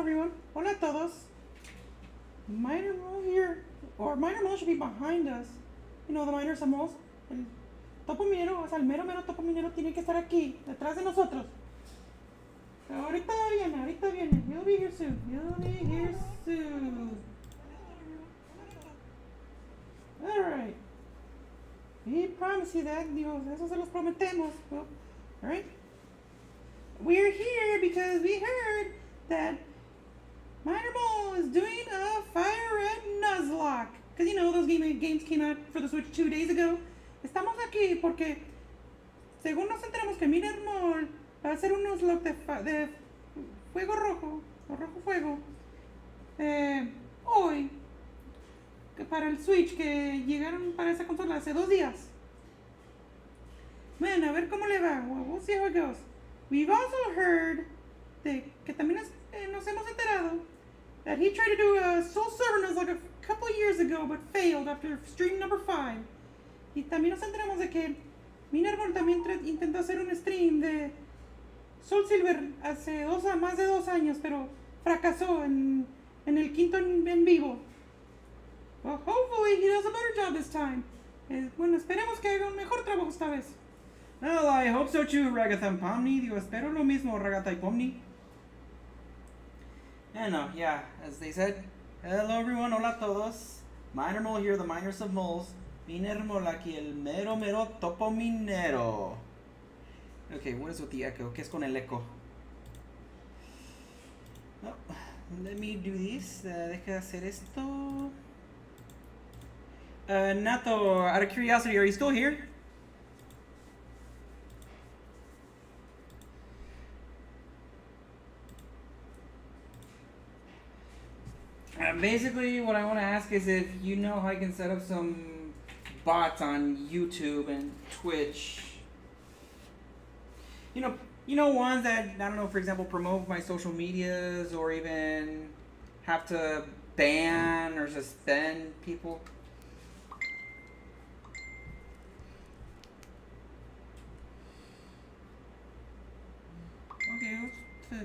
everyone. Hola a todos. Minor mole here, or minor mole should be behind us. You know, the minor moles. El topo minero, o sea, el mero topo minero tiene que estar aquí, detrás de nosotros. Pero ahorita viene. You'll be here soon. Alright. We promise you that, Dios, eso se los prometemos. Well, alright. We're here because we heard that Minor Mole is doing a FireRed Nuzlocke. Because, you know, those games came out for the Switch 2 days ago. Estamos aquí porque, según nos enteramos que Minor Mole va a hacer un Nuzlocke de fuego rojo, o rojo fuego, hoy, para el Switch, que llegaron para esa consola hace 2 días. Bueno, a ver cómo le va. We'll see how it goes. We've also heard que también nos hemos enterado that he tried to do a SoulSilver like a couple years ago, but failed after stream number 5. Y también nos enteramos de que Minerval también intentó hacer un stream de SoulSilver hace más de 2 años, pero fracasó en el quinto en vivo. Well, hopefully he does a better job this time. Bueno, esperemos que haga un mejor trabajo esta vez. Well, I hope so too, Ragatham Pomni. Digo, espero lo mismo, Ragatai Pomni. And yeah, as they said, hello everyone, hola a todos. Minor Mole here, the miners of moles. Miner Mole aquí, el mero topo minero. Okay, what is with the echo? ¿Qué es con el eco? Oh, let me do this. Deja de hacer esto. Nato, out of curiosity, are you still here? Basically, what I want to ask is if you know how I can set up some bots on YouTube and Twitch. You know ones that, I don't know, for example, promote my social medias or even have to ban or suspend people. Okay, let's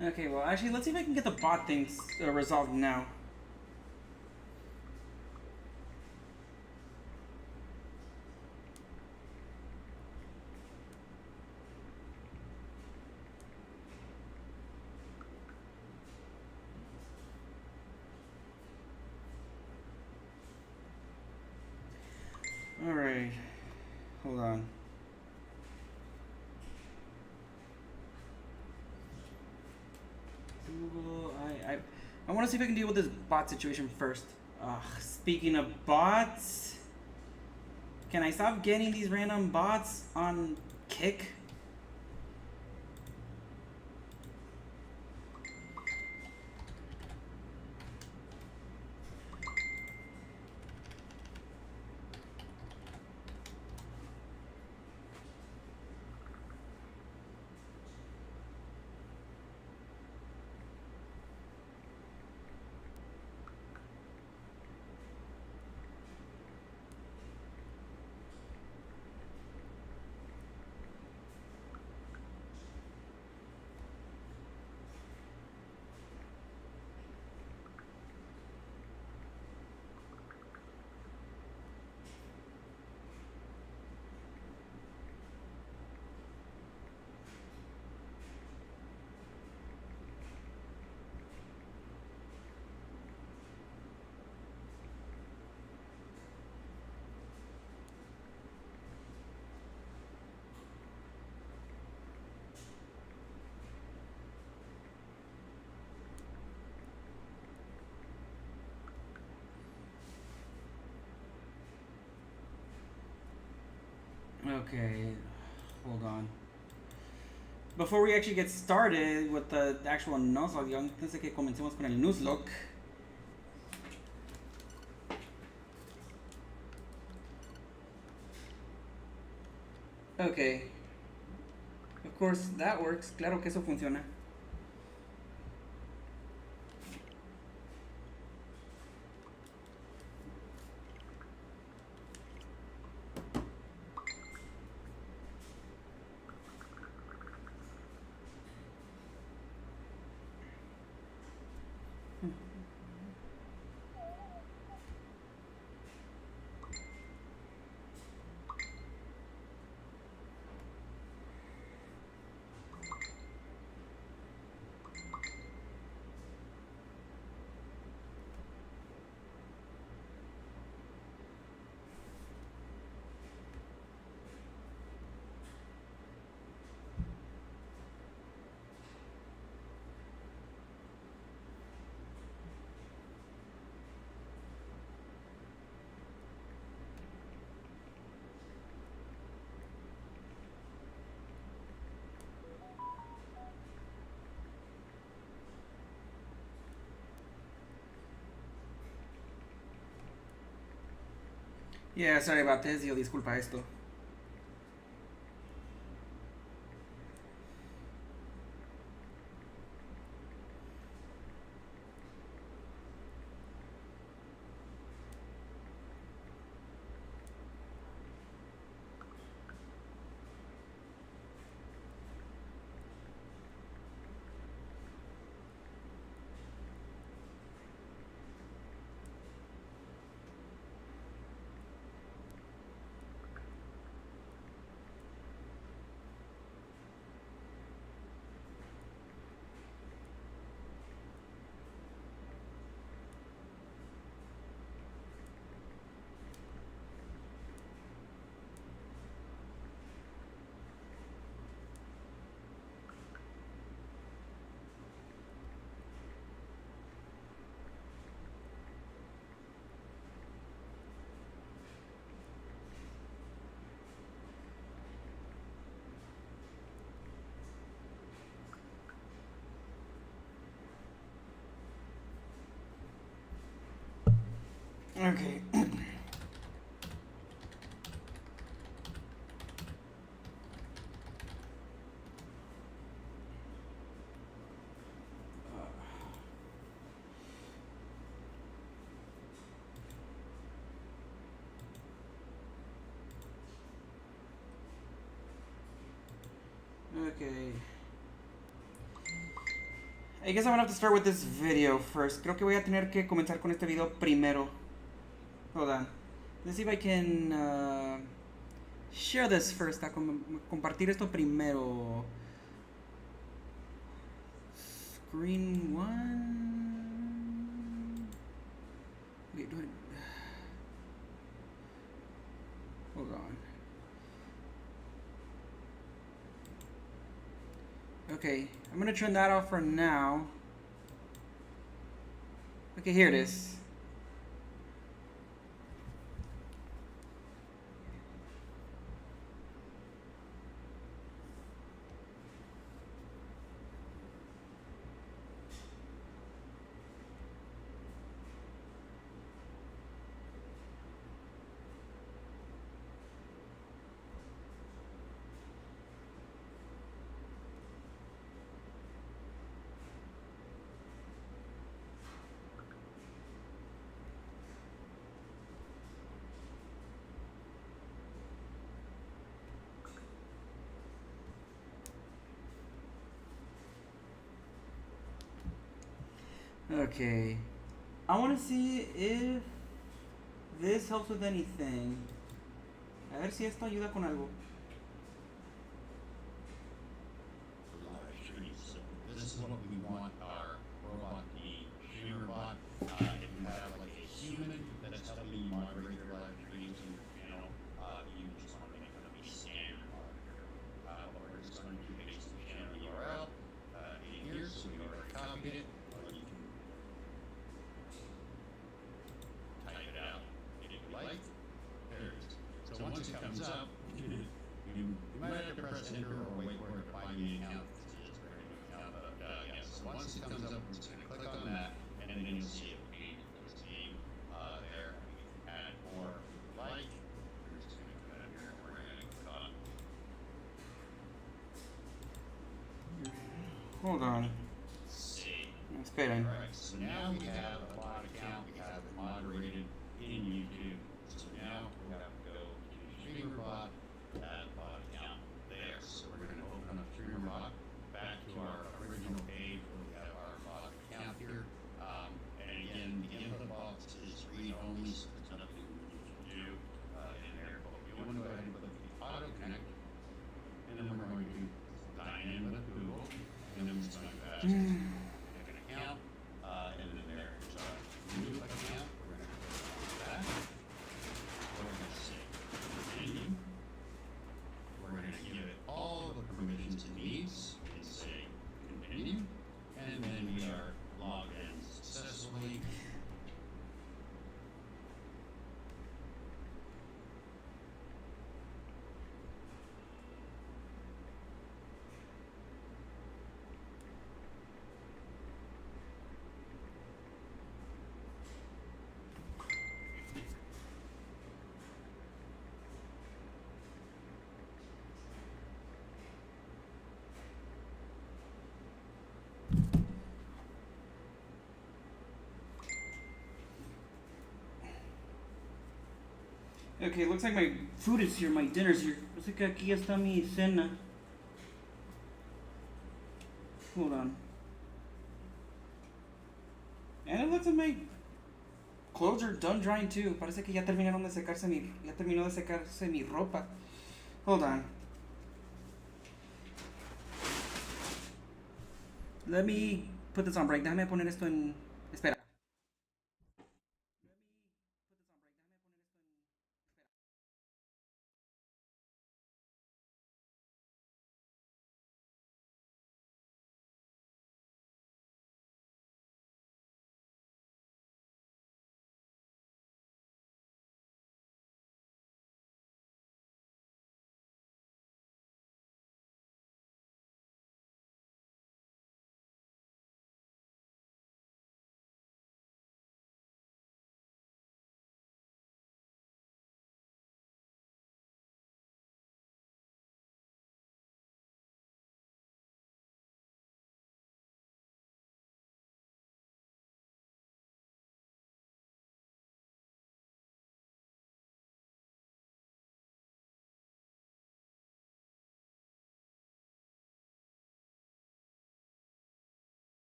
Okay, well, actually, let's see if I can get the bot things resolved now. Alright, hold on. Google, I want to see if I can deal with this bot situation first. Speaking of bots, can I stop getting these random bots on Kick? Okay, hold on. Before we actually get started with the actual Nuzlocke, antes que comencemos con el Nuzlocke, okay. Of course, that works. Claro que eso funciona. Yeah, sorry about this. Yo, disculpa esto. Okay. Okay. I guess I'm gonna have to start with this video first. Creo que voy a tener que comenzar con este video primero. Hold on. Let's see if I can share this first. Compartir esto primero. Screen one. Wait, do it. Hold on. Okay, I'm gonna turn that off for now. Okay, here it is. Okay. I want to see if this helps with anything. A ver si esto ayuda con algo. This is what we want our robot to be. Streamer bot. If you have like a human that's helping you moderate your live streams and your channel, you just want to make them be standard monitor. But we're just going to paste the channel URL in here, so we already copied it. Or you can type it out if you like. There it is. So once it comes up, you might have to press enter or wait for it to find the account. So once it comes up, we're just going to click on that, and then you'll see it being there. We can add more if you like. We're just going to come out here and we're going to click on. Hold on. Save. Esperen. Alright, so now we have a bot account, we have it moderated in YouTube. So now we have to go to StreamerBot, add bot account there. So we're going to open up StreamerBot, back to our original page where we have our bot account here. And again, the input box is read only, so there's nothing we need to do in there. But we want to go ahead and click the auto connect, and then we're going to sign in with Google, and then we're just going to ask pick an account, and then there's our new account. We're going to click that. We're going to say continue. We're going to give it all the permissions it needs and say continue, and then we are logged in successfully. Okay, looks like my food is here, my dinner's here. Looks like aquí está mi cena. Hold on. And it looks like my clothes are done drying too. Parece que ya terminó de secarse mi ropa. Hold on. Let me put this on break. Déjame poner esto en espera.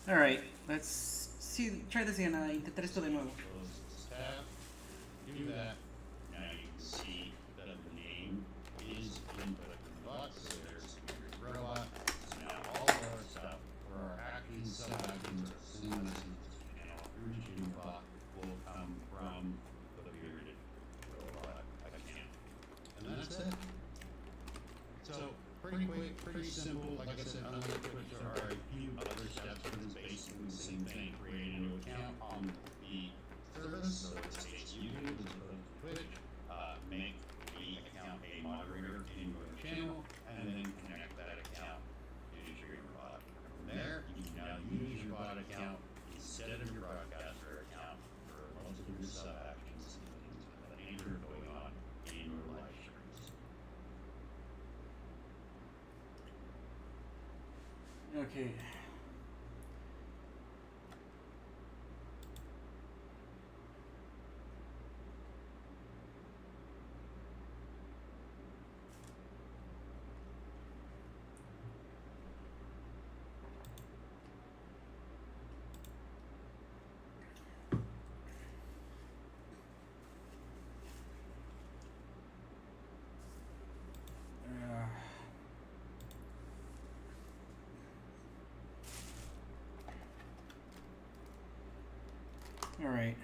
Alright, let's see. Try this again. Intentar esto de nuevo. Close this tab. Do that. Now you can see that the name is input in the box. So there's your robot. So now all of our stuff for our actions, sub-actions, our symbolisms, and our routine bot will come from the period robot account. And that's it. So pretty quick, pretty simple. Like I said, unlike Twitch, there are a few other steps, but it's basically the same thing. Create a new account on the service, so in this case YouTube as opposed to Twitch. Make the account a moderator in your channel, and then connect that account to your bot. From there, you can now use your bot account instead of your broadcaster account for most of your sub-actions and things of that nature going on in your live streams. Okay. Alright.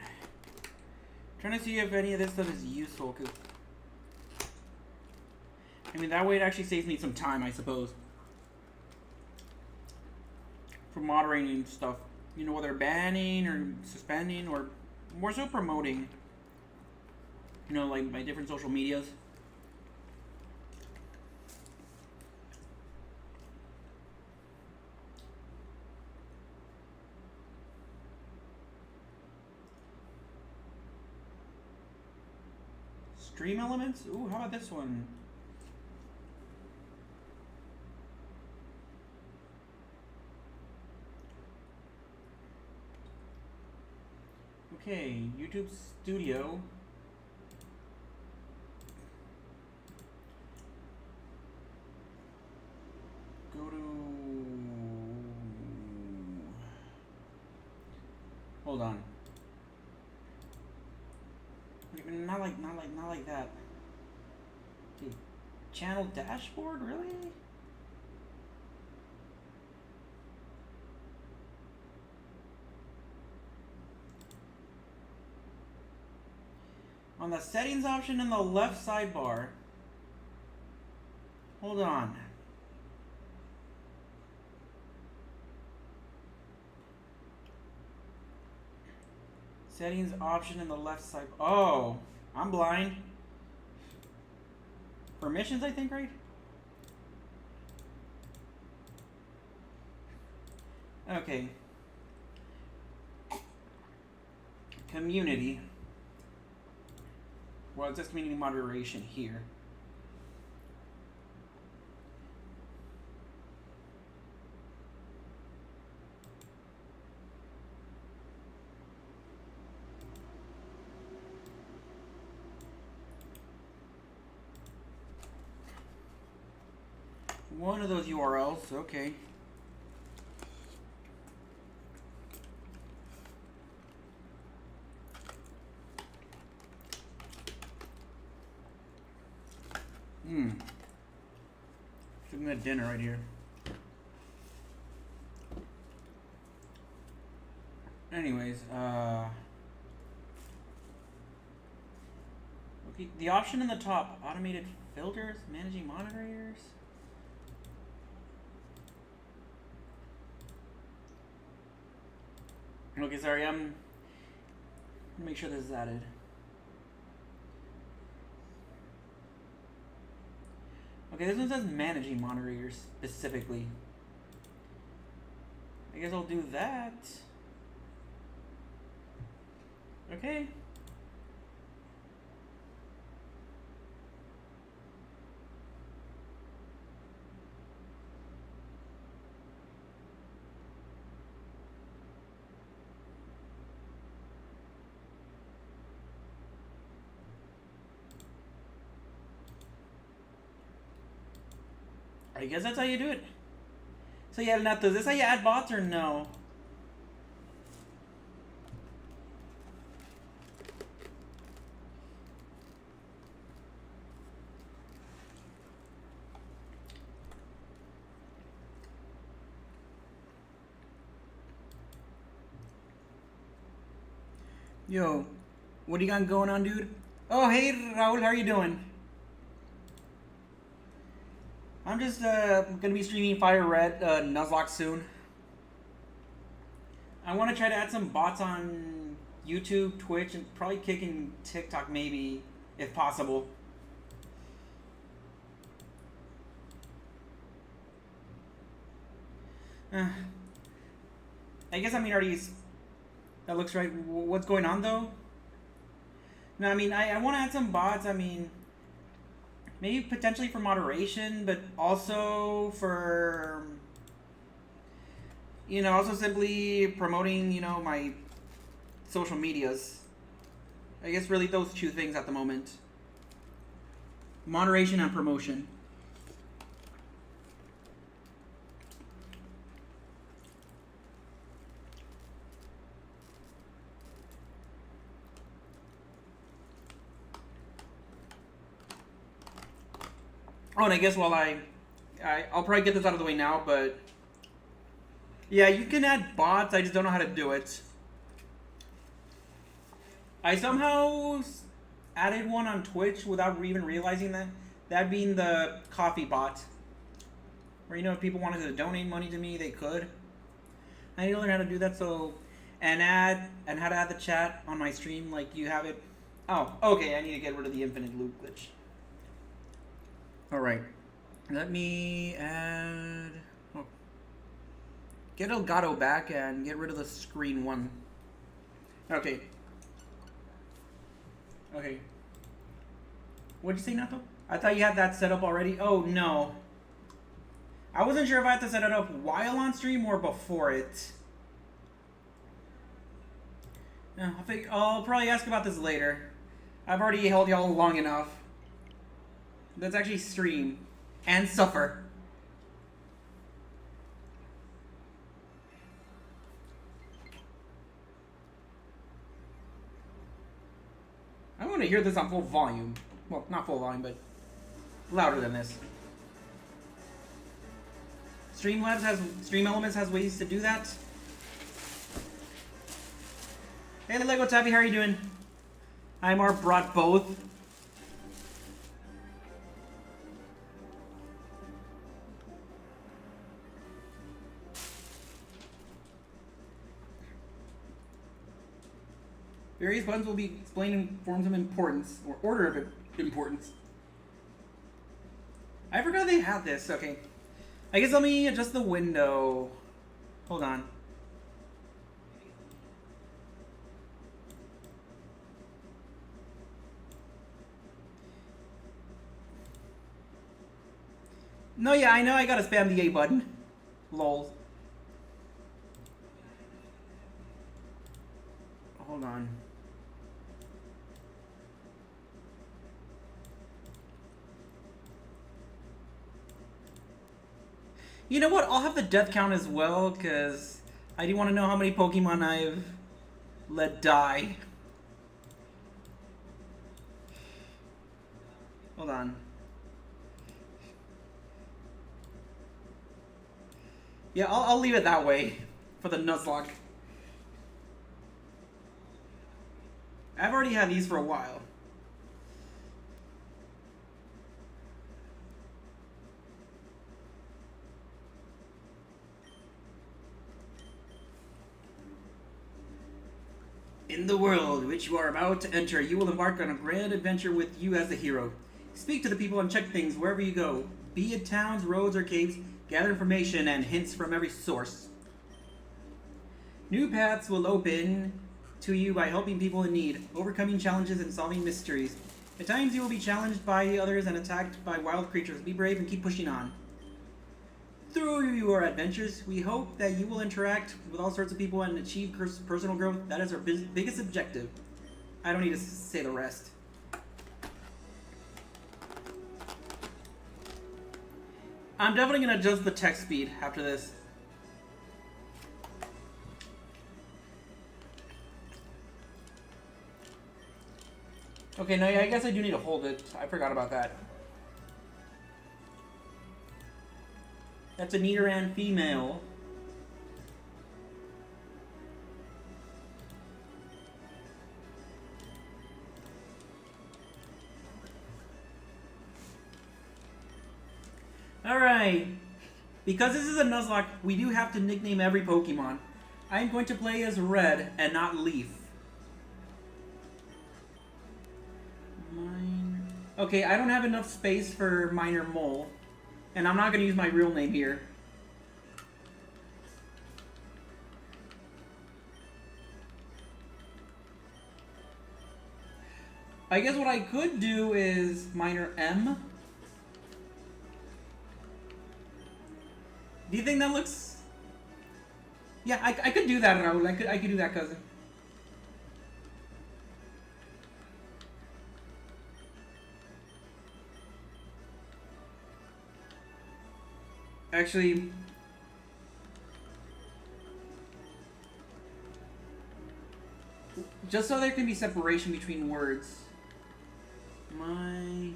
Trying to see if any of this stuff is useful, cause I mean that way it actually saves me some time, I suppose. For moderating stuff. You know, whether banning or suspending or more so promoting. You know, like my different social medias. Stream elements? Ooh, how about this one? Okay, YouTube Studio. Go to... Hold on. Not like that. Okay. Channel dashboard, really? On the settings option in the left sidebar. Hold on. Settings option in the left side. Oh, I'm blind. Permissions, I think, right? Okay. Community. Well, it says community moderation here. One of those URLs, okay. Sitting at dinner right here. Anyways, okay, the option in the top, automated filters, managing moderators. Okay, sorry, I'm gonna make sure this is added. Okay, this one says managing moderators specifically. I guess I'll do that. Okay. I guess that's how you do it. So yeah, now does this how you add bots or no? Yo, what do you got going on, dude? Oh, hey, Raul, how are you doing? I'm just gonna be streaming FireRed Nuzlocke soon. I want to try to add some bots on YouTube, Twitch, and probably kicking TikTok maybe, if possible. I guess I mean already. That looks right. What's going on though? No, I mean I want to add some bots. I mean, maybe potentially for moderation, but also for, you know, also simply promoting, you know, my social medias. I guess really those two things at the moment. Moderation and promotion. Oh, and I guess while I'll probably get this out of the way now, but yeah, you can add bots. I just don't know how to do it. I somehow added one on Twitch without even realizing that. That being the coffee bot. Where, you know, if people wanted to donate money to me, they could. I need to learn how to do that, so... And how to add the chat on my stream, like you have it. Oh, okay, I need to get rid of the infinite loop glitch. Alright. Let me add... Oh. Get Elgato back and get rid of the screen one. Okay. Okay. What'd you say, Nato? I thought you had that set up already. Oh, no. I wasn't sure if I had to set it up while on stream or before it. No, I'll probably ask about this later. I've already held y'all long enough. Let's actually stream and suffer. I want to hear this on full volume. Well, not full volume, but louder than this. Stream Elements has ways to do that. Hey, Lego Tabby, how are you doing? Imar brought both. Various buttons will be explained in forms of importance, or order of importance. I forgot they had this. Okay. I guess let me adjust the window. Hold on. No, yeah, I know I gotta spam the A button. Lol. Hold on. You know what? I'll have the death count as well, because I do want to know how many Pokemon I've let die. Hold on. Yeah, I'll leave it that way for the Nuzlocke. I've already had these for a while. In the world which you are about to enter, you will embark on a grand adventure with you as the hero. Speak to the people and check things wherever you go, be it towns, roads, or caves. Gather information and hints from every source. New paths will open to you by helping people in need, overcoming challenges and solving mysteries. At times you will be challenged by others and attacked by wild creatures. Be brave and keep pushing on. Through your adventures, we hope that you will interact with all sorts of people and achieve personal growth. That is our biggest objective. I don't need to say the rest. I'm definitely going to adjust the text speed after this. Okay, no, yeah, I guess I do need to hold it. I forgot about that. That's a Nidoran female. Alright. Because this is a Nuzlocke, we do have to nickname every Pokemon. I'm going to play as Red and not Leaf. Okay, I don't have enough space for Minor Mole. And I'm not going to use my real name here. I guess what I could do is Minor M. Do you think that looks... Yeah, I could do that, Raul. I could do that, cousin. Actually... Just so there can be separation between words. My...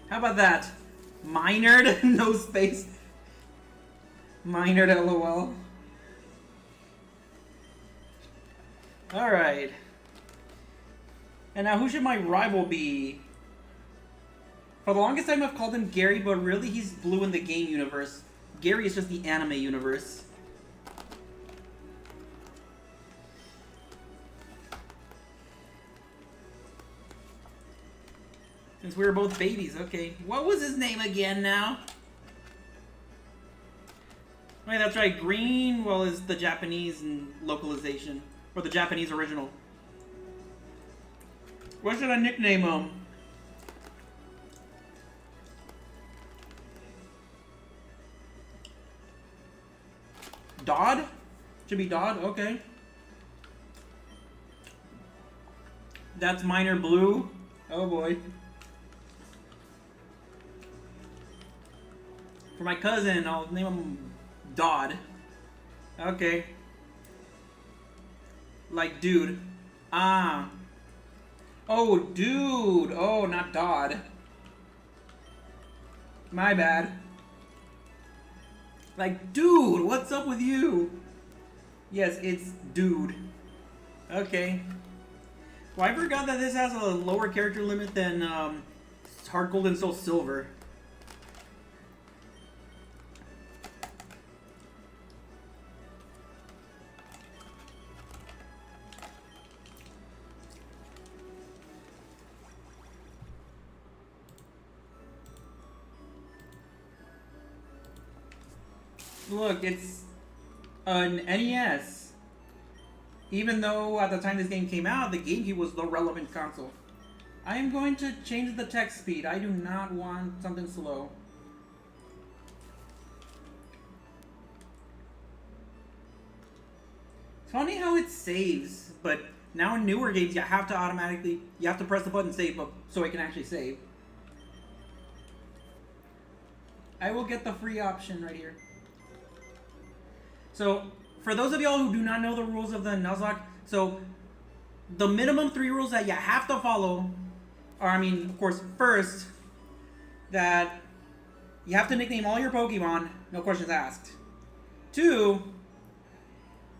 How about that? Minored? No space. Minored, lol. Alright. And now who should my rival be? For the longest time I've called him Gary, but really he's blue in the game universe. Gary is just the anime universe. Since we were both babies, okay. What was his name again now? Wait, that's right. Green, well, is the Japanese localization. Or the Japanese original. What should I nickname him? Dodd? Should be Dodd, okay. That's Minor Blue. Oh boy. For my cousin, I'll name him Dodd. Okay. Like dude. Ah. Oh, dude. Oh, not Dodd. My bad. Like, dude, what's up with you? Yes, it's dude. Okay. Well, I forgot that this has a lower character limit than Hard Gold and SoulSilver. Look, it's an NES. Even though at the time this game came out, the GameCube was the relevant console. I am going to change the text speed. I do not want something slow. It's funny how it saves, but now in newer games you have to press the button save so it can actually save. I will get the free option right here. So, for those of y'all who do not know the rules of the Nuzlocke, so the minimum 3 rules that you have to follow are, I mean, of course, first, that you have to nickname all your Pokemon, no questions asked. 2,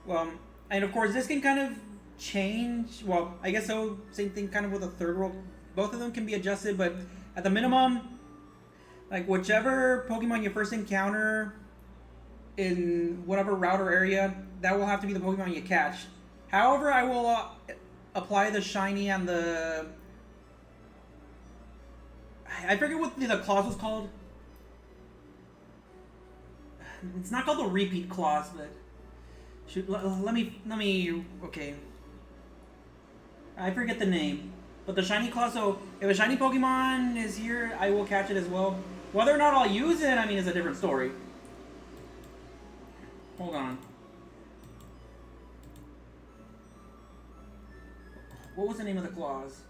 well, and of course this can kind of change, well, I guess so, same thing kind of with the 3rd rule. Both of them can be adjusted, but at the minimum, like whichever Pokemon you first encounter in whatever route or area, that will have to be the Pokemon you catch. However, I will apply the shiny and the... I forget what the clause was called. It's not called the repeat clause, but... Shoot, let me... Okay. I forget the name. But the shiny clause, so if a shiny Pokemon is here, I will catch it as well. Whether or not I'll use it, I mean, is a different story. Hold on. What was the name of the clause?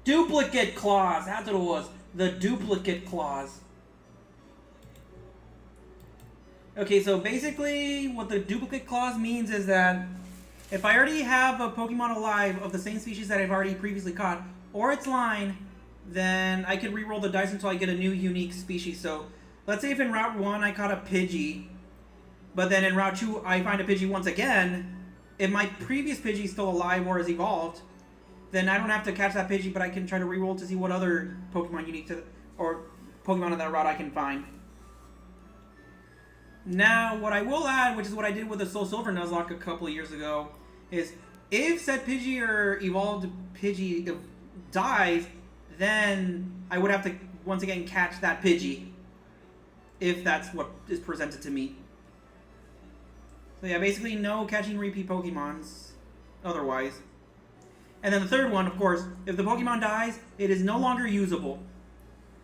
Duplicate clause! That's what it was. The duplicate clause. Okay, so basically what the duplicate clause means is that if I already have a Pokemon alive of the same species that I've already previously caught, or its line, then I can re-roll the dice until I get a new unique species. So let's say if in Route 1 I caught a Pidgey, but then in Route 2 I find a Pidgey once again, if my previous Pidgey is still alive or is evolved, then I don't have to catch that Pidgey, but I can try to re-roll to see what other Pokemon unique to, or Pokemon on that route I can find. Now, what I will add, which is what I did with the SoulSilver Nuzlocke a couple of years ago, is if said Pidgey or evolved Pidgey dies, then I would have to once again catch that Pidgey, if that's what is presented to me. So yeah, basically no catching repeat Pokemons otherwise. And then the third one, of course, if the Pokemon dies, it is no longer usable.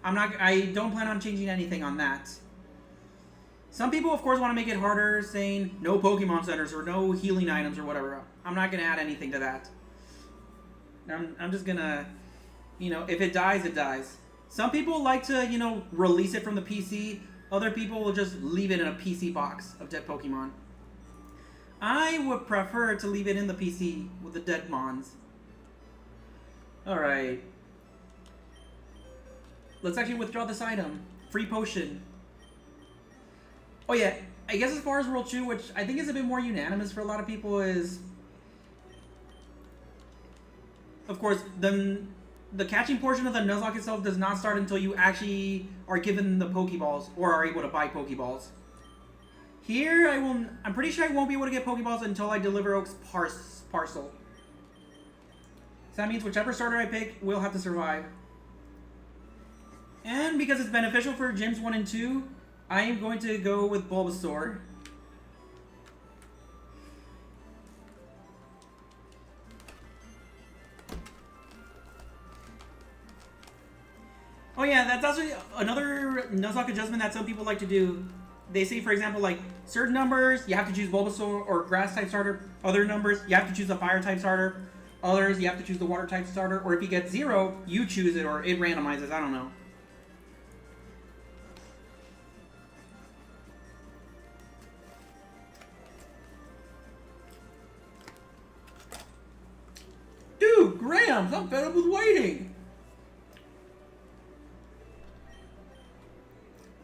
I don't plan on changing anything on that. Some people, of course, want to make it harder, saying no Pokemon centers or no healing items or whatever. I'm not going to add anything to that. I'm just going to, if it dies, it dies. Some people like to, release it from the PC. Other people will just leave it in a PC box of dead Pokemon. I would prefer to leave it in the PC with the dead Mons. Alright. Let's actually withdraw this item. Free potion. Oh yeah, I guess as far as World 2, which I think is a bit more unanimous for a lot of people, is... Of course, the catching portion of the Nuzlocke itself does not start until you actually are given the Pokeballs, or are able to buy Pokeballs. Here, I'm pretty sure I won't be able to get Pokeballs until I deliver Oak's parcel. So that means whichever starter I pick will have to survive. And because it's beneficial for Gyms 1 and 2, I am going to go with Bulbasaur. Oh yeah, that's also another Nuzlocke adjustment that some people like to do. They say, for example, like, certain numbers, you have to choose Bulbasaur or Grass-type starter. Other numbers, you have to choose a Fire-type starter. Others, you have to choose the Water-type starter. Or if you get 0, you choose it, or it randomizes. I don't know. Dude, Grams, I'm fed up with waiting.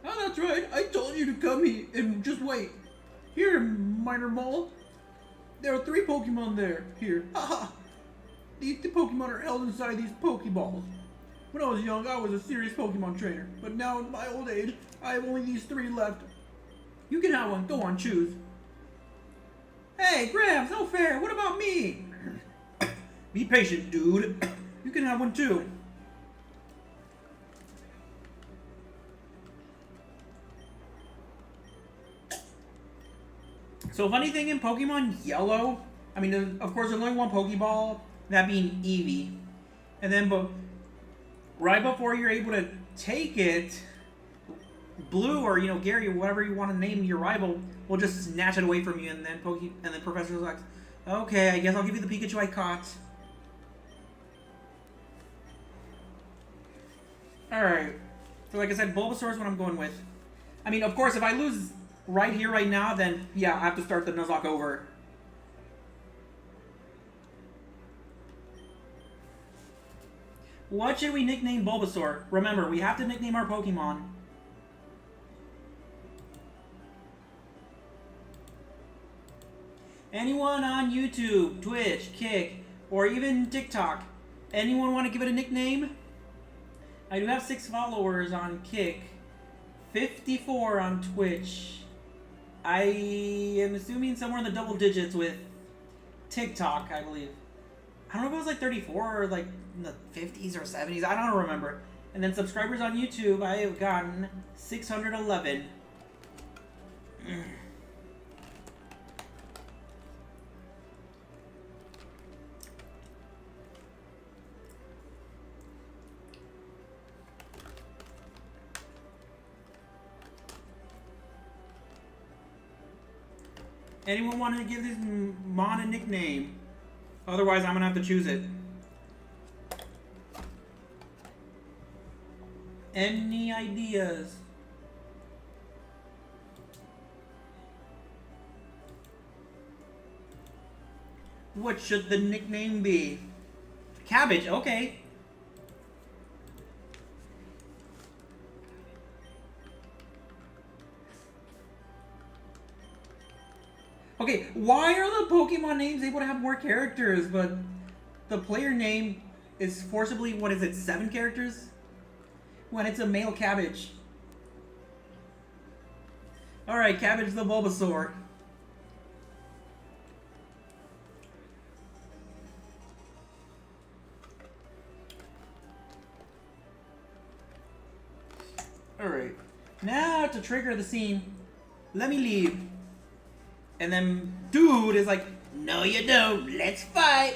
Oh, that's right. I told you to come here and just wait. Here, minor mole. There are 3 Pokemon there. Here. Haha. These Pokemon are held inside these Pokeballs. When I was young, I was a serious Pokemon trainer. But now, in my old age, I have only these 3 left. You can have one. Go on, choose. Hey, Grams, no fair. What about me? Be patient, dude. You can have one too. So funny thing in Pokemon Yellow, I mean, of course there's only one Pokeball, that being Eevee. And then right before you're able to take it, Blue or, Gary, or whatever you want to name your rival, will just snatch it away from you, and then Professor's like, okay, I guess I'll give you the Pikachu I caught. Alright, so like I said, Bulbasaur is what I'm going with. I mean, of course, if I lose right here, right now, then, yeah, I have to start the Nuzlocke over. What should we nickname Bulbasaur? Remember, we have to nickname our Pokemon. Anyone on YouTube, Twitch, Kick, or even TikTok, anyone want to give it a nickname? I do have 6 followers on Kick, 54 on Twitch. I am assuming somewhere in the double digits with TikTok, I believe. I don't know if it was like 34 or like in the 50s or 70s. I don't remember. And then subscribers on YouTube, I have gotten 611. Anyone want to give this Mon a nickname? Otherwise, I'm going to have to choose it. Any ideas? What should the nickname be? Cabbage, okay. Okay, why are the Pokemon names able to have more characters, but the player name is forcibly, what is it, 7 characters? When it's a male Cabbage. Alright, Cabbage the Bulbasaur. Alright, now to trigger the scene, let me leave. And then dude is like, no you don't, let's fight.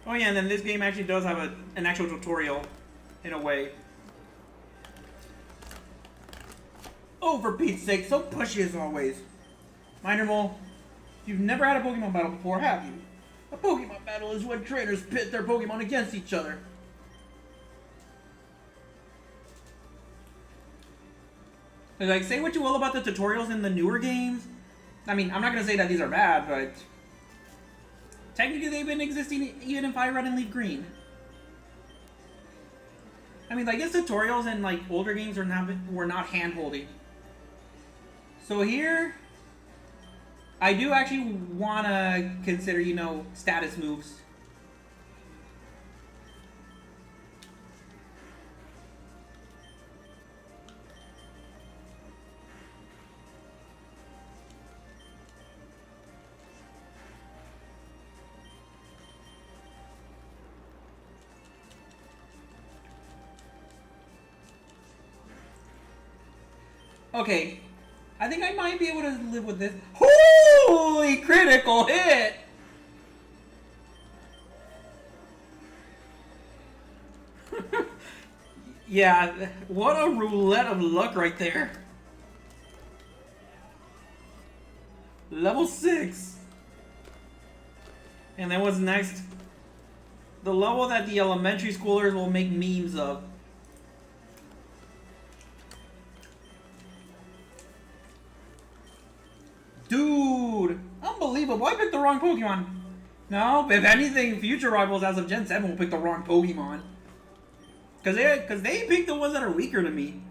Oh yeah, and then this game actually does have an actual tutorial, in a way. Oh, for Pete's sake, so pushy as always. Minor Mole, you've never had a Pokemon battle before, have you? A Pokemon battle is when trainers pit their Pokemon against each other. And like, say what you will about the tutorials in the newer games. I mean, I'm not gonna say that these are bad, but technically they've been existing even in FireRed and Leaf Green. I mean, I guess tutorials in like older games were not hand-holding. So here, I do actually want to consider, you know, status moves. Okay, I think I might be able to live with this. Holy critical hit! Yeah, what a roulette of luck right there. Level 6. And then what's next? The level that the elementary schoolers will make memes of. Dude! Unbelievable, I picked the wrong Pokemon. No, if anything, future rivals as of Gen 7 will pick the wrong Pokemon. Because they picked the ones that are weaker to me.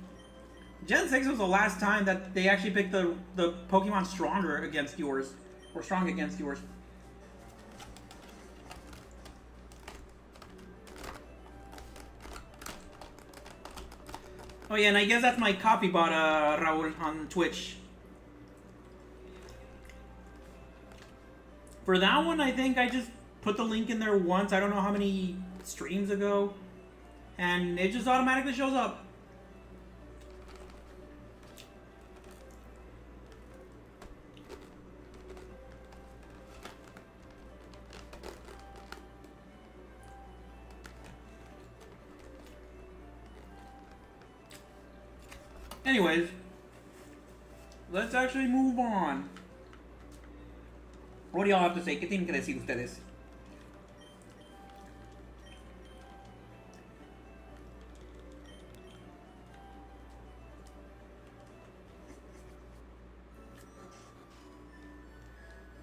Gen 6 was the last time that they actually picked the Pokemon stronger against yours. Or strong against yours. Oh yeah, and I guess that's my copy bot, Raul, on Twitch. For that one, I think I just put the link in there once. I don't know how many streams ago. And it just automatically shows up. Anyways, let's actually move on. What do y'all have to say? ¿Qué tienen que decir ustedes?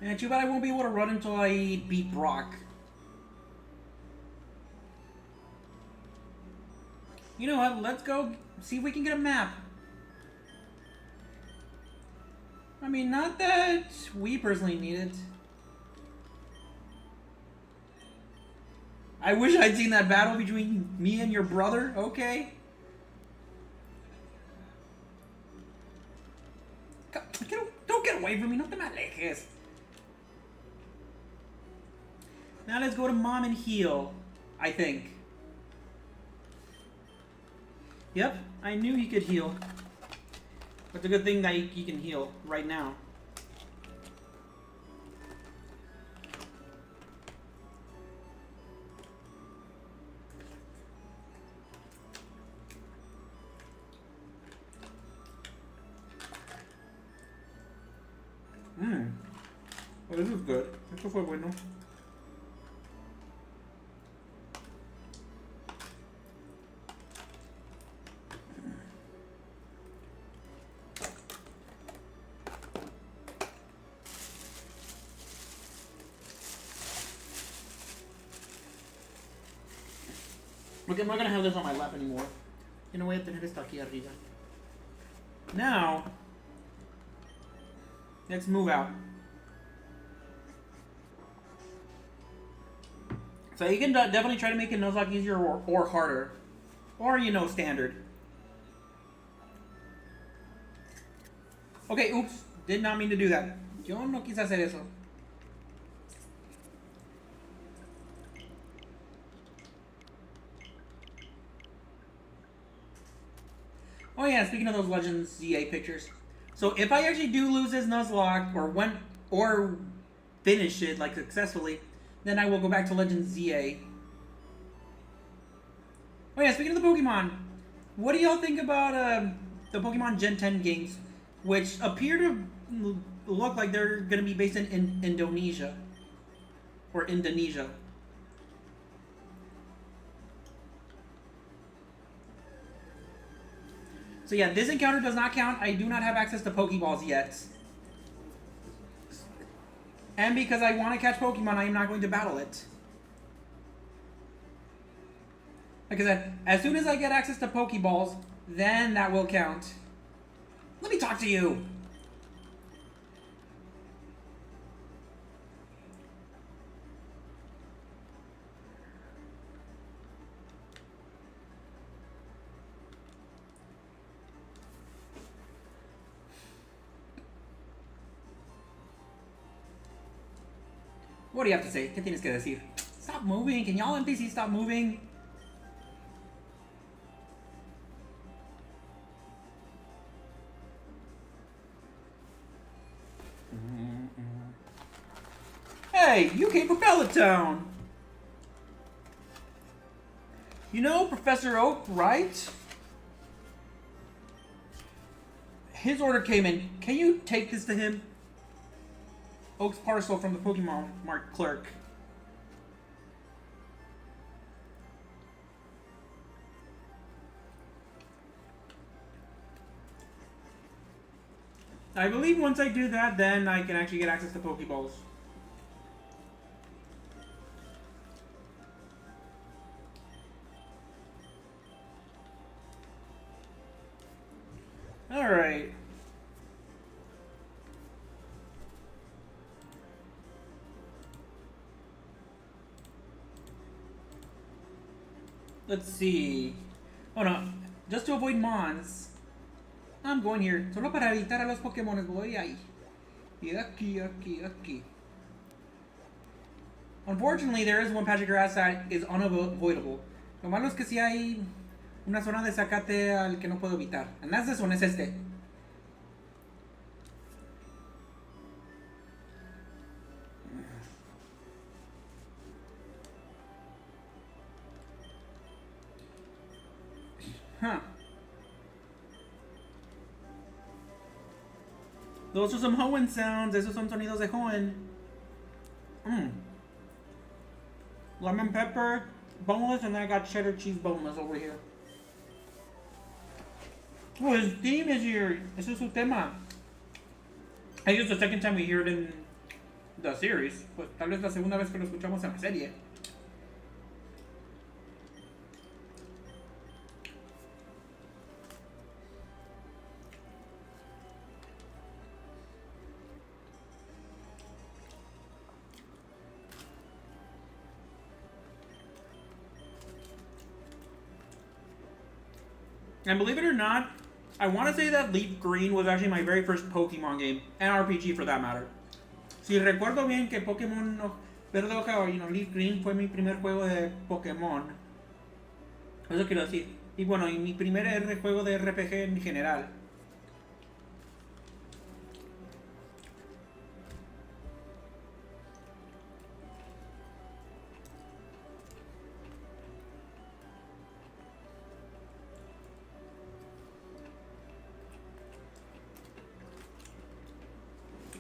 Yeah, too bad I won't be able to run until I beat Brock. You know what? Let's go see if we can get a map. I mean, not that we personally need it. I wish I'd seen that battle between me and your brother. Okay. Don't get away from me. No te me alejes. Now let's go to Mom and heal, I think. Yep, I knew he could heal. But it's a good thing that he can heal right now. Well, this is good. Esto fue bueno. Okay, I'm not gonna have this on my lap anymore. You know, voy a tener esto aquí arriba. Now, let's move out. So you can definitely try to make a Nuzlocke easier or harder. Or, you know, standard. Okay, oops. Did not mean to do that. Yo no quise hacer eso. Oh yeah, speaking of those Legends ZA pictures. So if I actually do lose this Nuzlocke or finish it like successfully, then I will go back to Legends ZA. Oh yeah, speaking of the Pokemon, what do y'all think about the Pokemon Gen 10 games, which appear to look like they're going to be based in Indonesia. Or Indonesia. So yeah, this encounter does not count. I do not have access to Pokeballs yet. And because I want to catch Pokemon, I am not going to battle it. Like I said, as soon as I get access to Pokeballs, then that will count. Let me talk to you! What do you have to say? ¿Qué tienes que decir? Stop moving! Can y'all NPCs stop moving? Hey, you came from Town! You know Professor Oak, right? His order came in. Can you take this to him? Oak's parcel from the Pokemon Mart clerk. I believe once I do that, then I can actually get access to Pokeballs. Alright. Let's see. Oh no, just to avoid Mons, I'm going here. Solo para evitar a los Pokémon. Voy ahí. Y aquí. Unfortunately, there is one patch of grass that is unavoidable. Lo malo es que si hay una zona de zacate al que no puedo evitar. And that's this one, es este. Huh. Those are some Hoenn sounds. Esos son sonidos de Hoenn. Lemon pepper, boneless, and then I got cheddar cheese boneless over here. Oh, his theme is here. Ese es su tema. I think it's the second time we hear it in the series. Pues tal vez la segunda vez que lo escuchamos en la serie. And believe it or not, I want to say that Leaf Green was actually my very first Pokemon game, and RPG for that matter. Si recuerdo bien que Pokémon Verde Hoja, Leaf Green fue mi primer juego de Pokémon. Eso quiero decir. Y bueno, y mi primer juego de RPG en general.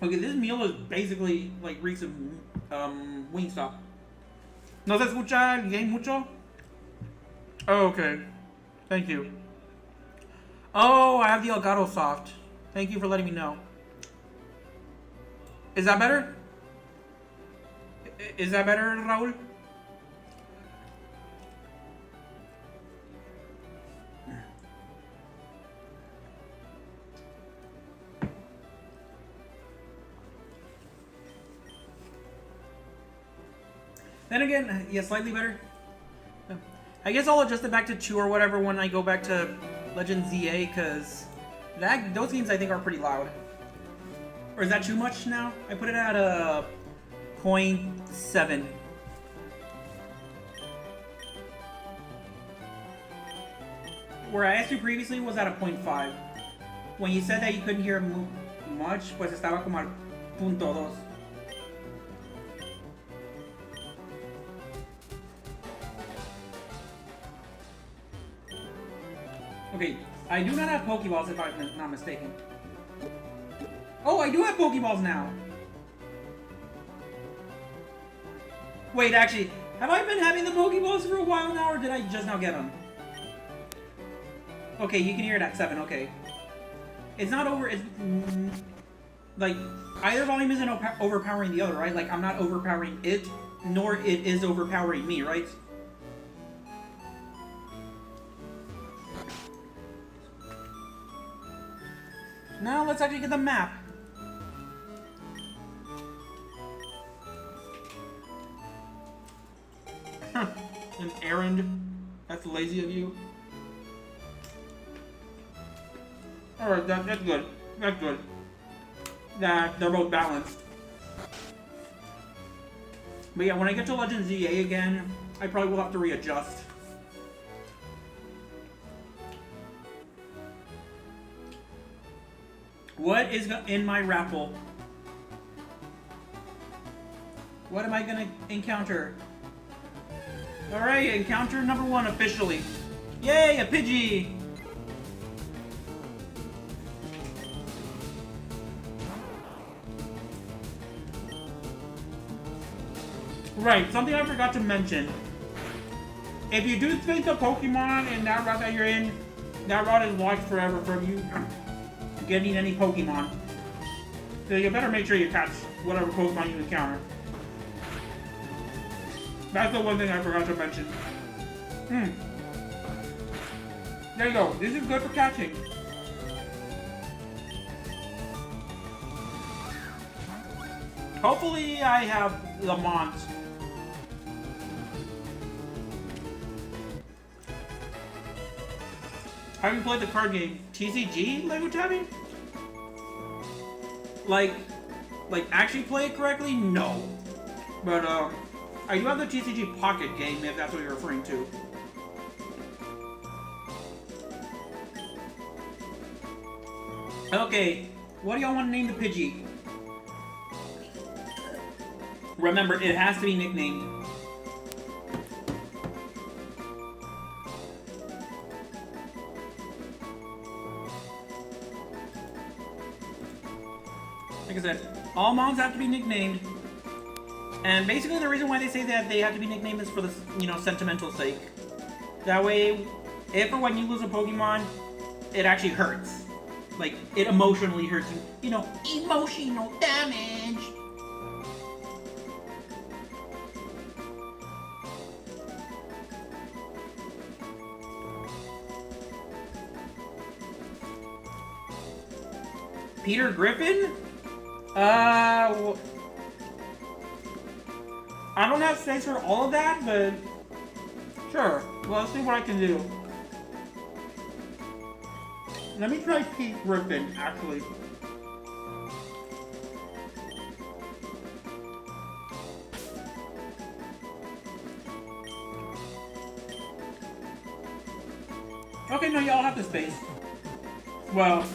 Okay, this meal is basically like reeks of Wingstop. ¿No se escucha el game mucho? Oh, okay. Thank you. Oh, I have the Elgato Soft. Thank you for letting me know. Is that better? Is that better, Raul? Then again, yeah, slightly better. I guess I'll adjust it back to 2 or whatever when I go back to Legends ZA, because those games I think are pretty loud. Or is that too much now? I put it at a 0.7. Where I asked you previously was at a 0.5. When you said that you couldn't hear much, pues estaba como al 0.2. Okay, I do not have Pokeballs if I'm not mistaken. Oh, I do have Pokeballs now! Wait, actually, have I been having the Pokeballs for a while now, or did I just now get them? Okay, you can hear it at 7, okay. It's not over, it's... like, either volume isn't overpowering the other, right? Like, I'm not overpowering it, nor it is overpowering me, right? Now let's actually get the map. An errand. That's lazy of you. Alright, that's good. That's good. That they're both balanced. But yeah, when I get to Legends ZA again, I probably will have to readjust. What is in my raffle? What am I gonna encounter? Alright, encounter number 1 officially. Yay, a Pidgey! Right, something I forgot to mention. If you do think the Pokemon in that route that you're in, that route is locked forever from you getting any Pokemon. So you better make sure you catch whatever Pokemon you encounter. That's the one thing I forgot to mention. There you go. This is good for catching. Hopefully I have Lamont. Have you played the card game TCG, Lego Tabby? Like actually play it correctly? No. But, I do have the TCG Pocket game, if that's what you're referring to. Okay, what do y'all want to name the Pidgey? Remember, it has to be nicknamed. Like I said, all mons have to be nicknamed. And basically the reason why they say that they have to be nicknamed is for the, sentimental sake. That way, if or when you lose a Pokemon, it actually hurts. Like, it emotionally hurts you. Emotional damage! Peter Griffin? I don't have space for all of that, but sure. Well, let's see what I can do. Let me try Pete Griffin, actually. Okay, no, y'all have the space. Well,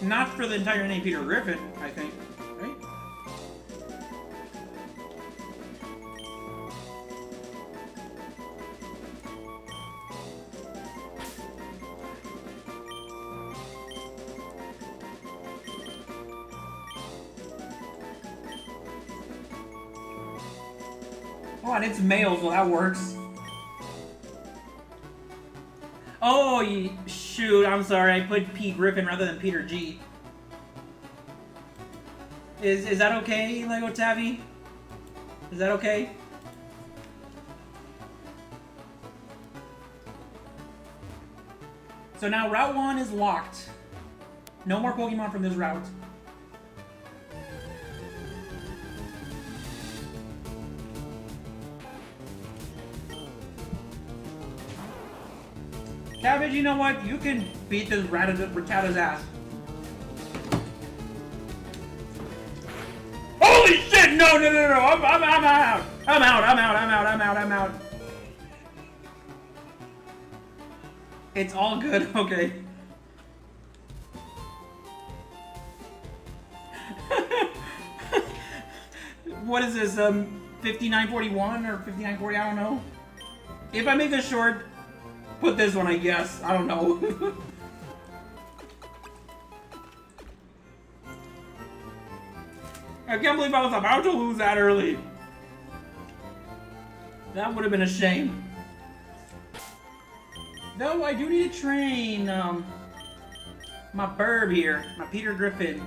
not for the entire name Peter Griffin, I think. Right? Oh, and it's male, so that works. Oh, shoot, I'm sorry. I put Pete Griffin rather than Peter G. Is that okay, Lego Tabby? Is that okay? So now Route 1 is locked. No more Pokemon from this route. Cabbage, you know what? You can beat this Rattata's ass. Holy shit! No! I'm out! I'm out! It's all good, okay. What is this, 5941 or 5940, I don't know. If I make this short, put this one, I guess. I don't know. I can't believe I was about to lose that early. That would have been a shame. Though I do need to train my burb here, my Peter Griffin.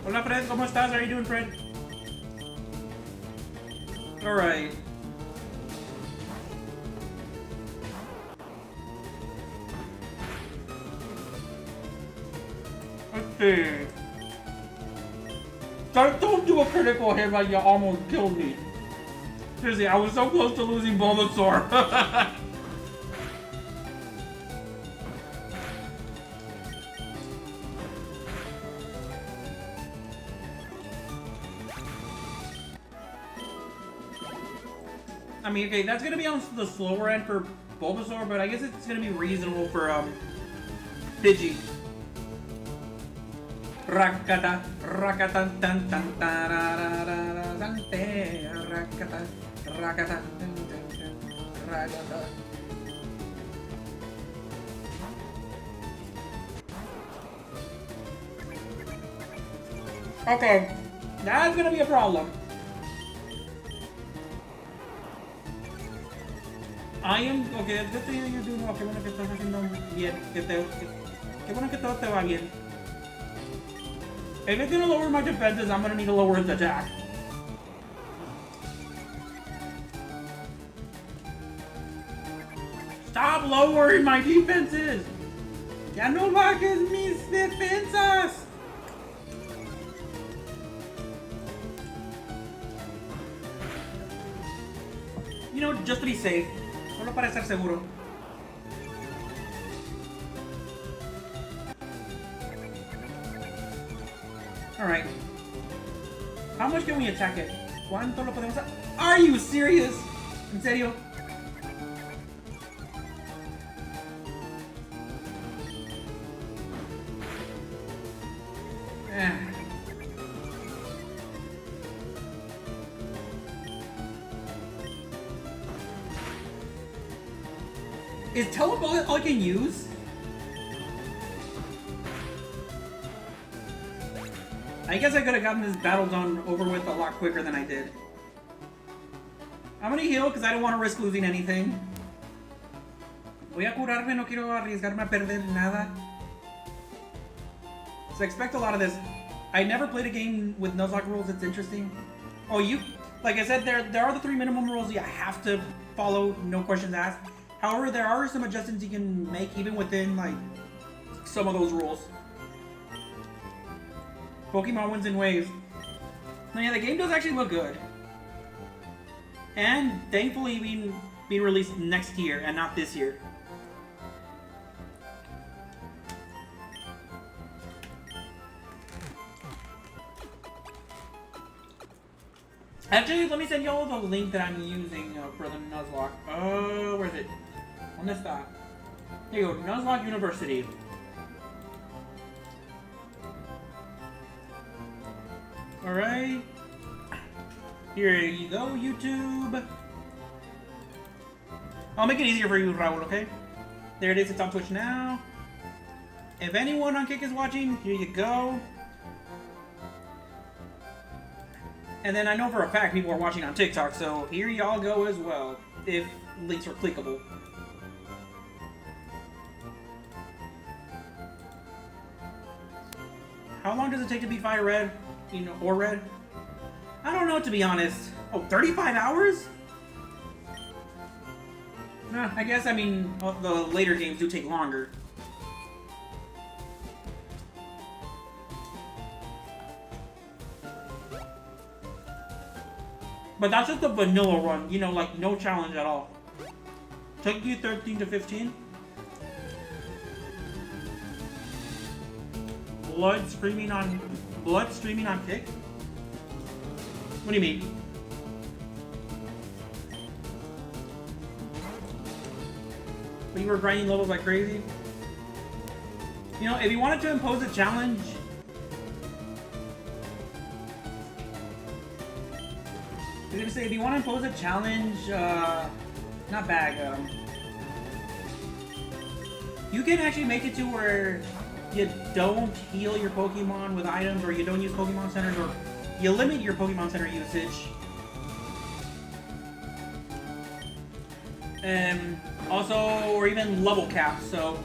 Hola Fred, ¿cómo estás? How are you doing, Fred? Alright. Let's see. Don't do a critical hit like you almost killed me. Seriously, I was so close to losing Bulbasaur. I mean, okay, that's gonna be on the slower end for Bulbasaur, but I guess it's gonna be reasonable for Pidgey. Rakata, rakata, tan tan tararara, sante, rakata, rakata, rakata. Okay, that's gonna be a problem. I am, okay, good thing you're doing well, qué bueno que estás haciendo bien, qué bueno que todo te va bien. If it's gonna lower my defenses, I'm gonna need to lower his attack. Stop lowering my defenses! Ya no bajes mis defensas! You know, just to be safe. Solo para estar seguro. Alright. How much can we attack it? ¿Cuánto lo podemos hacer? Are you serious? ¿En serio? Is teleport all I can use? I guess I could have gotten this battle zone over with a lot quicker than I did. I'm gonna heal because I don't want to risk losing anything. Voy a curarme, no quiero arriesgarme a perder nada. So I expect a lot of this. I never played a game with Nuzlocke rules that's interesting. Oh, like I said, there are the 3 minimum rules you have to follow, no questions asked. However, there are some adjustments you can make even within, like, some of those rules. Pokemon wins in waves. Now, yeah, the game does actually look good. And, thankfully, being released next year and not this year. Actually, let me send y'all the link that I'm using for the Nuzlocke. Where is it? ¿Dónde está? Here you go, Nuzlocke University. Alright. Here you go, YouTube. I'll make it easier for you, Raul, okay? There it is, it's on Twitch now. If anyone on Kick is watching, here you go. And then I know for a fact people are watching on TikTok, so here y'all go as well, if links are clickable. How long does it take to beat FireRed? You know, or Red? I don't know, to be honest. Oh, 35 hours? Nah, I guess, I mean, the later games do take longer. But that's just the vanilla run, you know, like no challenge at all. Took you 13 to 15? Blood streaming on kick? What do you mean? But you were grinding levels like crazy? You know, if you wanted to impose a challenge, I was gonna say, if you want to impose a challenge, not bag, you can actually make it to where you don't heal your Pokemon with items, or you don't use Pokemon Centers, or you limit your Pokemon Center usage. And also, or even level cap. So,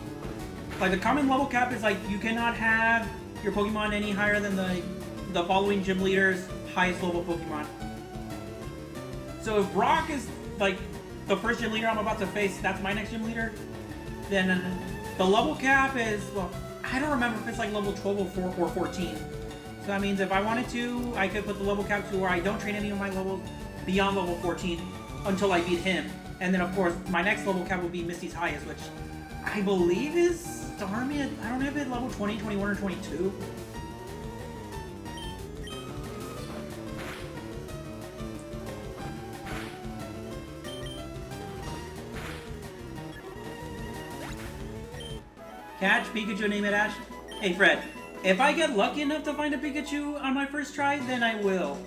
like the common level cap is like you cannot have your Pokemon any higher than the following gym leader's highest level Pokemon. So if Brock is like the first gym leader I'm about to face, that's my next gym leader, then the level cap is, well, I don't remember if it's like level 12 or 14. So that means if I wanted to, I could put the level cap to where I don't train any of my levels beyond level 14 until I beat him. And then of course, my next level cap will be Misty's highest, which I believe is Starmie. I don't know if it's level 20, 21, or 22. Catch Pikachu, name it Ash. Hey Fred, if I get lucky enough to find a Pikachu on my first try, then I will.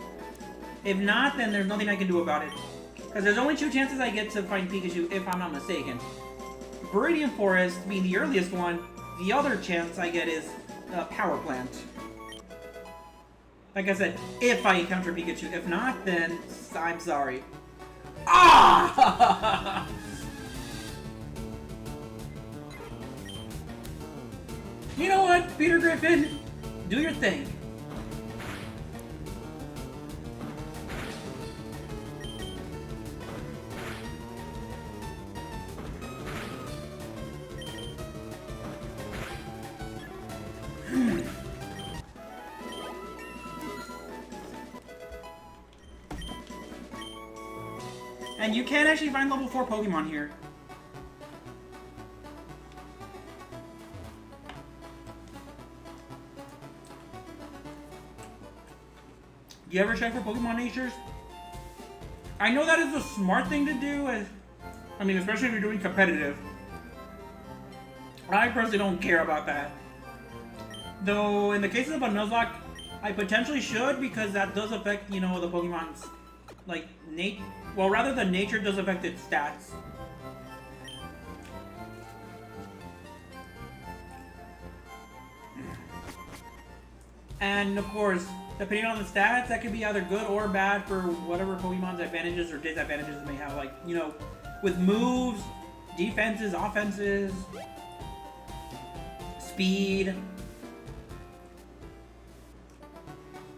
If not, then there's nothing I can do about it. Because there's only 2 chances I get to find Pikachu, if I'm not mistaken. Viridian Forest being the earliest one, the other chance I get is Power Plant. Like I said, if I encounter Pikachu. If not, then I'm sorry. Ah! You know what, Peter Griffin? Do your thing. And you can actually find level 4 Pokemon here. Do you ever check for Pokemon natures? I know that is the smart thing to do, I mean, especially if you're doing competitive. I personally don't care about that. Though, in the case of a Nuzlocke, I potentially should, because that does affect, you know, the Pokemon's, like, well, rather than nature does affect its stats. And, of course, depending on the stats, that could be either good or bad for whatever Pokemon's advantages or disadvantages it may have. Like, you know, with moves, defenses, offenses, speed.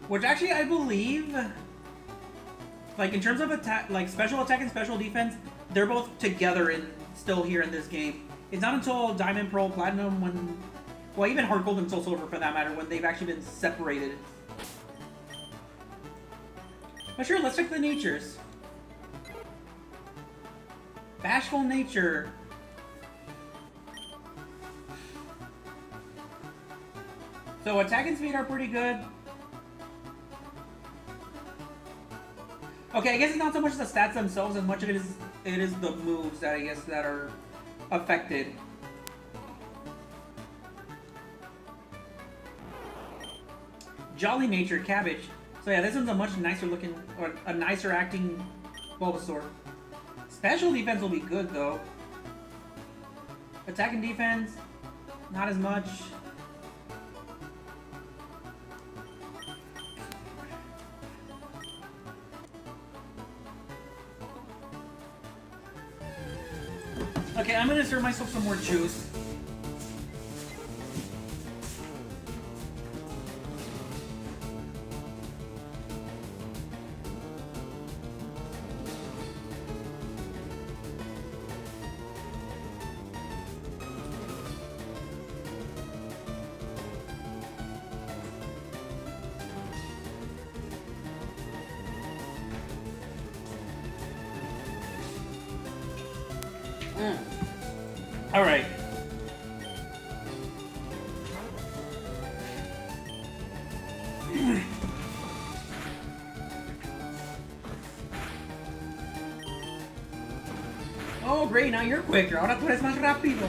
Which actually, I believe, like in terms of attack, like special attack and special defense, they're both together still here in this game. It's not until Diamond, Pearl, Platinum when, well, even Heart Gold and Soul Silver for that matter, when they've actually been separated. But sure, let's check the natures. Bashful nature. So attack and speed are pretty good. Okay, I guess it's not so much the stats themselves as much as it is the moves that I guess that are affected. Jolly nature, Cabbage. So yeah, this one's a much nicer looking, or a nicer acting Bulbasaur. Special defense will be good though. Attack and defense, not as much. Okay, I'm gonna serve myself some more juice. Alright. Oh, great, now you're quicker. Ahora tú eres más rápido.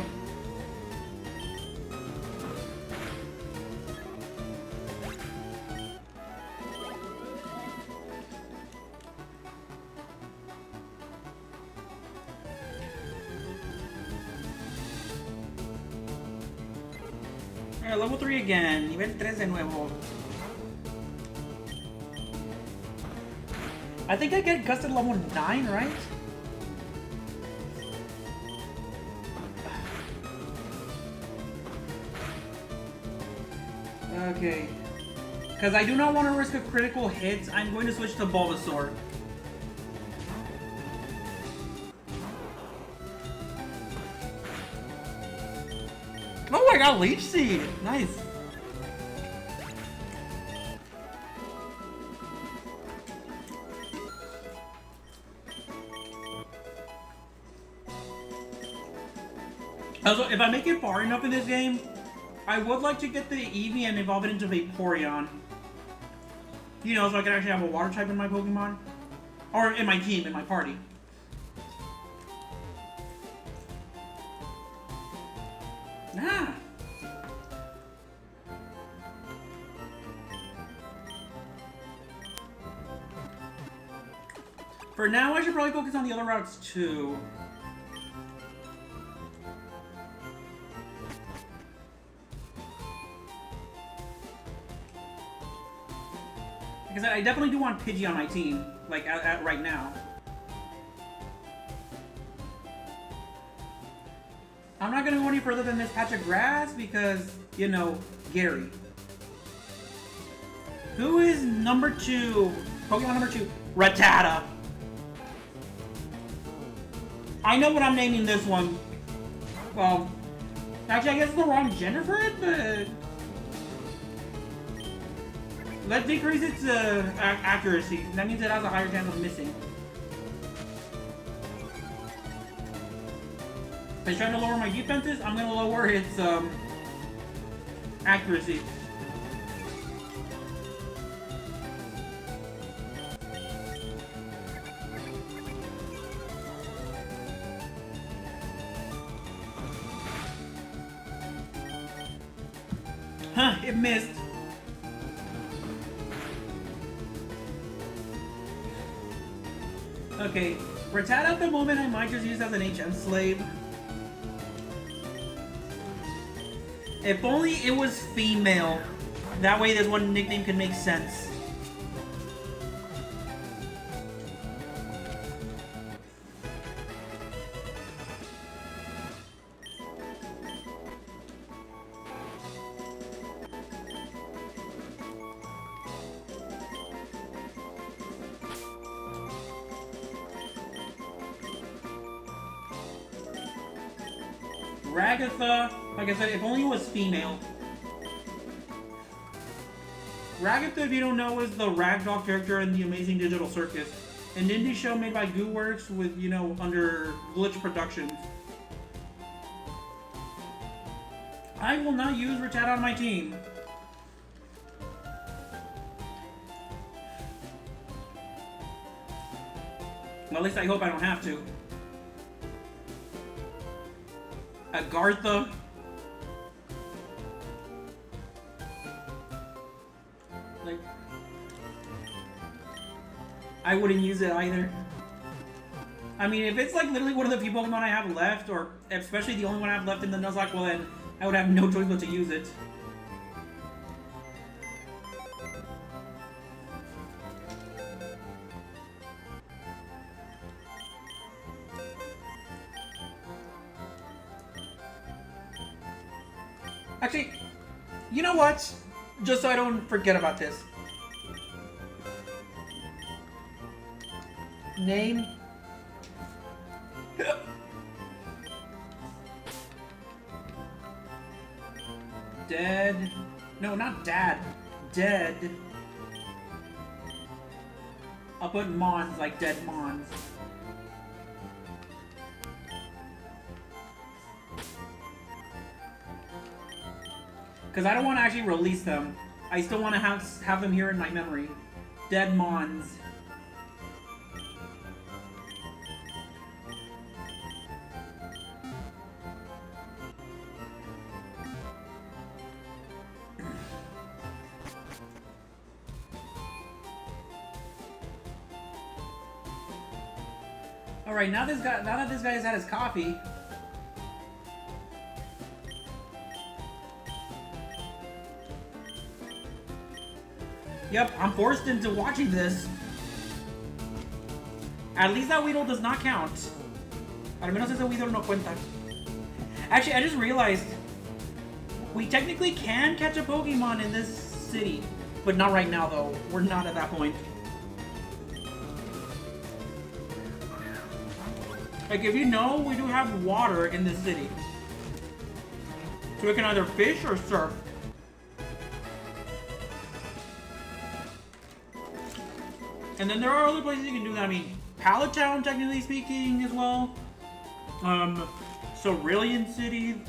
Alright, level 3 again. Nivel 3 de nuevo. I think I get gusted level 9, right? Okay. Because I do not want to risk a critical hit, I'm going to switch to Bulbasaur. Oh, I got Leech Seed! Nice. Also, if I make it far enough in this game, I would like to get the Eevee and evolve it into Vaporeon. You know, so I can actually have a water type in my Pokemon. Or in my team, in my party. Ah! For now, I should probably focus on the other routes too. Because I definitely do want Pidgey on my team, like right now. I'm not gonna go any further than this patch of grass because, you know, Gary. Who is number 2? Pokemon number 2, Rattata. I know what I'm naming this one. Well, actually I guess it's the wrong gender for it, but... Let's decrease its accuracy. That means it has a higher chance of missing. If it's trying to lower my defenses, I'm going to lower its accuracy. Huh, it missed. Okay, Rattata at the moment I might just use as an HM slave. If only it was female. That way this one nickname could make sense. Ragatha, like I said, if only it was female. Ragatha, if you don't know, is the ragdoll character in the Amazing Digital Circus, an indie show made by GooWorks with, you know, under Glitch Productions. I will not use Rattata on my team. Well, at least I hope I don't have to. Agartha. Like, I wouldn't use it either. I mean, if it's like literally one of the few Pokemon I have left, or especially the only one I have left in the Nuzlocke, well then I would have no choice but to use it. Actually, you know what? Just so I don't forget about this. Name. Dead. No, not dad. Dead. I'll put Mons, like dead Mons. Because I don't want to actually release them. I still want to have them here in my memory. Dead Mons. All right, now that this guy has had his coffee. Yep, I'm forced into watching this. At least that Weedle does not count. Al menos ese Weedle no cuenta. Actually, I just realized we technically can catch a Pokemon in this city, but not right now though. We're not at that point. Like, if you know, we do have water in this city. So we can either fish or surf. And then there are other places you can do that. I mean, Pallet Town, technically speaking, as well. Cerulean City.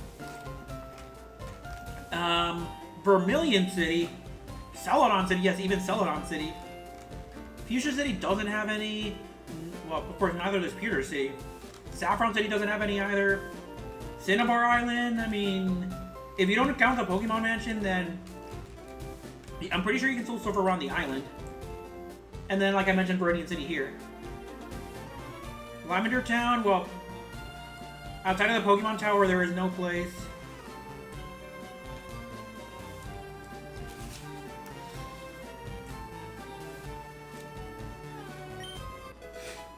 Vermilion City. Celadon City, yes, even Celadon City. Fuchsia City doesn't have any. Well, of course, neither does Pewter City. Saffron City doesn't have any either. Cinnabar Island, I mean, if you don't count the Pokemon Mansion, then I'm pretty sure you can still surf around the island. And then, like I mentioned, Viridian City here. Lavender Town, well, outside of the Pokemon Tower, there is no place.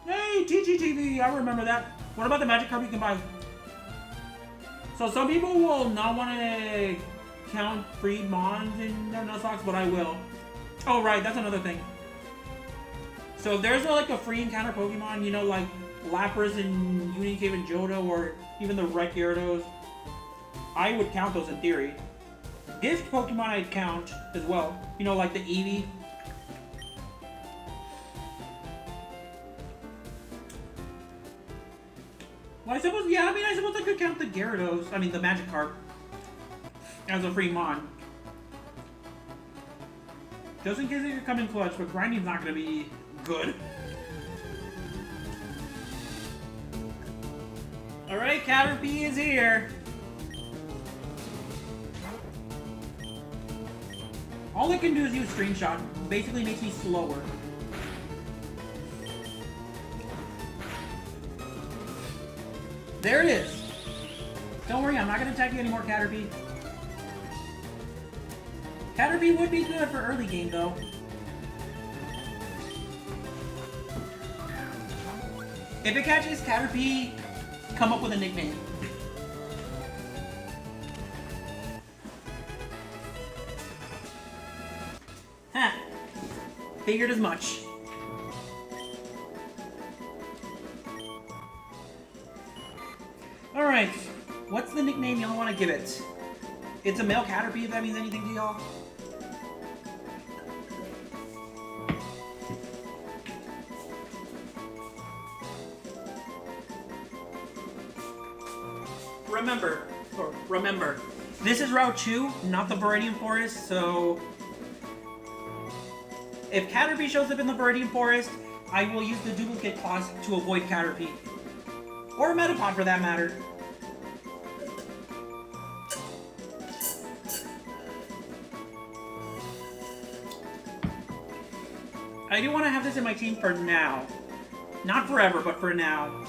Hey, TGTV, I remember that. What about the magic card you can buy? So some people will not want to count free Mons in their Nuzlocke, but I will. Oh, right, that's another thing. So if there's like a free encounter Pokemon, you know, like Lapras and Unicave and Johto, or even the Red Gyarados, I would count those in theory. Gift Pokemon I'd count as well. You know, like the Eevee. Well, I suppose, yeah, I suppose I could count the Gyarados, the Magic Card, as a free Mon. Just in case it could come in clutch, but grinding's not going to be good. Alright, Caterpie is here. All it can do is use Screenshot. Basically makes me slower. There it is. Don't worry, I'm not going to attack you anymore, Caterpie. Caterpie would be good for early game, though. If it catches Caterpie, come up with a nickname. Ha! Figured as much. Alright, what's the nickname y'all want to give it? It's a male Caterpie, if that means anything to y'all. Remember, this is Route 2, not the Viridian Forest, so if Caterpie shows up in the Viridian Forest, I will use the duplicate clause to avoid Caterpie. Or Metapod, for that matter. I do want to have this in my team for now. Not forever, but for now.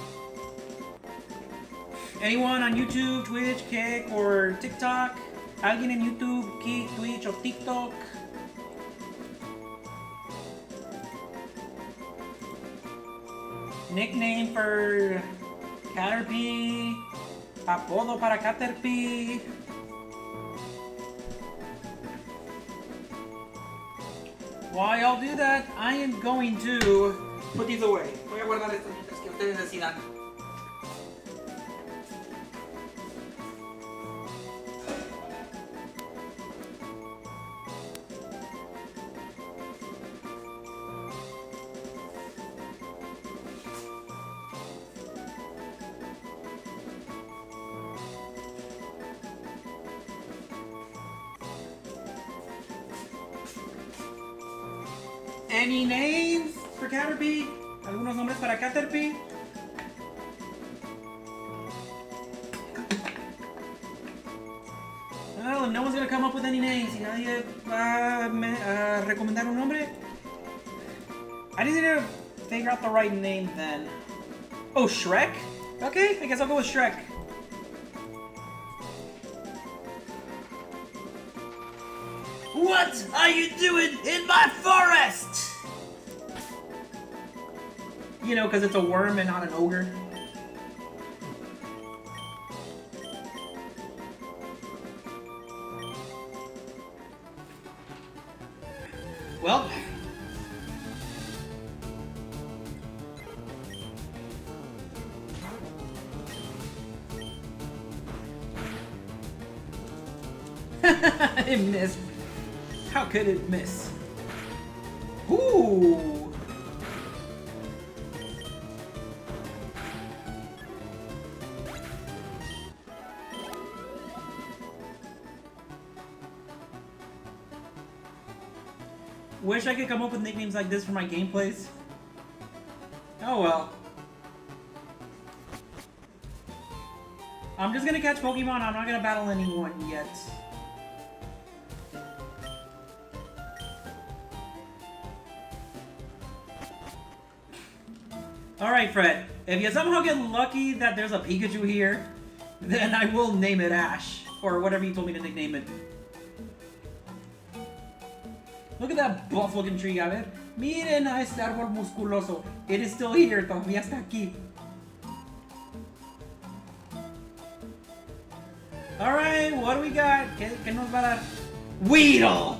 Anyone on YouTube, Twitch, Kick, or TikTok? Alguien en YouTube, Kick, Twitch, or TikTok? Nickname for Caterpie. Apodo para Caterpie. While y'all do that, I am going to put these away. Voy a guardar estas mientras que ustedes decidan. Any names for Caterpie? ¿Algunos nombres para Caterpie? Well, no one's gonna come up with any names. Si nadie va a recomendar un nombre, I need to figure out the right name then. Oh, Shrek? Okay, I guess I'll go with Shrek. What are you doing in my forest? You know, because it's a worm and not an ogre. Well. It missed. How could it miss? Ooh. Wish I could come up with nicknames like this for my gameplays. Oh well. I'm just gonna catch Pokemon, I'm not gonna battle anyone yet. Alright, Fred. If you somehow get lucky that there's a Pikachu here, then I will name it Ash. Or whatever you told me to nickname it. Look at that buff looking tree, a ver. Miren a este árbol musculoso. It is still here, todavía está aquí. Alright, what do we got? ¿Qué nos va a dar? Weedle!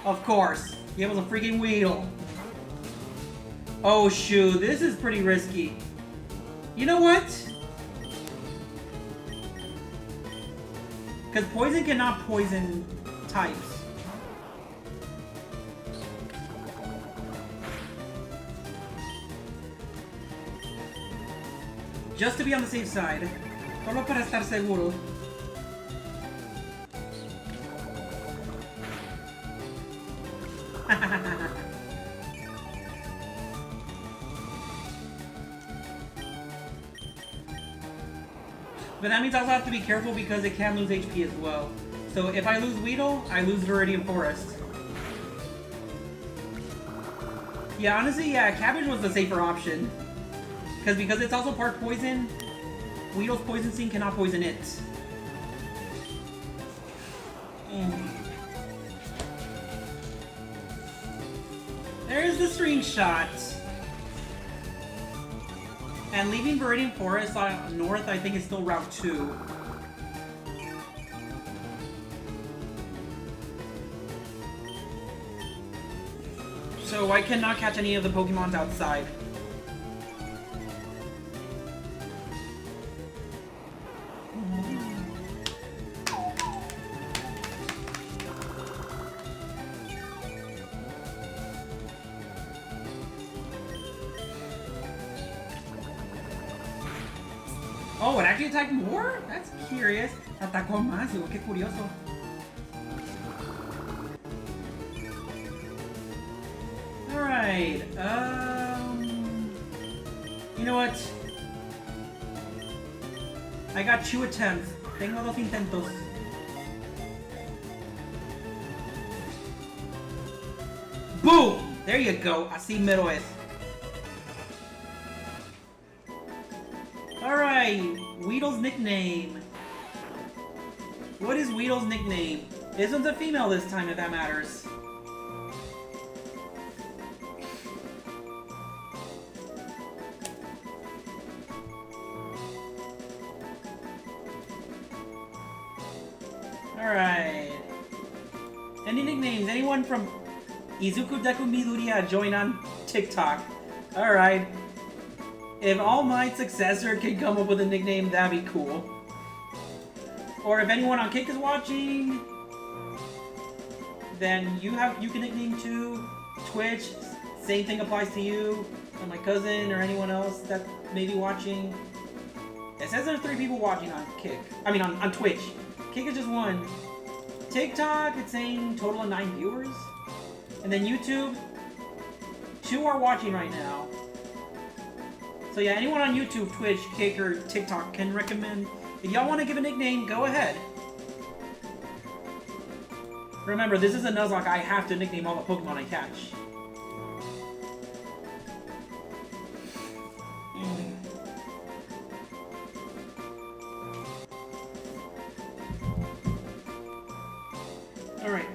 Of course. He was a freaking Weedle. Oh shoot, this is pretty risky. You know what? Because poison cannot poison types. Just to be on the safe side. Solo para estar seguro. But that means I also have to be careful because it can lose HP as well. So if I lose Weedle, I lose Viridian Forest. Yeah, honestly, yeah, Cabbage was the safer option. Because it's also part poison, Weedle's poison sting cannot poison it. There's the screenshot. And leaving Viridian Forest north, I think, is still Route 2. So I cannot catch any of the Pokemons outside. Oh, it actually attacked more? That's curious. Atacó más, qué curioso. Alright, you know what? I got 2 attempts. Tengo 2 intentos. Boom! There you go. Así mero es. Alright, Weedle's nickname. What is Weedle's nickname? This one's a female this time, if that matters. Alright. Any nicknames? Anyone from Izuku Deku Midoriya join on TikTok? Alright. If All Might successor can come up with a nickname, that'd be cool. Or if anyone on Kick is watching, then you can nickname too. Twitch, same thing applies to you, and my cousin or anyone else that may be watching. It says there's 3 people watching on Kick. I mean on Twitch. Kick is just 1. TikTok, it's saying total of 9 viewers. And then YouTube, 2 are watching right now. So yeah, anyone on YouTube, Twitch, Kick, or TikTok can recommend. If y'all want to give a nickname, go ahead. Remember, this is a Nuzlocke. I have to nickname all the Pokemon I catch. Alright.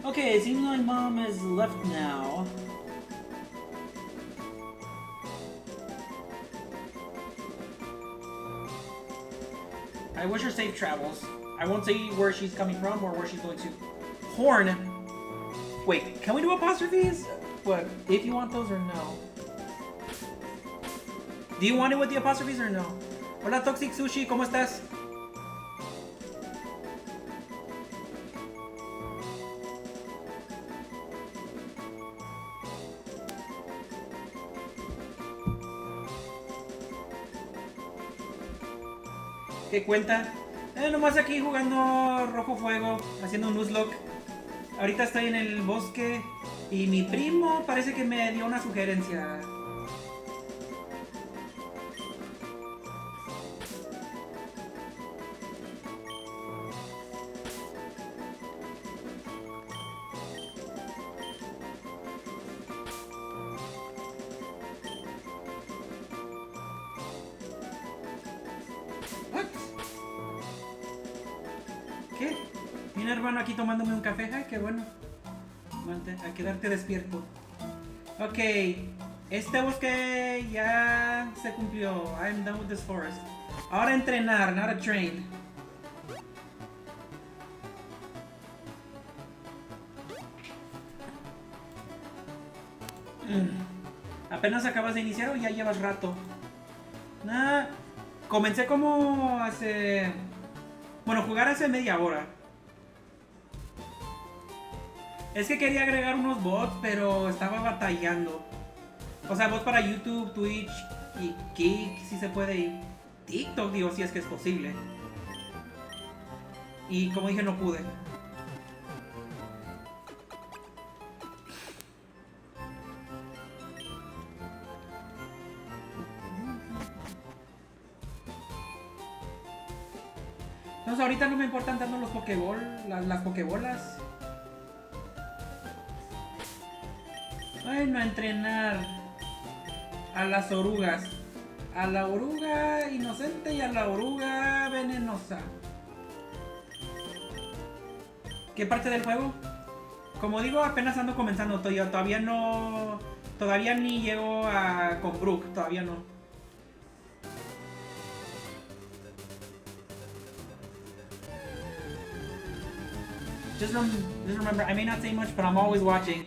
Okay, it seems like Mom is left now. I wish her safe travels. I won't say where she's coming from or where she's going to. Horn! Wait, can we do apostrophes? What, if you want those or no? Do you want it with the apostrophes or no? Hola Toxic Sushi, ¿cómo estás? ¿Qué cuenta? Nomás aquí jugando Rojo Fuego, haciendo un Nuzlocke. Ahorita estoy en el bosque y mi primo parece que me dio una sugerencia. ¿Qué? Mi hermano aquí tomándome un café. Ay, qué bueno. A quedarte despierto. Ok. Este bosque ya se cumplió. I'm done with this forest. Ahora entrenar, not a train. ¿Apenas acabas de iniciar o ya llevas rato? Nah, comencé como hace... Bueno, jugar hace media hora. Es que quería agregar unos bots, pero estaba batallando. O sea, bots para YouTube, Twitch y Kick, si se puede ir. TikTok, digo, si es que es posible. Y como dije, no pude. Entonces ahorita no me importan tanto los las pokebolas. Bueno, entrenar a las orugas. A la oruga inocente y a la oruga venenosa. ¿Qué parte del juego? Como digo, apenas ando comenzando. Todavía no... Todavía ni llego con Brooke. Todavía no. Just remember, I may not say much, but I'm always watching.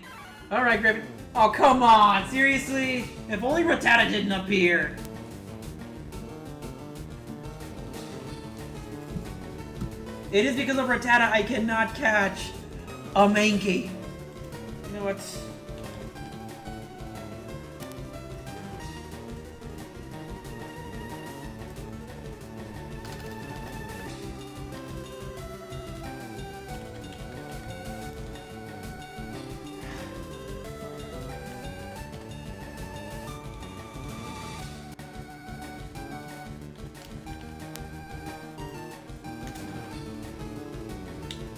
Alright, Griffin. Oh, come on! Seriously? If only Rattata didn't appear. It is because of Rattata I cannot catch a Mankey. You know what?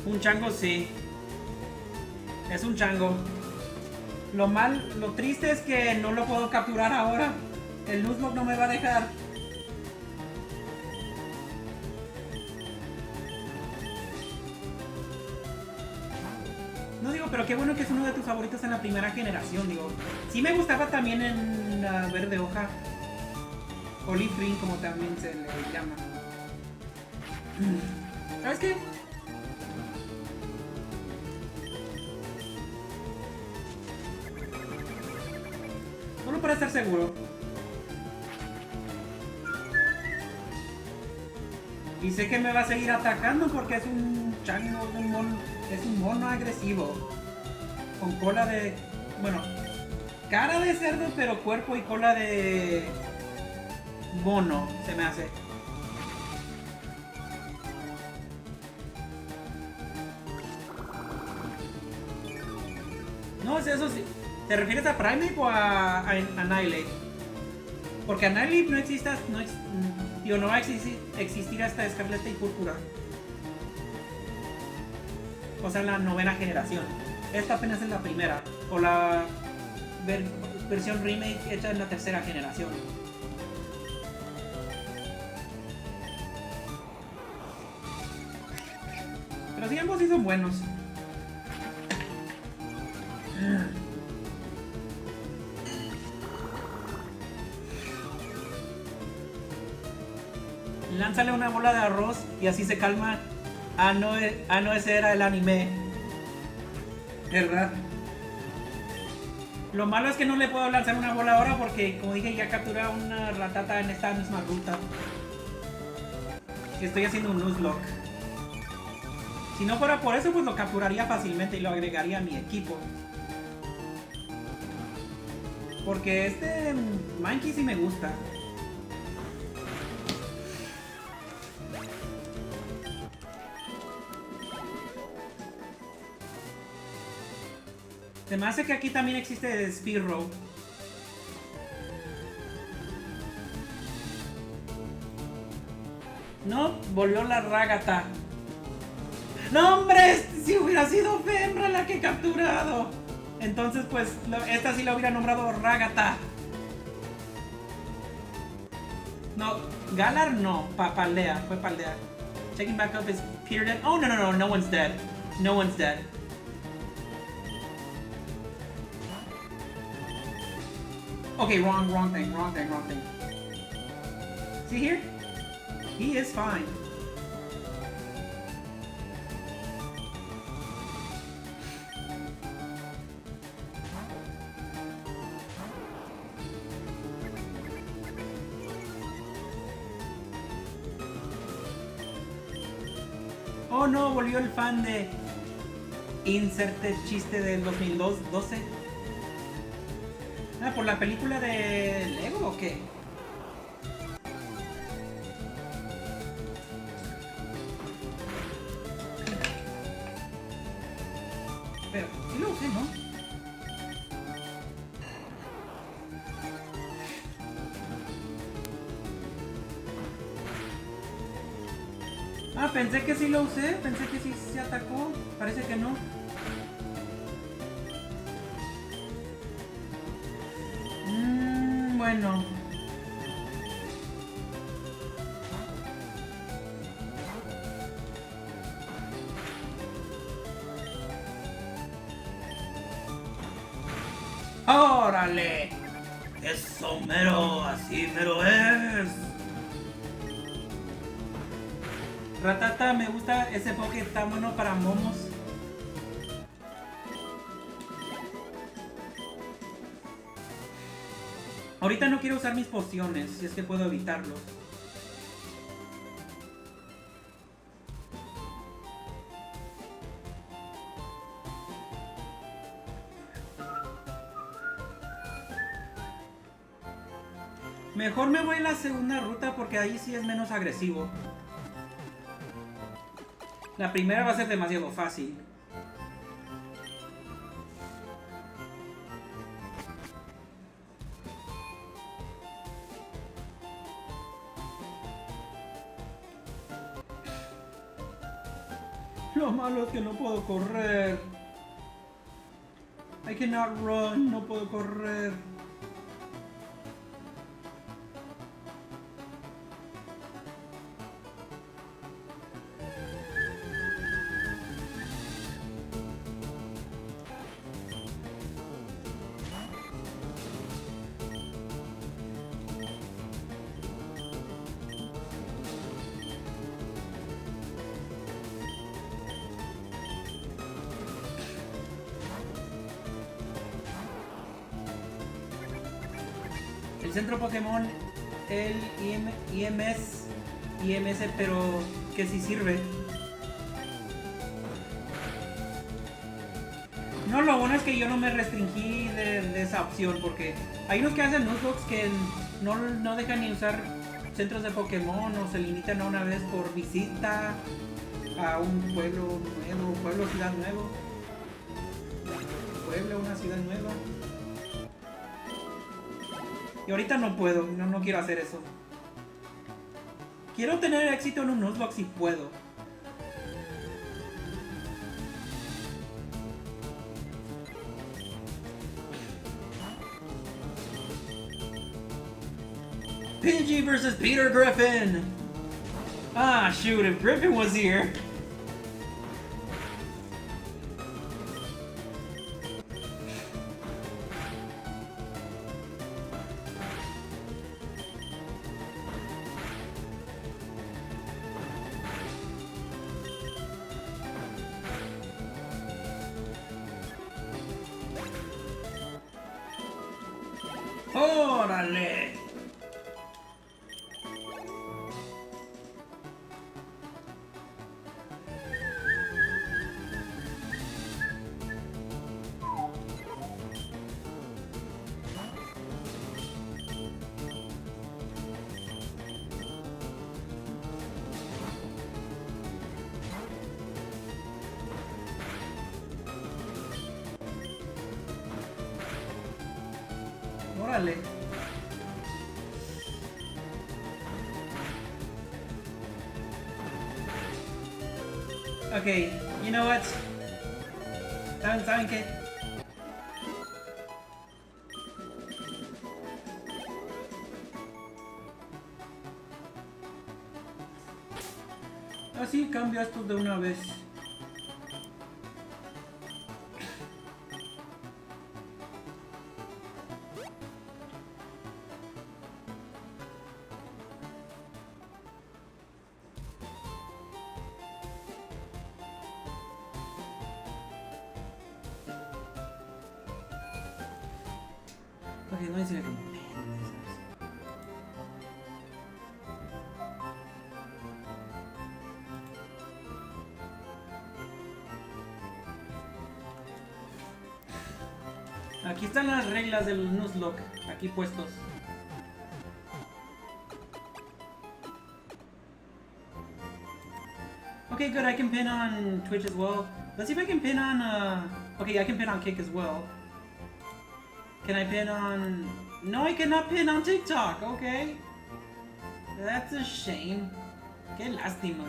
Un chango sí. Es un chango. Lo triste es que no lo puedo capturar ahora. El Nuzlocke no me va a dejar. No digo, pero qué bueno que es uno de tus favoritos en la primera generación, digo. Sí me gustaba también en la verde hoja. O leaf green, como también se le llama. ¿Sabes qué? Solo para estar seguro. Y sé que me va a seguir atacando porque es un chango, es un mono agresivo. Con cola de... Bueno, cara de cerdo, pero cuerpo y cola de... mono, se me hace. No, eso sí. ¿Te refieres a Primeape o a Annihilate? Porque Annihilate no va a existir hasta Escarlata y Púrpura. O sea, la 9ª generación. Esta apenas es la primera. O la versión remake hecha en la 3ª generación. Pero sí, ambos sí son buenos. Lánzale una bola de arroz y así se calma. No, ese era el anime. ¿Verdad? Lo malo es que no le puedo lanzar una bola ahora porque, como dije, ya capturé a una ratata en esta misma ruta. Estoy haciendo un Nuzlocke. Si no fuera por eso, pues lo capturaría fácilmente y lo agregaría a mi equipo. Porque este Monkey sí me gusta. Se me hace que aquí también existe Spearow. No, volvió la Ragata. ¡No, hombre! Si hubiera sido Fembra la que he capturado. Entonces, pues, esta sí la hubiera nombrado Ragata. No, Galar no. Paldea, fue Paldea. Checking back up is Peter dead. Oh, no one's dead. No one's dead. Okay, wrong thing. See here? He is fine. Oh no, volvió el fan de inserte chiste del 2012. Ah, ¿por la película de Lego o qué? Pero, sí lo usé, ¿no? Ah, pensé que sí lo usé, pensé que sí se atacó, parece que no. Bueno. ¡Órale! ¡Eso mero! ¡Así mero es! Ratata, me gusta ese Poké, está bueno para momos. Ahorita no quiero usar mis pociones, si es que puedo evitarlo. Mejor me voy a la segunda ruta porque ahí sí es menos agresivo. La primera va a ser demasiado fácil. Lo malo es que no puedo correr. I cannot run, no puedo correr. El centro Pokémon, el IMS, pero que sí sirve. No, lo bueno es que yo no me restringí de esa opción porque hay unos que hacen Nuzlocke que no dejan ni usar centros de Pokémon o se limitan a una vez por visita a un pueblo nuevo, ciudad nuevo. Pueblo, una ciudad nueva. Y ahorita no puedo, no quiero hacer eso. Quiero tener éxito en un Nuzlocke si puedo. Pidgey versus Peter Griffin! Ah, shoot, if Griffin was here. ¡Órale! Órale. Okay, you know what? ¿Saben qué? Así cambio esto de una vez. Okay, let me see if I can pan this. Aquí están las reglas del Nuzlocke, aquí puestos. Okay, good, I can pin on Twitch as well. Let's see if I can pin on, okay, I can pin on Kick as well. Can I pin on... No, I cannot pin on TikTok, okay. That's a shame. Qué lástima.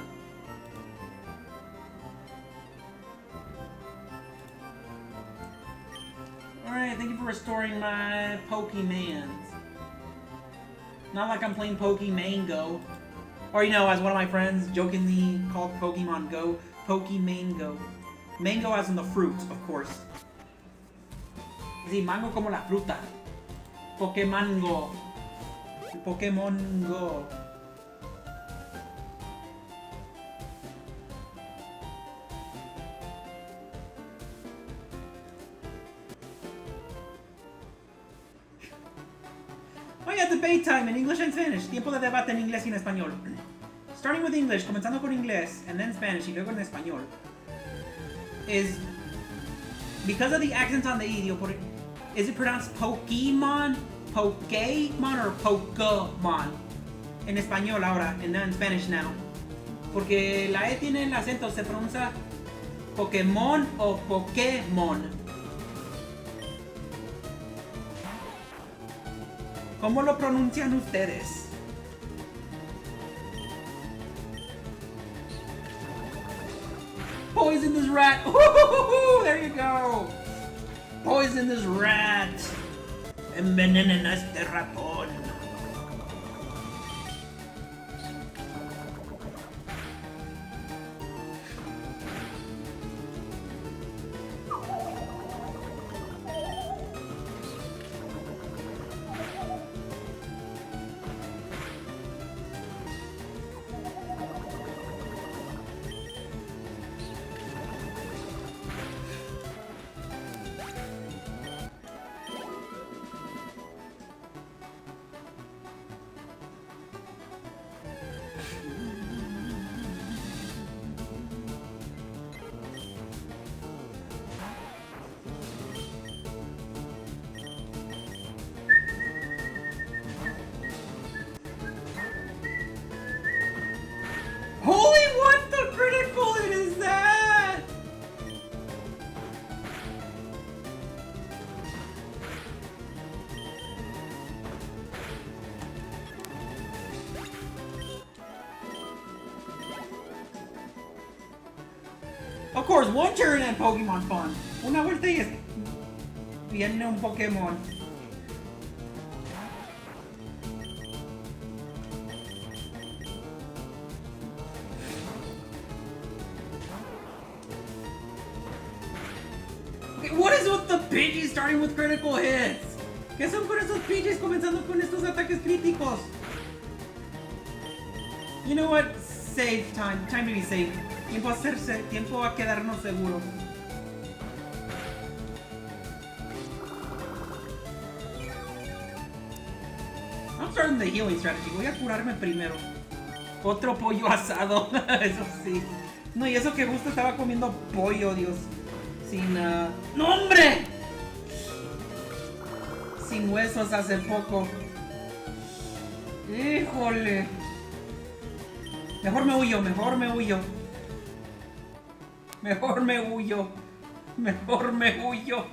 Alright, thank you for restoring my Pokemans. Not like I'm playing Pokemon Go. Or, you know, as one of my friends jokingly called Pokemon Go, Pokemon Go. Mango as in the fruit, of course. Sí, mango como la fruta. Pokémongo. Pokémon Go. Oh yeah, debate time in English and Spanish. Tiempo de debate en inglés y en español. Starting with English, comenzando con inglés, and then Spanish, y luego en español. Is because of the accents on the I, is it pronounced Pokemon, Pokémon, or Pokémon? En español ahora, and then in Spanish now. Porque la E tiene el acento, se pronuncia Pokémon o Pokémon. ¿Cómo lo pronuncian ustedes? Poison this rat! Ooh, there you go! Poison this rat! Envenenen a este ratón! Of course, one turn and Pokemon Fun. Una vuelta y viene un Pokémon. Okay, what is with the Pidgey starting with critical hits? ¿Qué son con estos Pidgeys comenzando con estos ataques críticos? You know what? Save time. Time to be safe. Tiempo a hacerse. Tiempo a quedarnos seguros. I'm starting the healing strategy. Voy a curarme primero. Otro pollo asado. Eso sí. No, y eso que justo estaba comiendo pollo, Dios. Sin... ¡No, hombre! Sin huesos hace poco. ¡Híjole! Mejor me huyo, mejor me huyo. Mejor me huyo. Mejor me huyo.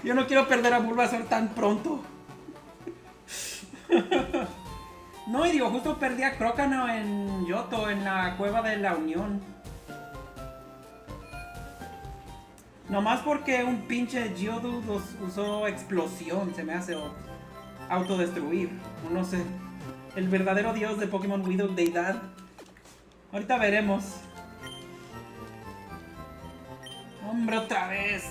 Yo no quiero perder a Bulbasaur tan pronto. No, y digo, justo perdí a Crocano en Yoto, en la Cueva de la Unión. Nomás porque un pinche Geodude usó explosión, se me hace autodestruir. No sé. El verdadero dios de Pokémon Widow, deidad. Ahorita veremos. Hombre, otra vez.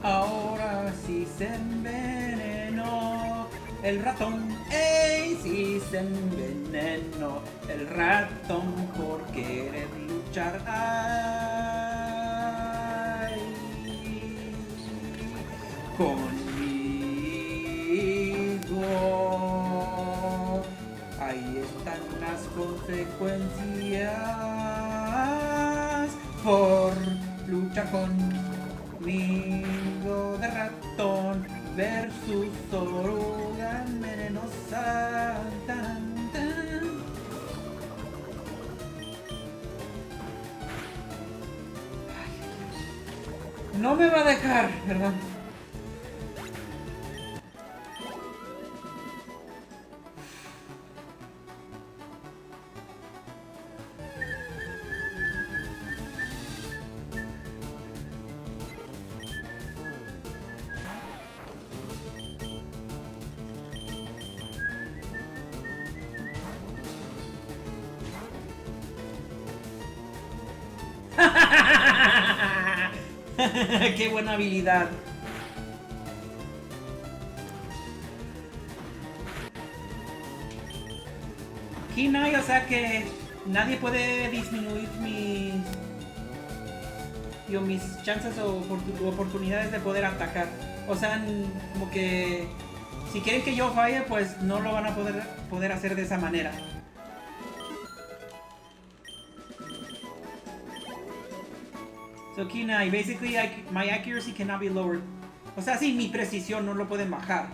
Ahora sí se envenenó el ratón, ¡ey! Sí se envenenó el ratón por querer luchar, ¡ay! Conmigo. Ahí están las consecuencias por luchar conmigo de ratón versus oruga venenosa. Tan, tan. No me va a dejar, ¿verdad? ¡Qué buena habilidad! Aquí no hay, o sea que nadie puede disminuir mis chances o oportunidades de poder atacar. O sea, como que si quieren que yo falle, pues no lo van a poder hacer de esa manera. So Kinai, basically my accuracy cannot be lowered. O sea, sí, mi precisión no lo pueden bajar.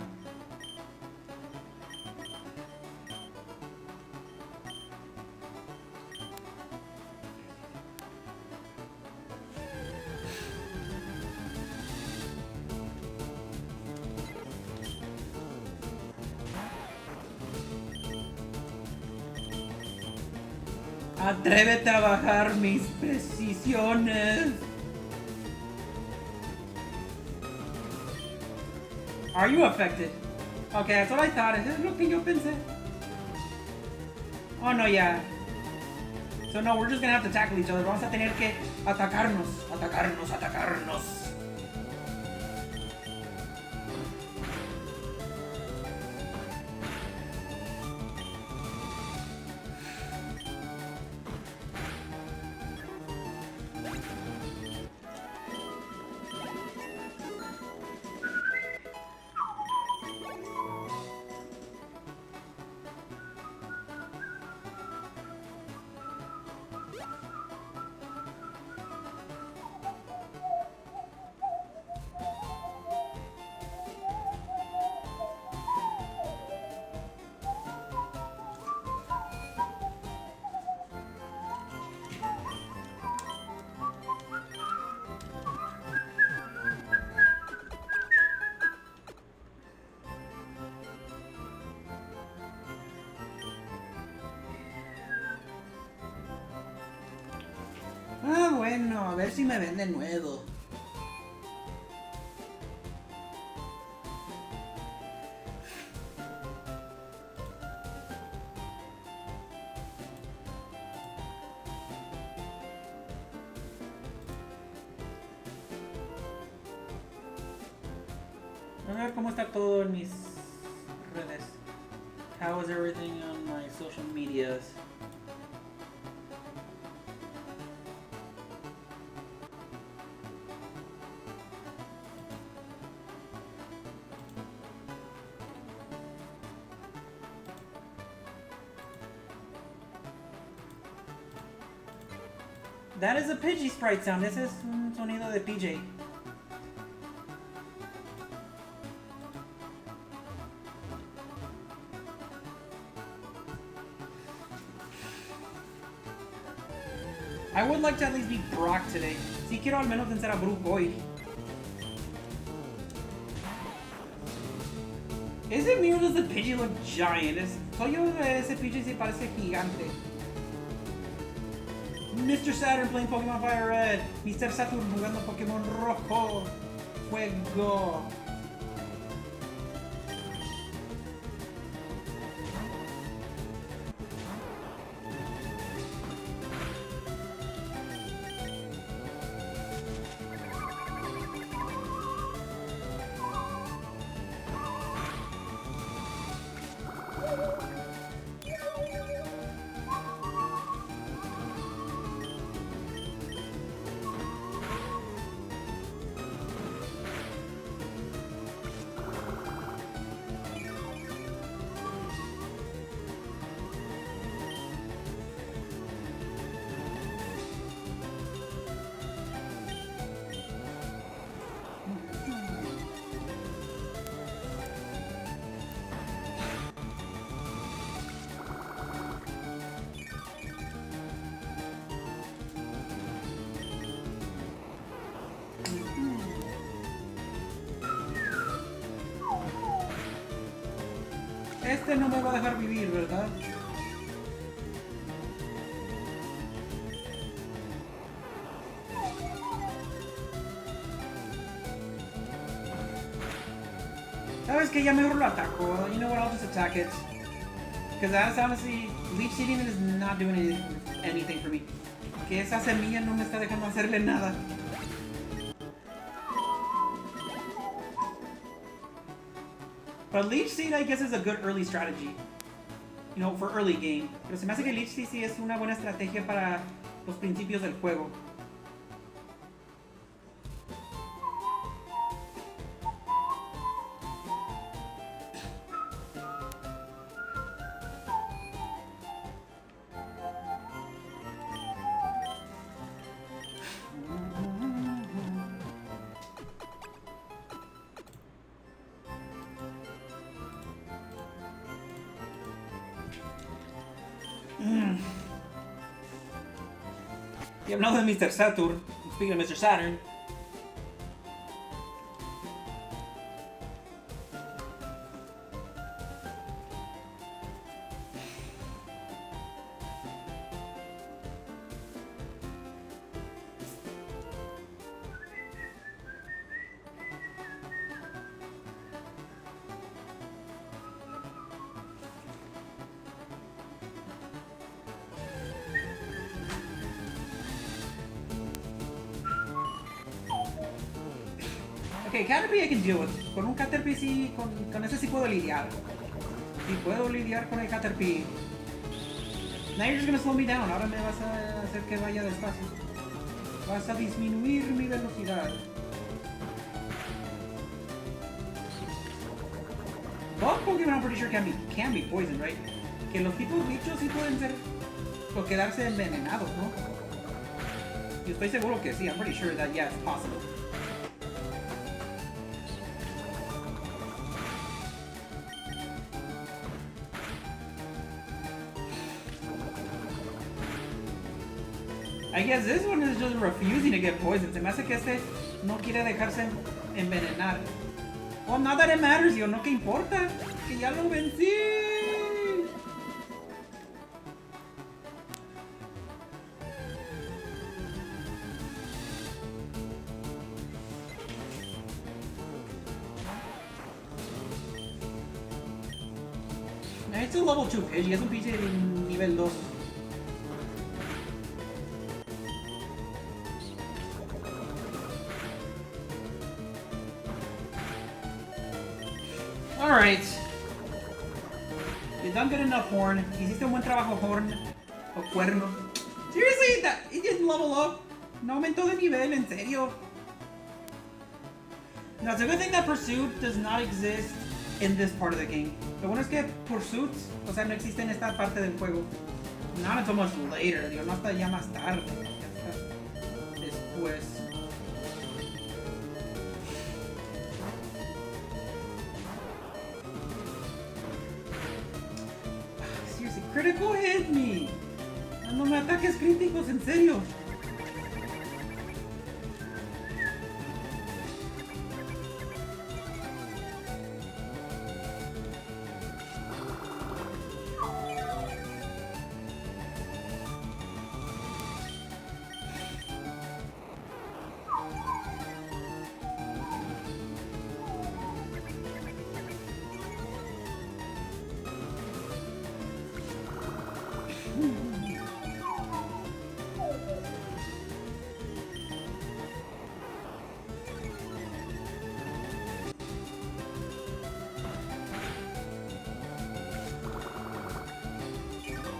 Atrévete a bajar mis precisiones. Are you affected? Okay, that's what I thought. Es lo que yo pensé. Oh, no, yeah. So, no, we're just gonna have to tackle each other. Vamos a tener que atacarnos. Atacarnos, atacarnos. bueno, a ver si me ven de nuevo. A ver cómo está todo en mis redes. How is everything on my social medias? That is a Pidgey sprite sound. Ese es un sonido de PJ. I would like to at least be Brock today. Si quiero al menos vencer a Brook hoy. Ese mío does the Pidgey look giant. Ese Pidgey se parece gigante. Mr. Saturn playing Pokémon FireRed. Mr. Saturn jugando Pokémon Rojo. Fuego. Este no me va a dejar vivir, ¿verdad? ¿Sabes qué? Ya mejor lo ataco. You know what? I'll just attack it. Because that's honestly, leech seeding is not doing anything for me. Que esa semilla no me está dejando hacerle nada. But Leech Seed, I guess, is a good early strategy. You know, for early game. Pero se me hace que Leech Seed sí es una buena estrategia para los principios del juego. Y hablando de Mr. Saturn, speaking of Mr. Saturn, okay, Caterpie I can deal with. Con un Caterpie sí, con ese sí puedo lidiar. Sí puedo lidiar con el Caterpie. Now you're just gonna slow me down. Ahora me vas a hacer que vaya despacio. Vas a disminuir mi velocidad. Both Pokémon I'm pretty sure can be poisoned, right? Que los tipos bichos sí pueden ser o quedarse envenenados, ¿no? Yo estoy seguro que sí. I'm pretty sure that yeah, it's possible. I guess this one is just refusing to get poisoned. Se me hace que este no quiere dejarse envenenar. Well, not that it matters, yo, no que importa. Que ya lo vencí. it's a level 2 Pidgey, es un Pidgey de nivel 2. Alright. You done good enough, Horn. Hiciste un buen trabajo, Horn. O Cuerno. Seriously, that he didn't level up. No aumentó de nivel, en serio. Now, it's a good thing that Pursuit does not exist in this part of the game. Lo bueno es que Pursuit, o sea, no existe en esta parte del juego. Not until much later, digo, no hasta ya más tarde. Hasta después. Seriously, critical hit me. Dándome ataques críticos, en serio.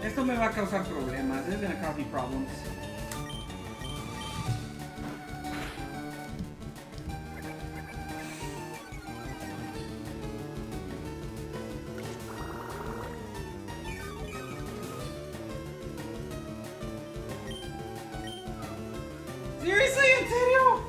Esto me va a causar problemas. This is gonna cause me problems. Seriously, en serio?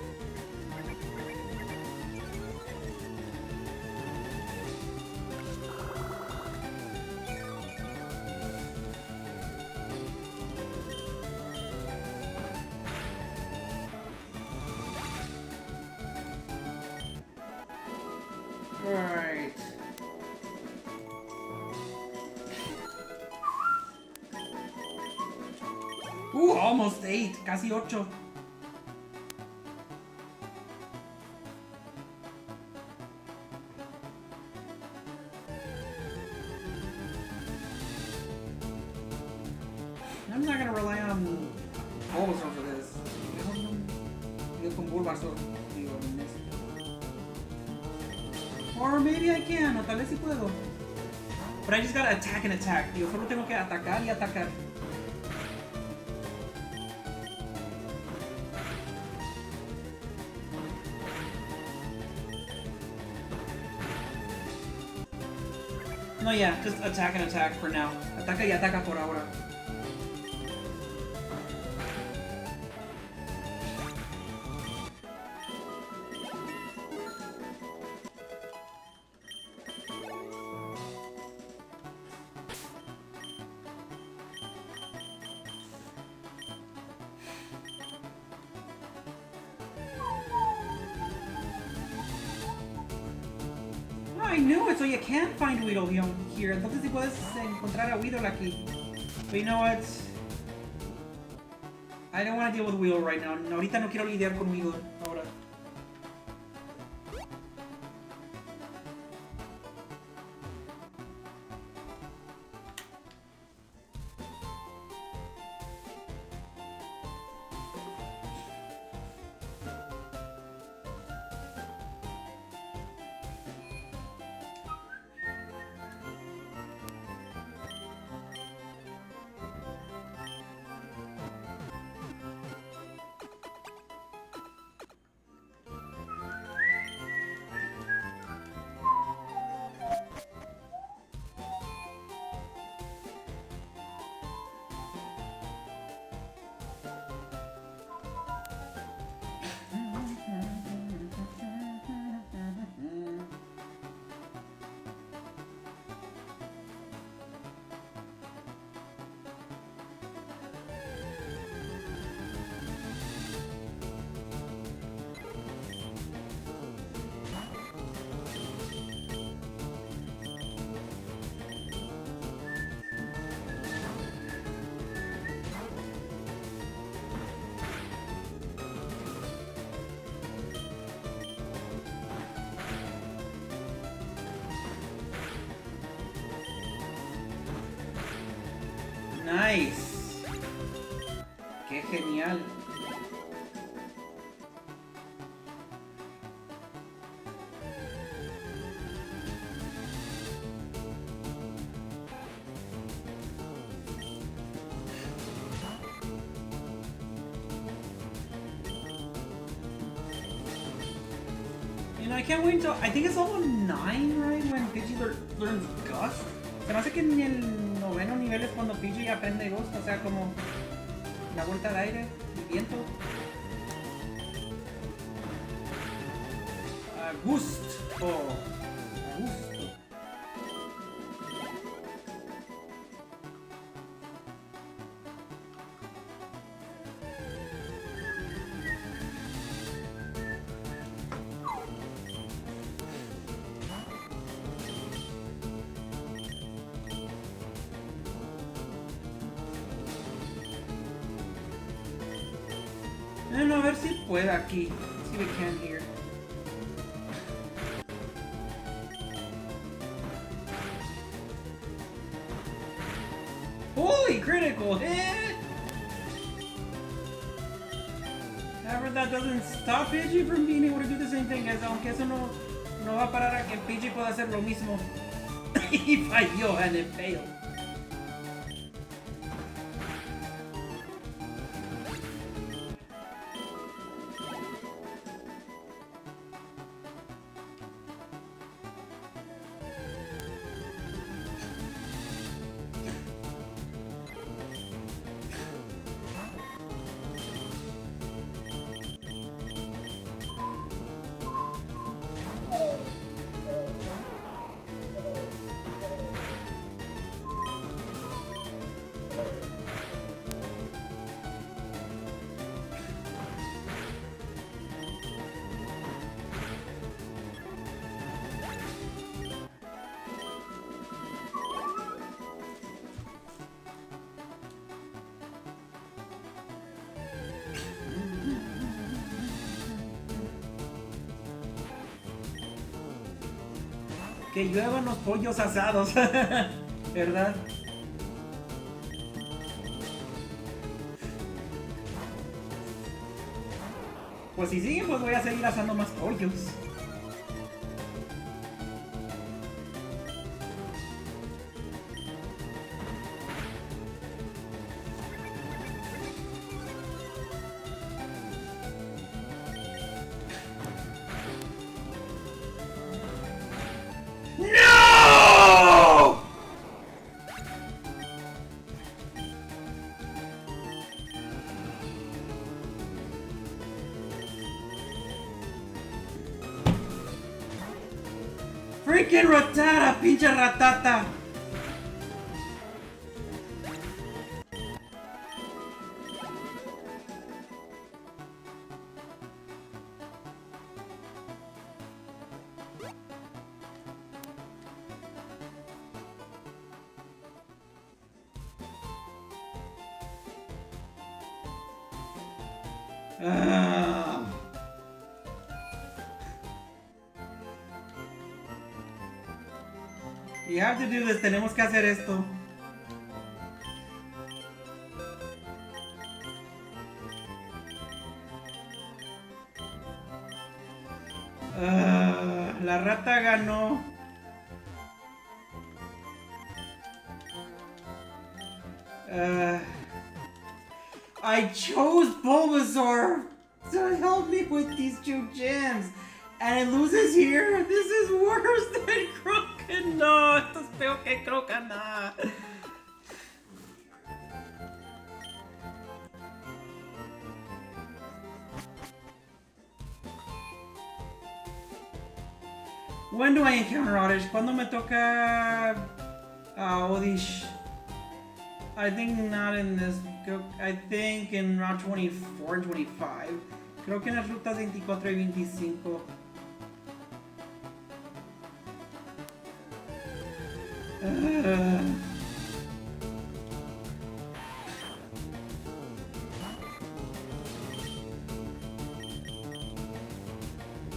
Alright. Almost 8. Casi 8. I'm not gonna rely on Bulbasaur for this. Yo con Bulbasaur. Digo, en este. Or maybe I can, o tal vez sí puedo. But I just gotta attack and attack. Yo solo tengo que atacar y atacar. No, yeah, just attack and attack for now. Ataca y ataca por ahora. I knew it, so you can find Weedle here. Entonces si puedes encontrar a Weedle aquí. But you know what? I don't want to deal with Weedle right now. Ahorita no quiero lidiar con Weedle ahora. Nice. Qué genial. And I can't wait until, I think it's level 9, right? When Pidgey learns Gust. Se me hace que en el 9º nivel es cuando Pidgey aprende Gust, o sea, como la vuelta de aire, el viento. Gusto. Gusto. No, a ver si pueda aquí. Let's see if we can here. Holy critical hit! However, that doesn't stop Pidgey from being able to do the same thing, guys. Aunque eso no va a parar a que Pidgey pueda hacer lo mismo. Y falló and it failed. Que lluevan los pollos asados, ¿verdad? Pues si siguen, pues voy a seguir asando más pollos. ¡No! Freaking ratata, pinche ratata. You have to do this, tenemos que hacer esto. La rata ganó. I chose Bulbasaur to help me with these 2 gems. And it loses here? This is worse than Croca. No, esto es peor que Croca, nah. When do I encounter Oddish? ¿Cuándo me toca Oddish? I think not in this. I think in round 24 and 25. Creo que en las rutas 24 y 25.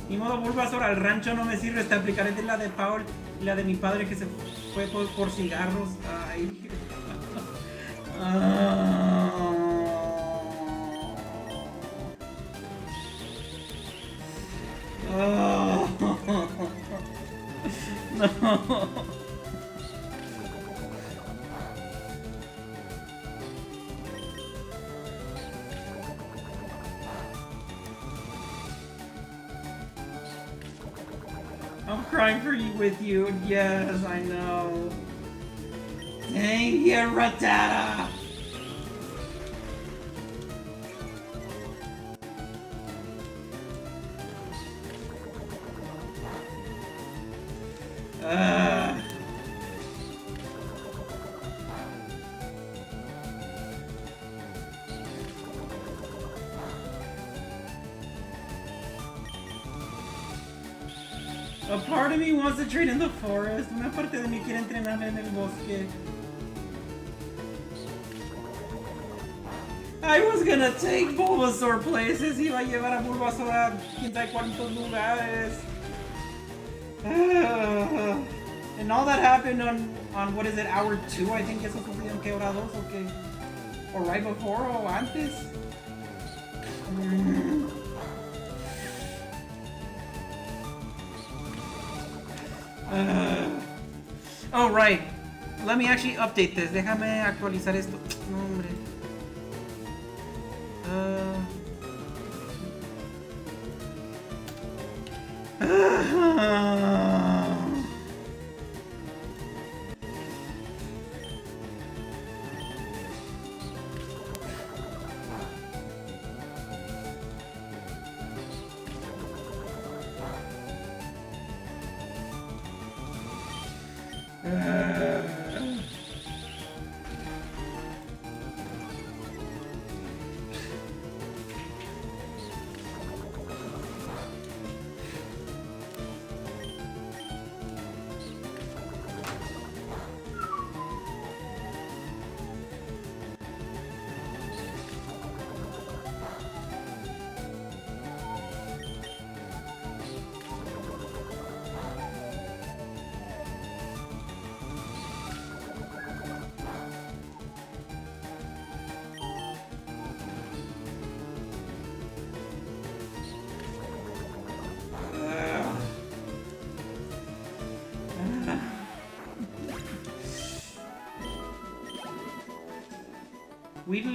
Ni modo, Bulbasaur, al rancho no me sirve. Te aplicaré de la de Paul y la de mi padre que se fue por cigarros. Ay. No. I'm crying for you with you. Yes, I know. Dang you, Rattata! A part of me wants to train in the forest. Una parte de mí quiere entrenarme en el bosque. I was gonna take Bulbasaur places. Iba a llevar a Bulbasaur a quién sabe cuántos lugares. And all that happened on what is it, hour 2, I think eso sucedió en que hora 2 o qué. Or right before o antes. Oh, right. Let me actually update this. Déjame actualizar esto. No, hombre.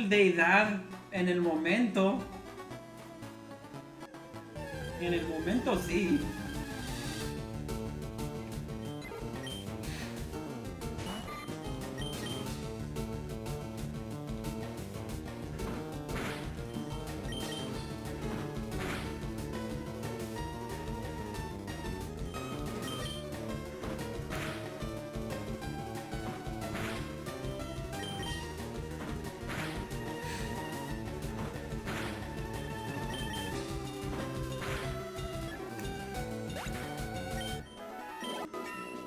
Deidad en el momento. En el momento sí.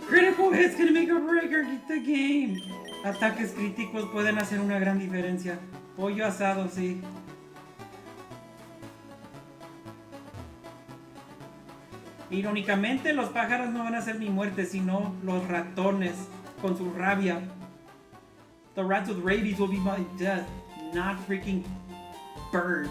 Critical hits can make or break the game. Ataques críticos pueden hacer una gran diferencia. Pollo asado, sí. Irónicamente, los pájaros no van a ser mi muerte, sino los ratones con su rabia. The rats with rabies will be my death, not freaking birds.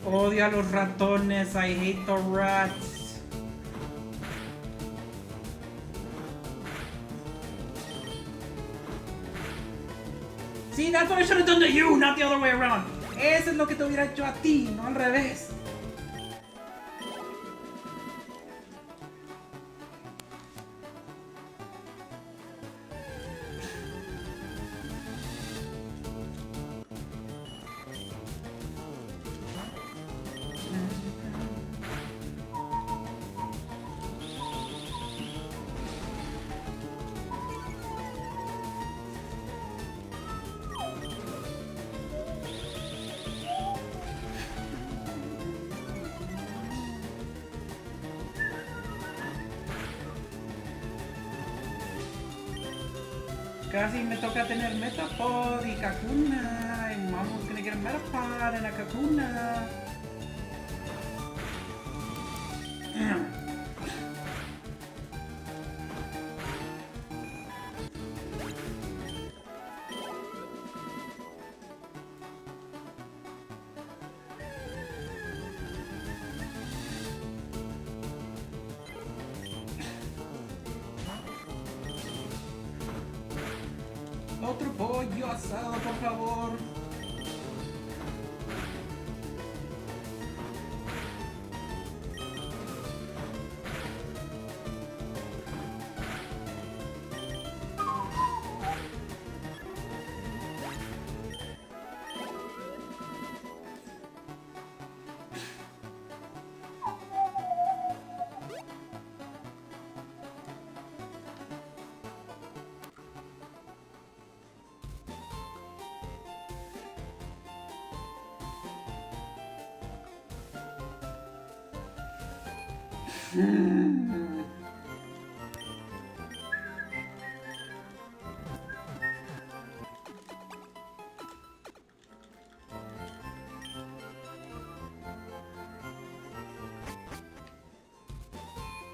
Odio a los ratones. I hate the rats. See, that's what I should have done to you, not the other way around. Eso es lo que te hubiera hecho a ti, no al revés. casi me toca tener Metapod y Kakuna. And Mom was gonna get a Metapod and a Kakuna. Otro pollo asado, por favor.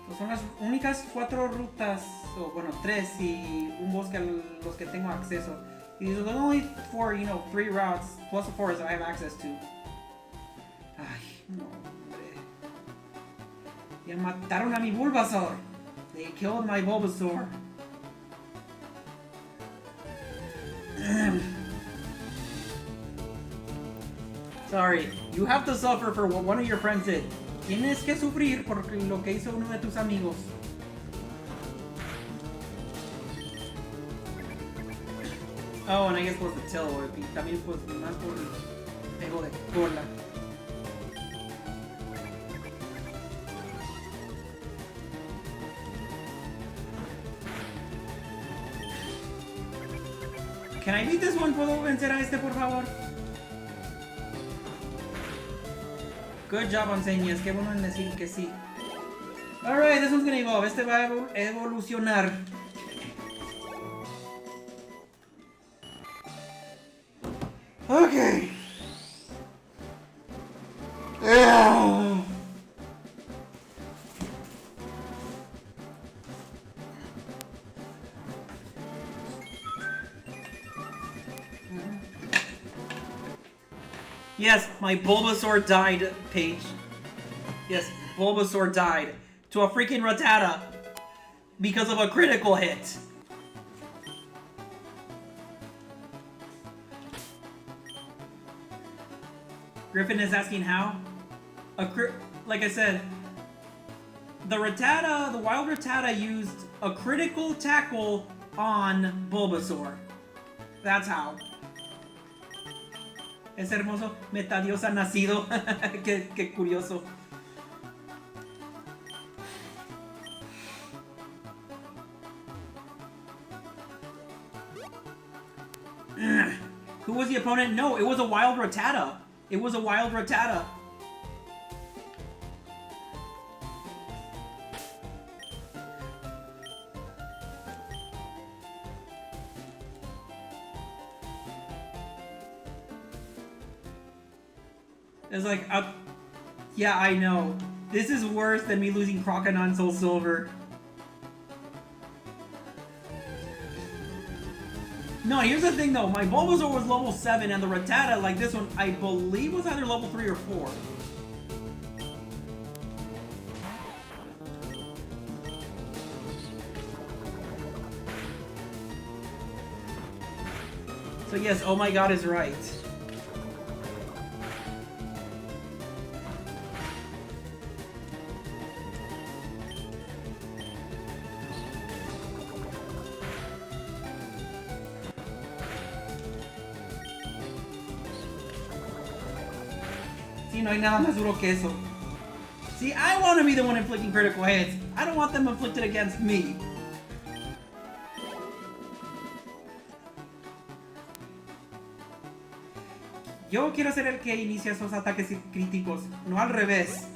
Pues son las únicas 4 rutas, o bueno, 3 y un bosque a los que tengo acceso. Y there's only 4, 3 routes, plus the 4 that I have access to. Ay, no, hombre. Ya mataron a mi Bulbasaur. They killed my Bulbasaur. Sorry, you have to suffer for what one of your friends did. Tienes que sufrir por lo que hizo uno de tus amigos. Oh, and I guess was the tail, y también pues más por el pego de cola. Can I beat this one? ¿Puedo vencer a este, por favor? Good job on saying yes. Qué bueno en decir que sí. Alright, this one's gonna evolve. Este va a evolucionar. Okay. Yes, my Bulbasaur died, Paige. Yes, Bulbasaur died to a freaking Rattata because of a critical hit. Griffin is asking how? Like I said, the Rattata, the wild Rattata used a critical tackle on Bulbasaur. That's how. Es hermoso, Metadios ha nacido. qué curioso. Who was the opponent? No, it was a wild Rattata. It was a wild Rattata. It's like, yeah, I know. This is worse than me losing Croconon SoulSilver. No, here's the thing though. My Bulbasaur was level 7 and the Rattata, like this one, I believe was either level 3 or 4. So yes, oh my god is right. Sí, no hay nada más duro que eso. See, I want to be the one inflicting critical hits. I don't want them inflicted against me. Yo quiero ser el que inicia esos ataques críticos, no al revés.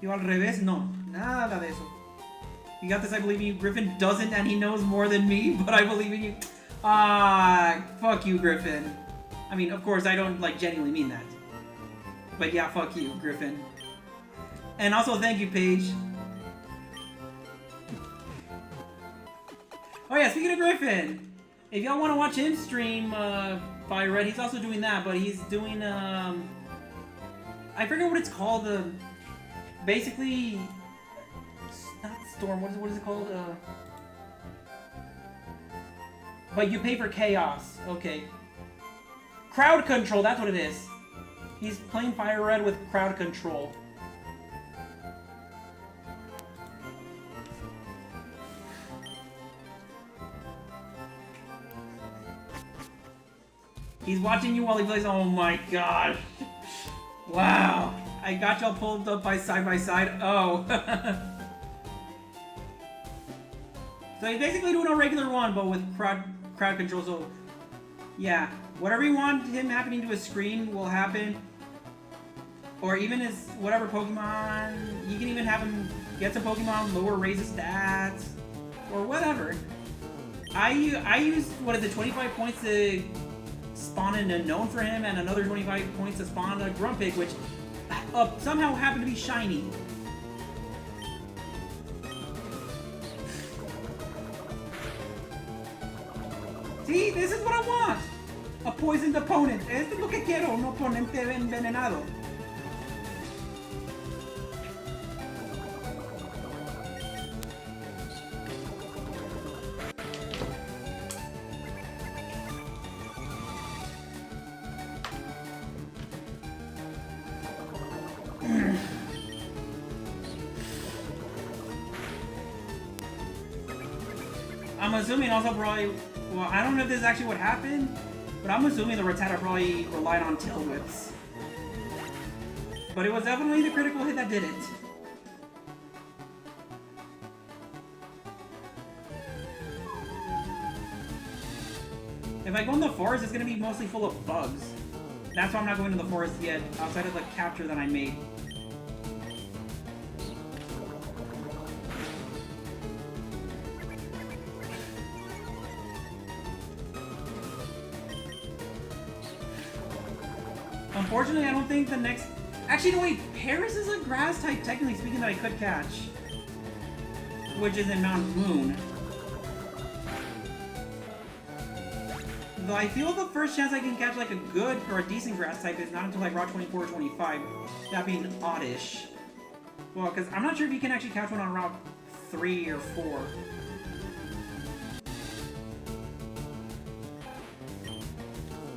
Yo al revés no, nada de eso. You got this, I believe in you. Griffin doesn't, and he knows more than me, but I believe in you. Fuck you, Griffin. I mean, of course, I don't, like, genuinely mean that. But yeah, fuck you, Griffin. And also, thank you, Paige. Oh yeah, speaking of Griffin, if y'all want to watch him stream FireRed, he's also doing that, but he's doing, I forget what it's called, basically, not Storm, what is it called? But you pay for chaos, okay. Crowd control, that's what it is. He's playing FireRed with crowd control. He's watching you while he plays. Oh my god. Wow. I got y'all pulled up by side. Oh. So he's basically doing a regular one, but with crowd control. So, yeah. Whatever you want him happening to his screen will happen. Or even his whatever Pokemon. You can even have him get some Pokemon, lower, raise his stats. Or whatever. I used, 25 points to spawn an unknown for him, and another 25 points to spawn a Grumpig, which somehow happened to be shiny. See, this is what I want. A poisoned opponent. Esto es lo que quiero, un oponente envenenado. I'm assuming also probably, well, I don't know if this is actually what happened, but I'm assuming the Rattata probably relied on tail whips. But it was definitely the critical hit that did it. If I go in the forest, it's going to be mostly full of bugs. That's why I'm not going to the forest yet, outside of the capture that I made. Unfortunately, I don't think the next... Actually, no, wait. Paris is a grass type, technically speaking, that I could catch. Which is in Mount Moon. Though I feel the first chance I can catch like a good or a decent grass type is not until like Route 24 or 25. That being oddish. Well, because I'm not sure if you can actually catch one on Route 3 or 4.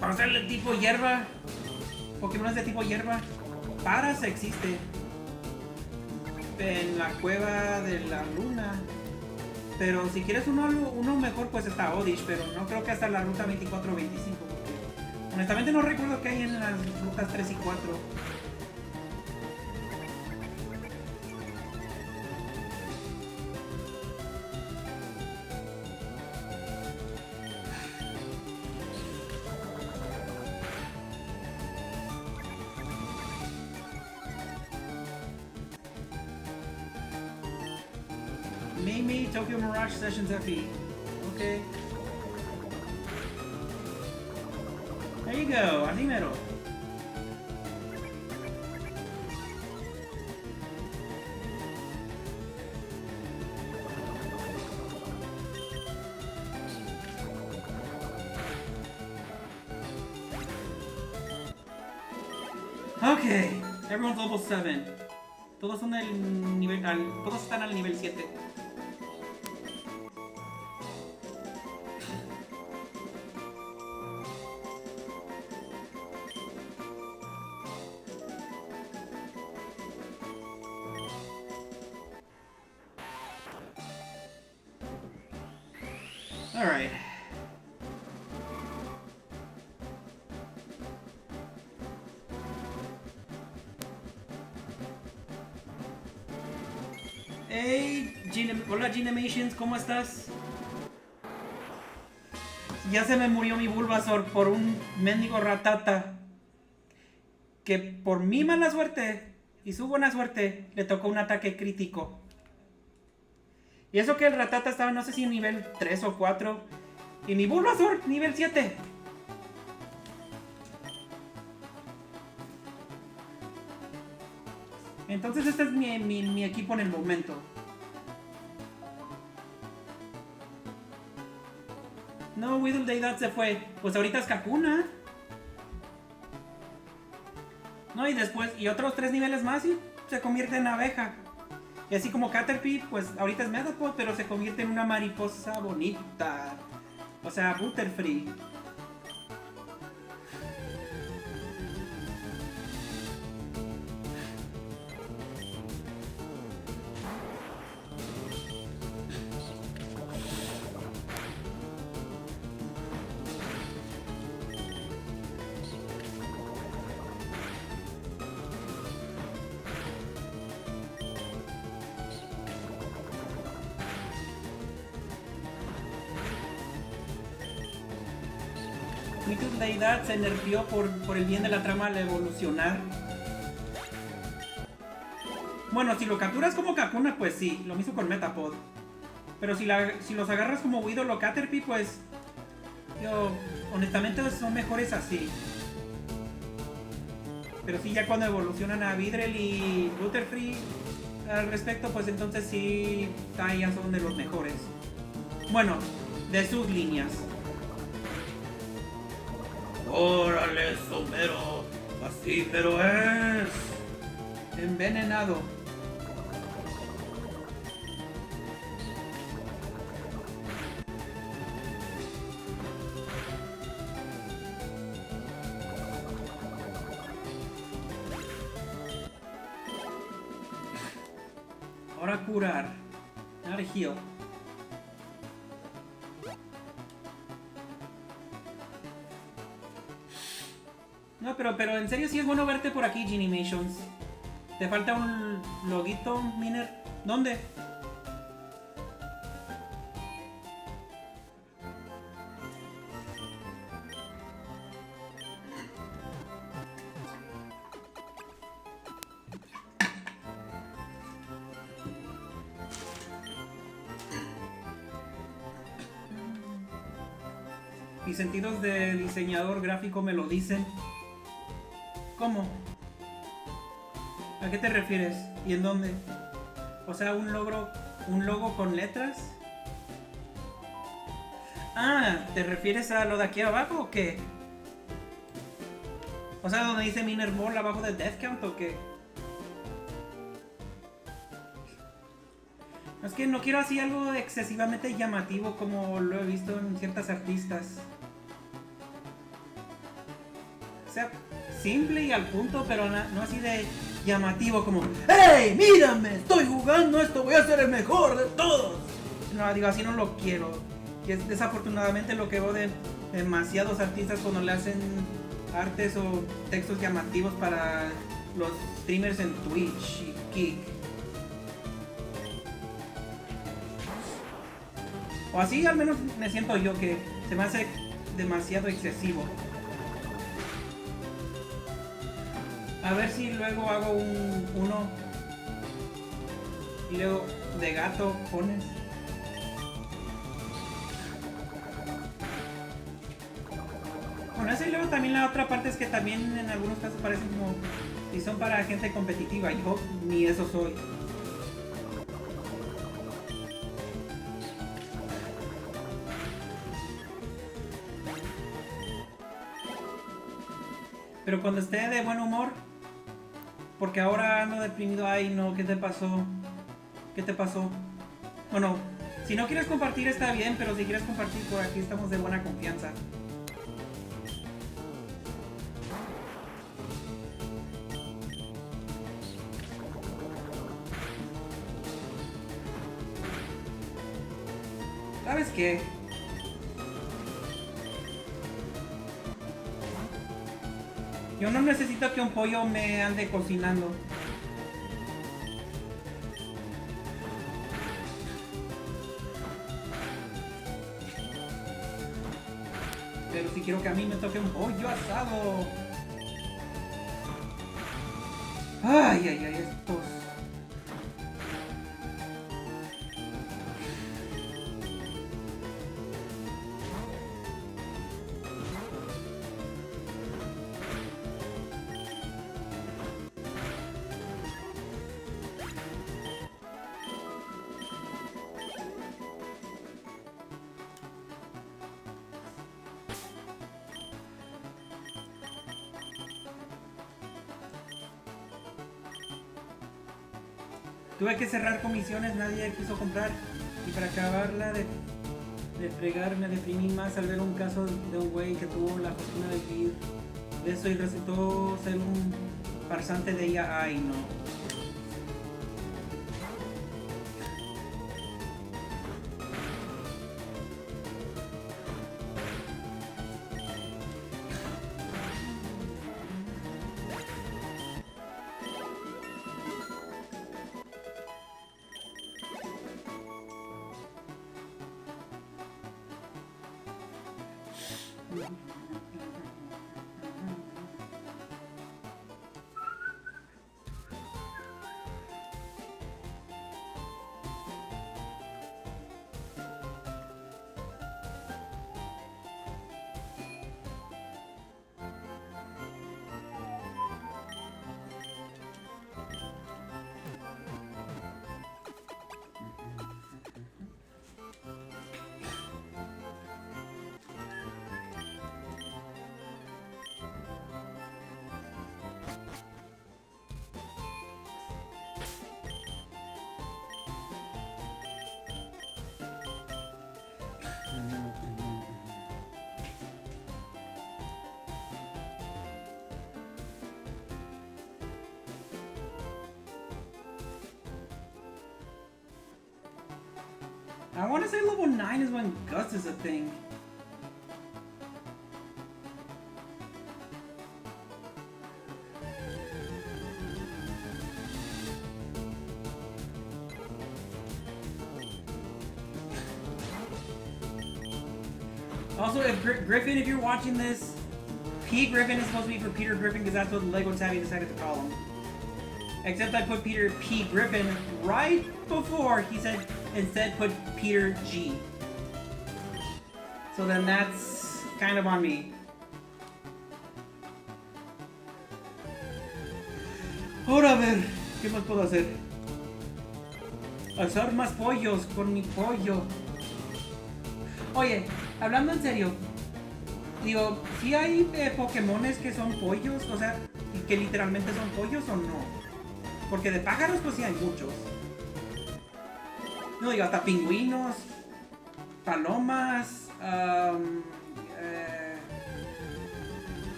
Para ser de tipo hierba, Pokémon de tipo hierba, Paras existe en la cueva de la luna. Pero si quieres uno mejor, pues está Odish, pero no creo que hasta la ruta 24 o 25. Porque honestamente no recuerdo qué hay en las rutas 3 y 4. Tokyo Mirage Sessions FE. Okay. There you go, Animero. Okay, everyone's level 7. Todos son del nivel, todos están al nivel 7. Alright. Hey, hola Ginemations, ¿cómo estás? Ya se me murió mi Bulbasaur por un mendigo Rattata que por mi mala suerte y su buena suerte le tocó un ataque crítico. Y eso que el Ratata estaba, no sé si en nivel 3 o 4. Y mi Bulbasaur, nivel 7. Entonces este es mi equipo en el momento. No, Weedle Deidad se fue. Pues ahorita es Kakuna. No, y después, y otros 3 niveles más y se convierte en abeja. Y así como Caterpie, pues ahorita es Metapod, pero se convierte en una mariposa bonita. O sea, Butterfree. Mitus Deidad se nervió por el bien de la trama al evolucionar. Bueno, si lo capturas como Kakuna, pues sí, lo mismo con Metapod. Pero si los agarras como Weedle o Caterpie, pues yo honestamente son mejores así. Pero sí, ya cuando evolucionan a Vidrel y Butterfree al respecto, pues entonces sí, ya son de los mejores. Bueno, de sus líneas. ¡Órale, somero! Así, pero es envenenado. Ahora curar. Ahora heal. No, pero en serio sí es bueno verte por aquí, Ginimations. ¿Te falta un loguito, Miner? ¿Dónde? Mis sentidos de diseñador gráfico me lo dicen. ¿Cómo? ¿A qué te refieres? ¿Y en dónde? O sea, un logo con letras. Ah, ¿te refieres a lo de aquí abajo o qué? O sea, donde dice Miner Ball abajo de Death Count o qué. Es que no quiero así algo excesivamente llamativo como lo he visto en ciertas artistas. O sea, simple y al punto, pero no así de llamativo como ¡Hey! ¡Mírame! ¡Estoy jugando esto! ¡Voy a ser el mejor de todos! No, digo, así no lo quiero. Que es desafortunadamente lo que veo de demasiados artistas cuando le hacen artes o textos llamativos para los streamers en Twitch y Kick. O así al menos me siento yo, que se me hace demasiado excesivo. A ver si luego hago uno y luego de gato pones. Bueno, eso y luego también la otra parte es que también en algunos casos parecen como si son para gente competitiva. Yo ni eso soy. Pero cuando esté de buen humor, porque ahora ando deprimido, ay no, ¿qué te pasó? ¿Qué te pasó? Bueno, si no quieres compartir está bien, pero si quieres compartir por aquí estamos de buena confianza. ¿Sabes qué? Yo no necesito que un pollo me ande cocinando. Pero si quiero que a mí me toque un pollo asado. Ay, estos. Tuve que cerrar comisiones, nadie quiso comprar. Y para acabarla de fregar, me deprimí más al ver un caso de un güey que tuvo la fortuna de vivir de eso y resultó ser un farsante de ella. Ay, no. I want to say level 9 is when Gus is a thing. Also, if Griffin, if you're watching this, P. Griffin is supposed to be for Peter Griffin because that's what Lego Tabby decided to call him. Except I put Peter P. Griffin right before he said instead put Peter G. So then that's kind of on me. Ahora a ver, ¿qué más puedo hacer? Hacer más pollos con mi pollo. Oye, hablando en serio, digo, ¿sí hay Pokémones que son pollos? O sea, que literalmente son pollos o no? Porque de pájaros pues sí hay muchos. No digo, hasta pingüinos, palomas,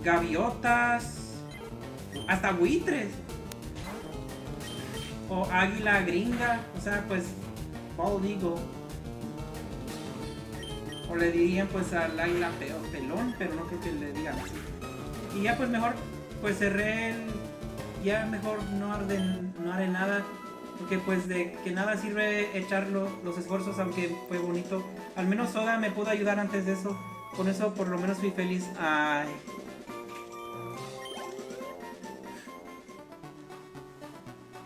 gaviotas, hasta buitres. O águila gringa, o sea, pues bald eagle. O le dirían pues al águila pelón, pero no creo que le digan así. Y ya pues mejor, pues cerré el... Ya mejor no haré nada. Porque pues de que nada sirve echar los esfuerzos, aunque fue bonito. Al menos Soda me pudo ayudar antes de eso. Con eso por lo menos fui feliz. Ay.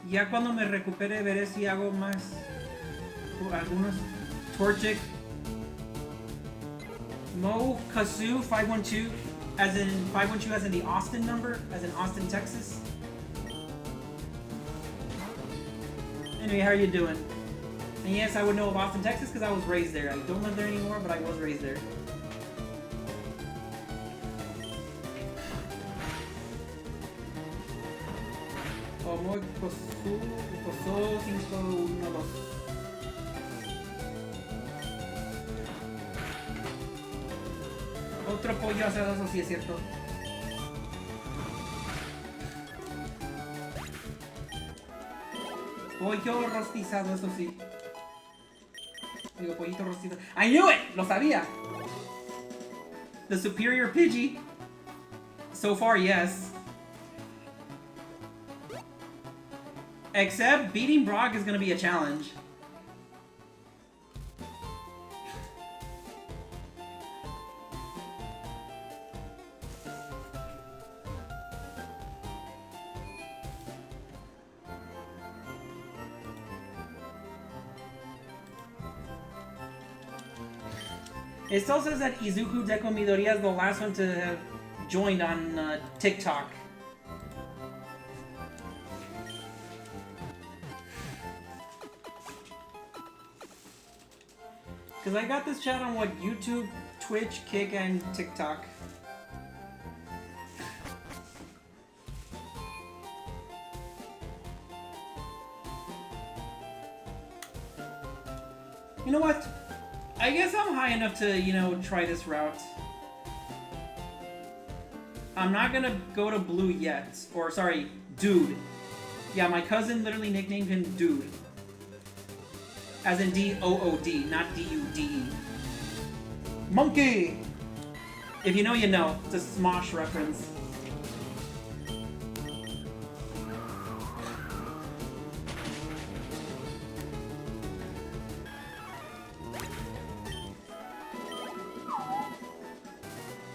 Ya cuando me recupere veré si hago más algunos Torchic Mo Kazoo 512 as in 512 as in the Austin number, as in Austin, Texas. Anyway, how are you doing? And yes, I would know of Austin, Texas because I was raised there. I don't live there anymore, but I was raised there. Como Kazoo 512. Otro pollo asado, eso sí es cierto. Pollo rostizado, eso sí. Digo, pollito rostizado. I knew it! Lo sabía. The superior Pidgey. So far, yes. Except beating Brock is gonna be a challenge. It still says that Izuku Deko Midoriya is the last one to have joined on TikTok. Because I got this chat on what, YouTube, Twitch, Kick, and TikTok. You know what? I guess I'm high enough to, you know, try this route. I'm not gonna go to blue yet. Or, sorry, dude. Yeah, my cousin literally nicknamed him Dude. As in D-O-O-D, not D-U-D-E. Monkey! If you know, you know. It's a Smosh reference.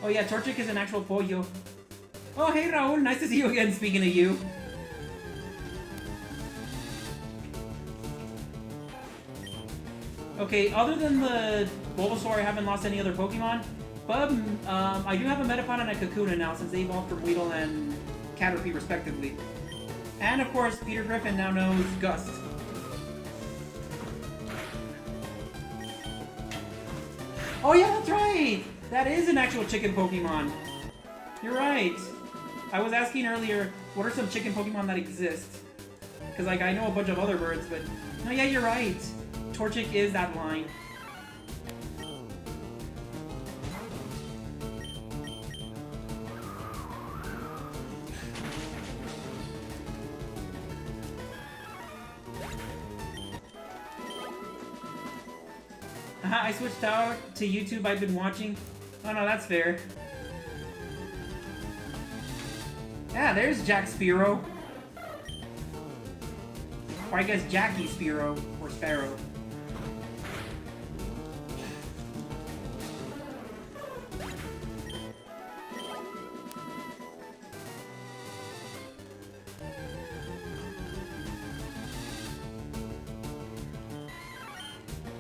Oh yeah, Torchic is an actual pollo. Oh hey Raul, nice to see you again, speaking of you. Okay, other than the Bulbasaur, I haven't lost any other Pokemon. But I do have a Metapod and a Kakuna now, since they evolved from Weedle and Caterpie respectively. And of course, Peter Griffin now knows Gust. Oh yeah, that's right! That is an actual chicken Pokemon. You're right. I was asking earlier, what are some chicken Pokemon that exist? Because like I know a bunch of other birds, but no, yeah, you're right. Torchic is that line. I switched out to YouTube. I've been watching. Oh no, that's fair. Yeah, there's Jack Sparrow. Or I guess Jackie Sparrow, or Sparrow.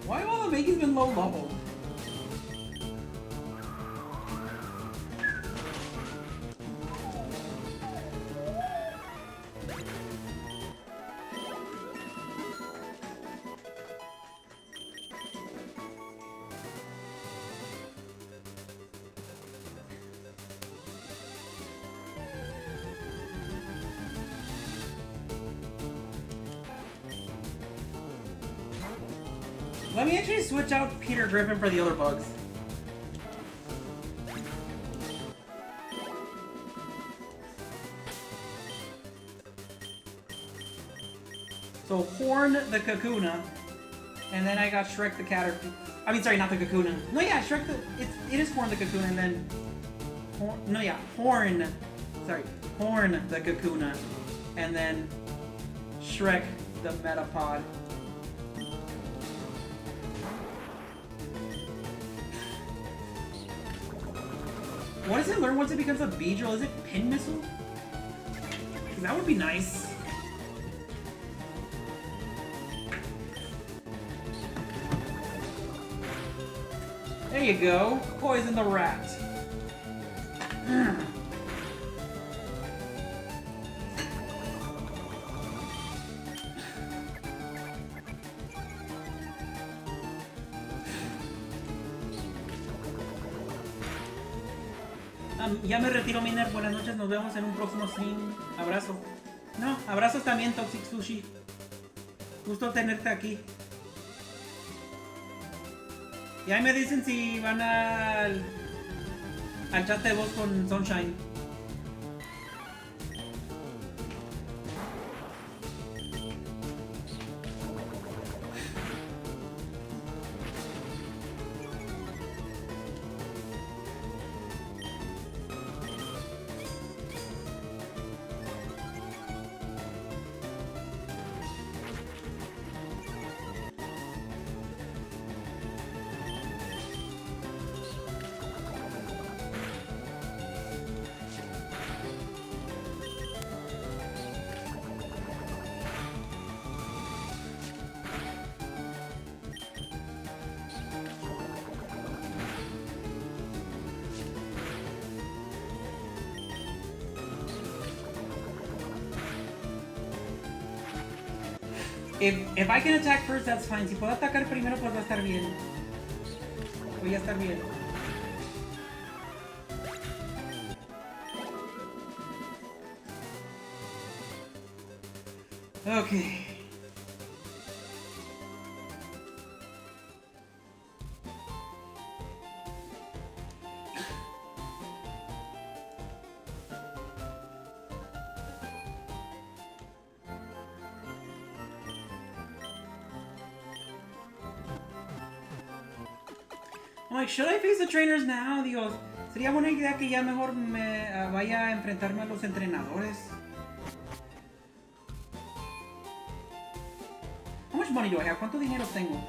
Why have all the Maggie's been low level? Let me actually switch out Peter Griffin for the other bugs. So Horn the Kakuna, and then I got Shrek the Caterpie. I mean, sorry, not the Kakuna. No, yeah, Shrek the it is Horn the Kakuna, and then Horn. Sorry, Horn the Kakuna, and then Shrek the Metapod. What does it learn once it becomes a Beedrill? Is it Pin Missile? That would be nice. There you go. Poison the rat. Ya me retiro, Miner. Buenas noches, nos vemos en un próximo stream. Abrazo. No, abrazos también, Toxic Sushi. Gusto tenerte aquí. Y ahí me dicen si van al chat de voz con Sunshine. If I can attack first, that's fine. Si puedo atacar primero, pues va a estar bien. Voy a estar bien. Okay. I'm like, should I face the trainers now? Digo, sería buena idea que ya mejor me vaya a enfrentarme a los entrenadores. How much money do I have? ¿Cuánto dinero tengo?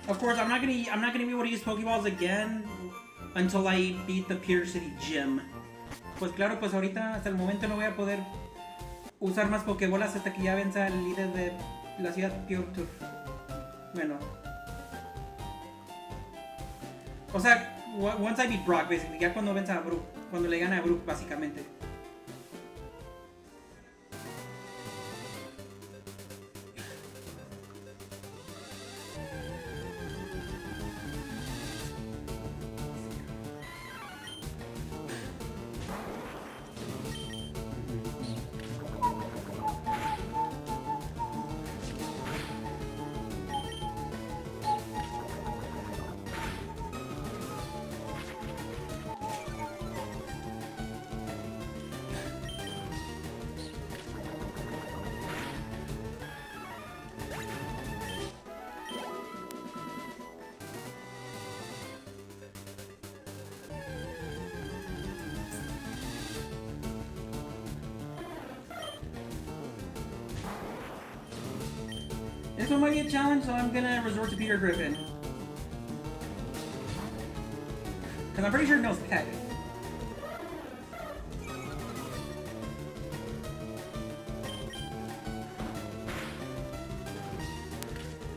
Of course, I'm not gonna be able to use Pokeballs again until I beat the Pier City Gym. Pues claro, pues ahorita hasta el momento no voy a poder usar más Pokébolas hasta que ya venza el líder de la ciudad Pure Tour. Bueno. O sea, once I beat Brock, basically, ya cuando venza a Brook, cuando le gana a Brook, básicamente. This one might be a challenge, so I'm gonna resort to Peter Griffin. Because I'm pretty sure it knows Pet.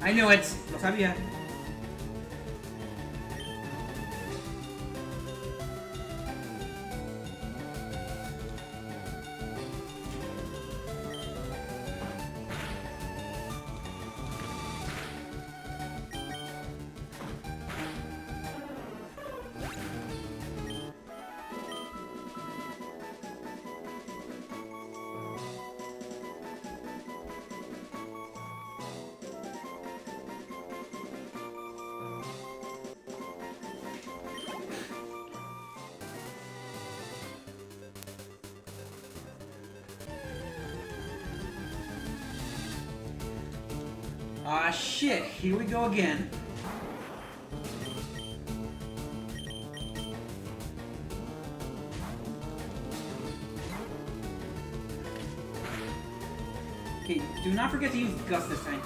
I knew it! Lo sabía. Ah, shit, here we go again. Okay, do not forget to use Gust this time.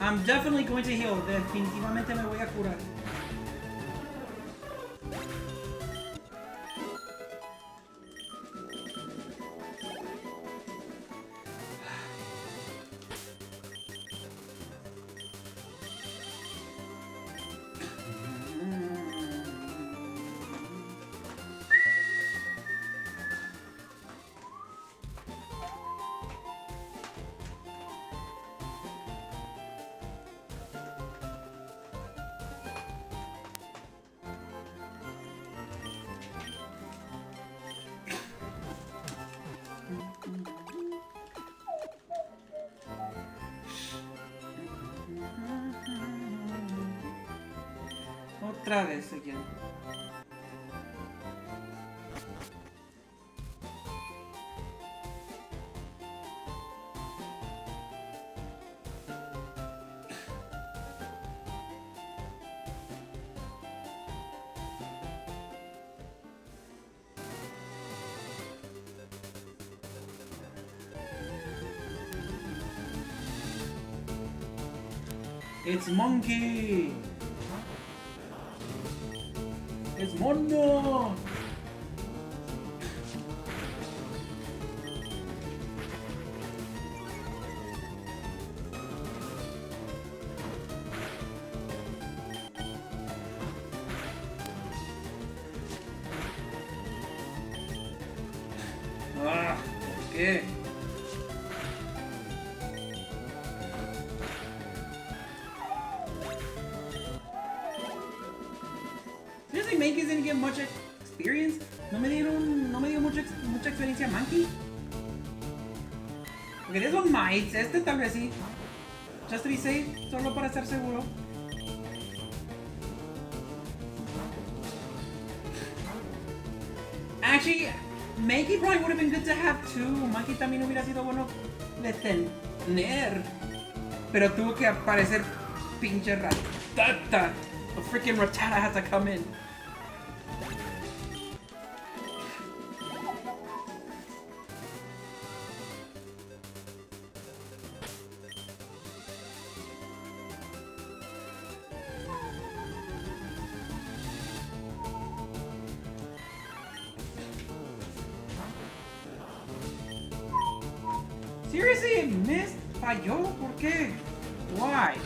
I'm definitely going to heal. Definitivamente me voy a curar. Otra vez again. It's Monkey! It's Mondo! qué? Seriously, Mankey's didn't get much experience. No me dio mucha experiencia Mankey. Porque de esos mites, este tal vez sí. Just to be safe, solo para estar seguro. Actually, Mankey probably would have been good to have too. Mankey también hubiera sido bueno de tener. Pero tuvo que aparecer pinche ratata. The freaking Rattata had to come in. Seriously, missed? Falló? ¿Por qué? Why?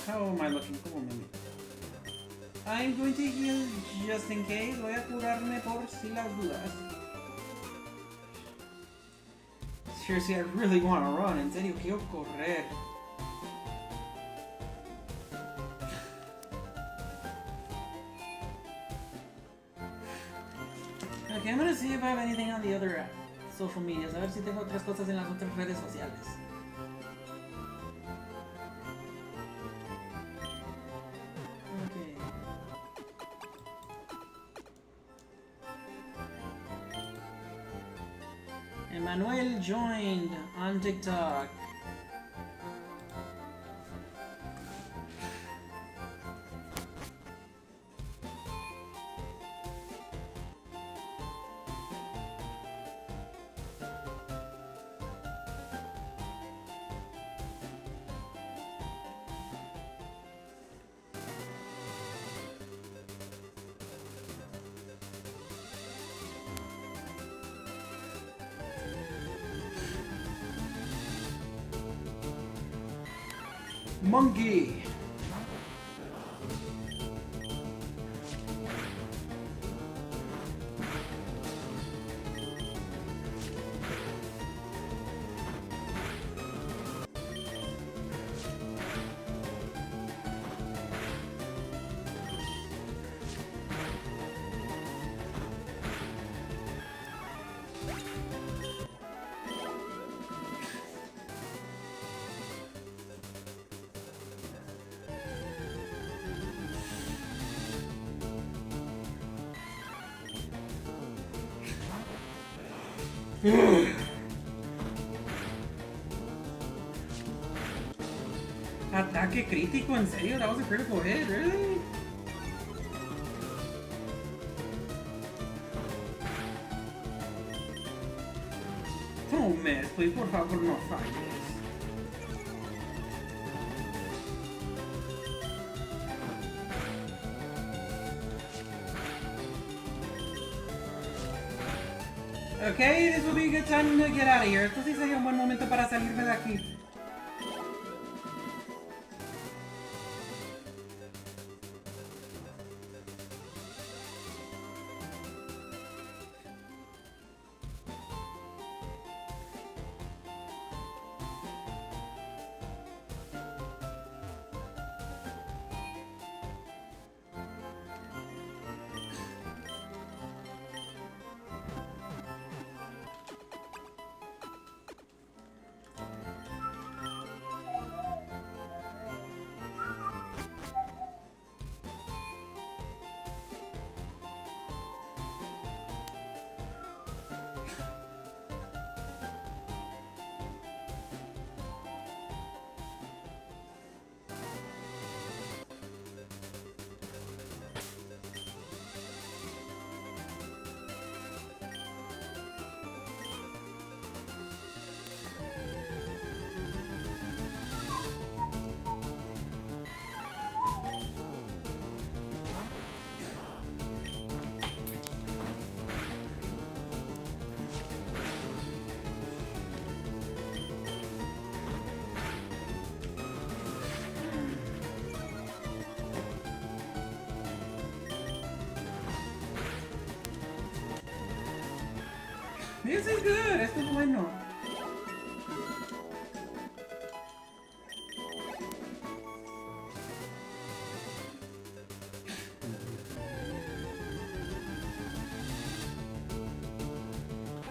How am I looking? ¿Cómo me miro? I'm going to heal just in case. Voy a curarme por si las dudas. Seriously, I really want to run. En serio, quiero correr. Okay, I'm gonna see if I have anything on the other social medias. A ver si tengo otras cosas en las otras redes sociales. Emmanuel joined on TikTok. Monkey. Ataque crítico, en serio? That was a critical hit, really? Don't miss, please, por favor, no falles. Okay, this will be a good time to get out of here. Esto sí sería un buen momento para salirme de aquí. This is good. Esto es bueno.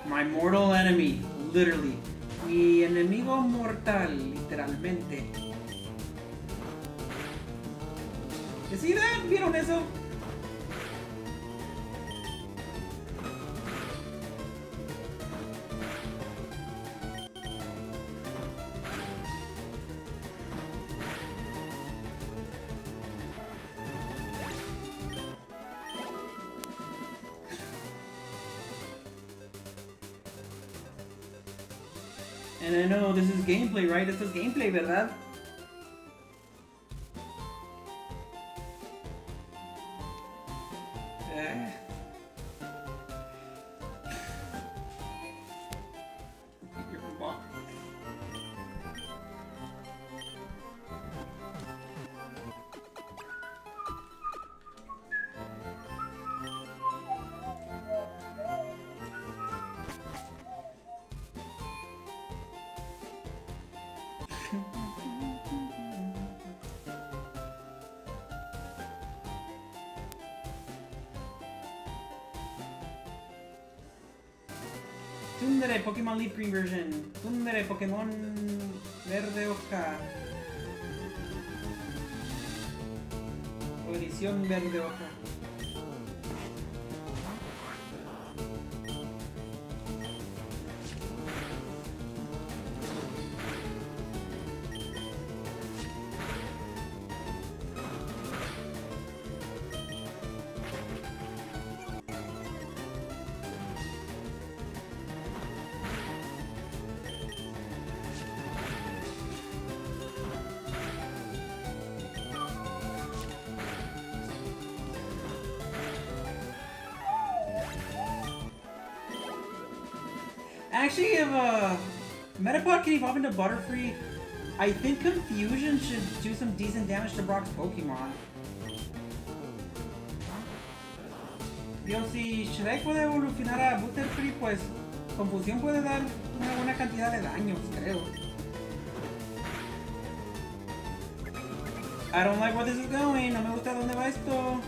My mortal enemy, literally. Mi enemigo mortal, literalmente. You see that? ¿Vieron eso? And I know this is gameplay, right? Esto es gameplay, ¿verdad? Tundere Pokémon Linktree version. Tundere Pokémon Verde Hoja. O edición Verde Hoja. Actually, if Metapod can evolve into Butterfree, I think Confusion should do some decent damage to Brock's Pokemon. Dios, si Shrek puede evolucionar a Butterfree, pues Confusión puede dar una buena cantidad de daños, creo. I don't like where this is going, no me gusta dónde va esto.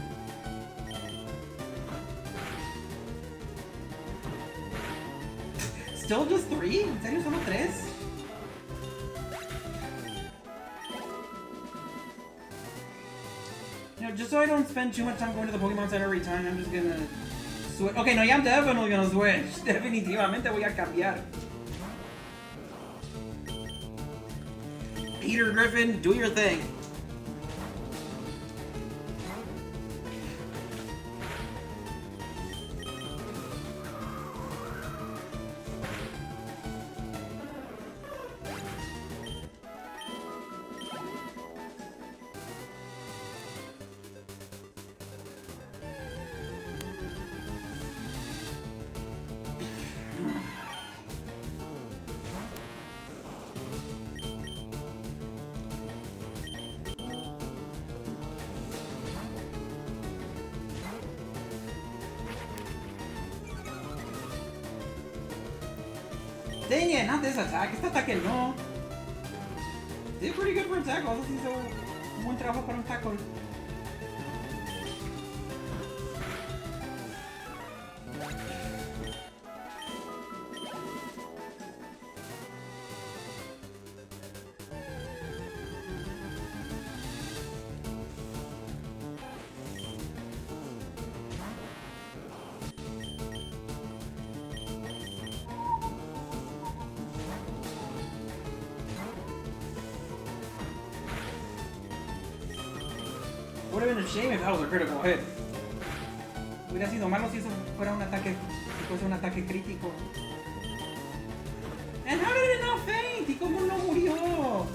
Still just 3? ¿En serio solo 3? You know, just so I don't spend too much time going to the Pokemon Center every time, I'm just gonna switch. Okay, no, ya I'm definitely gonna switch. Definitivamente voy a cambiar. Peter Griffin, do your thing. Dang it, not this attack. Este ataque no. Did pretty good for a tackle. Eso sí hizo un buen trabajo para un tackle. Would have been a shame if that was a critical hit. Hubiera sido malo si eso fuera un ataque, si fuese un ataque crítico. And how did it not faint? ¿Y cómo no murió?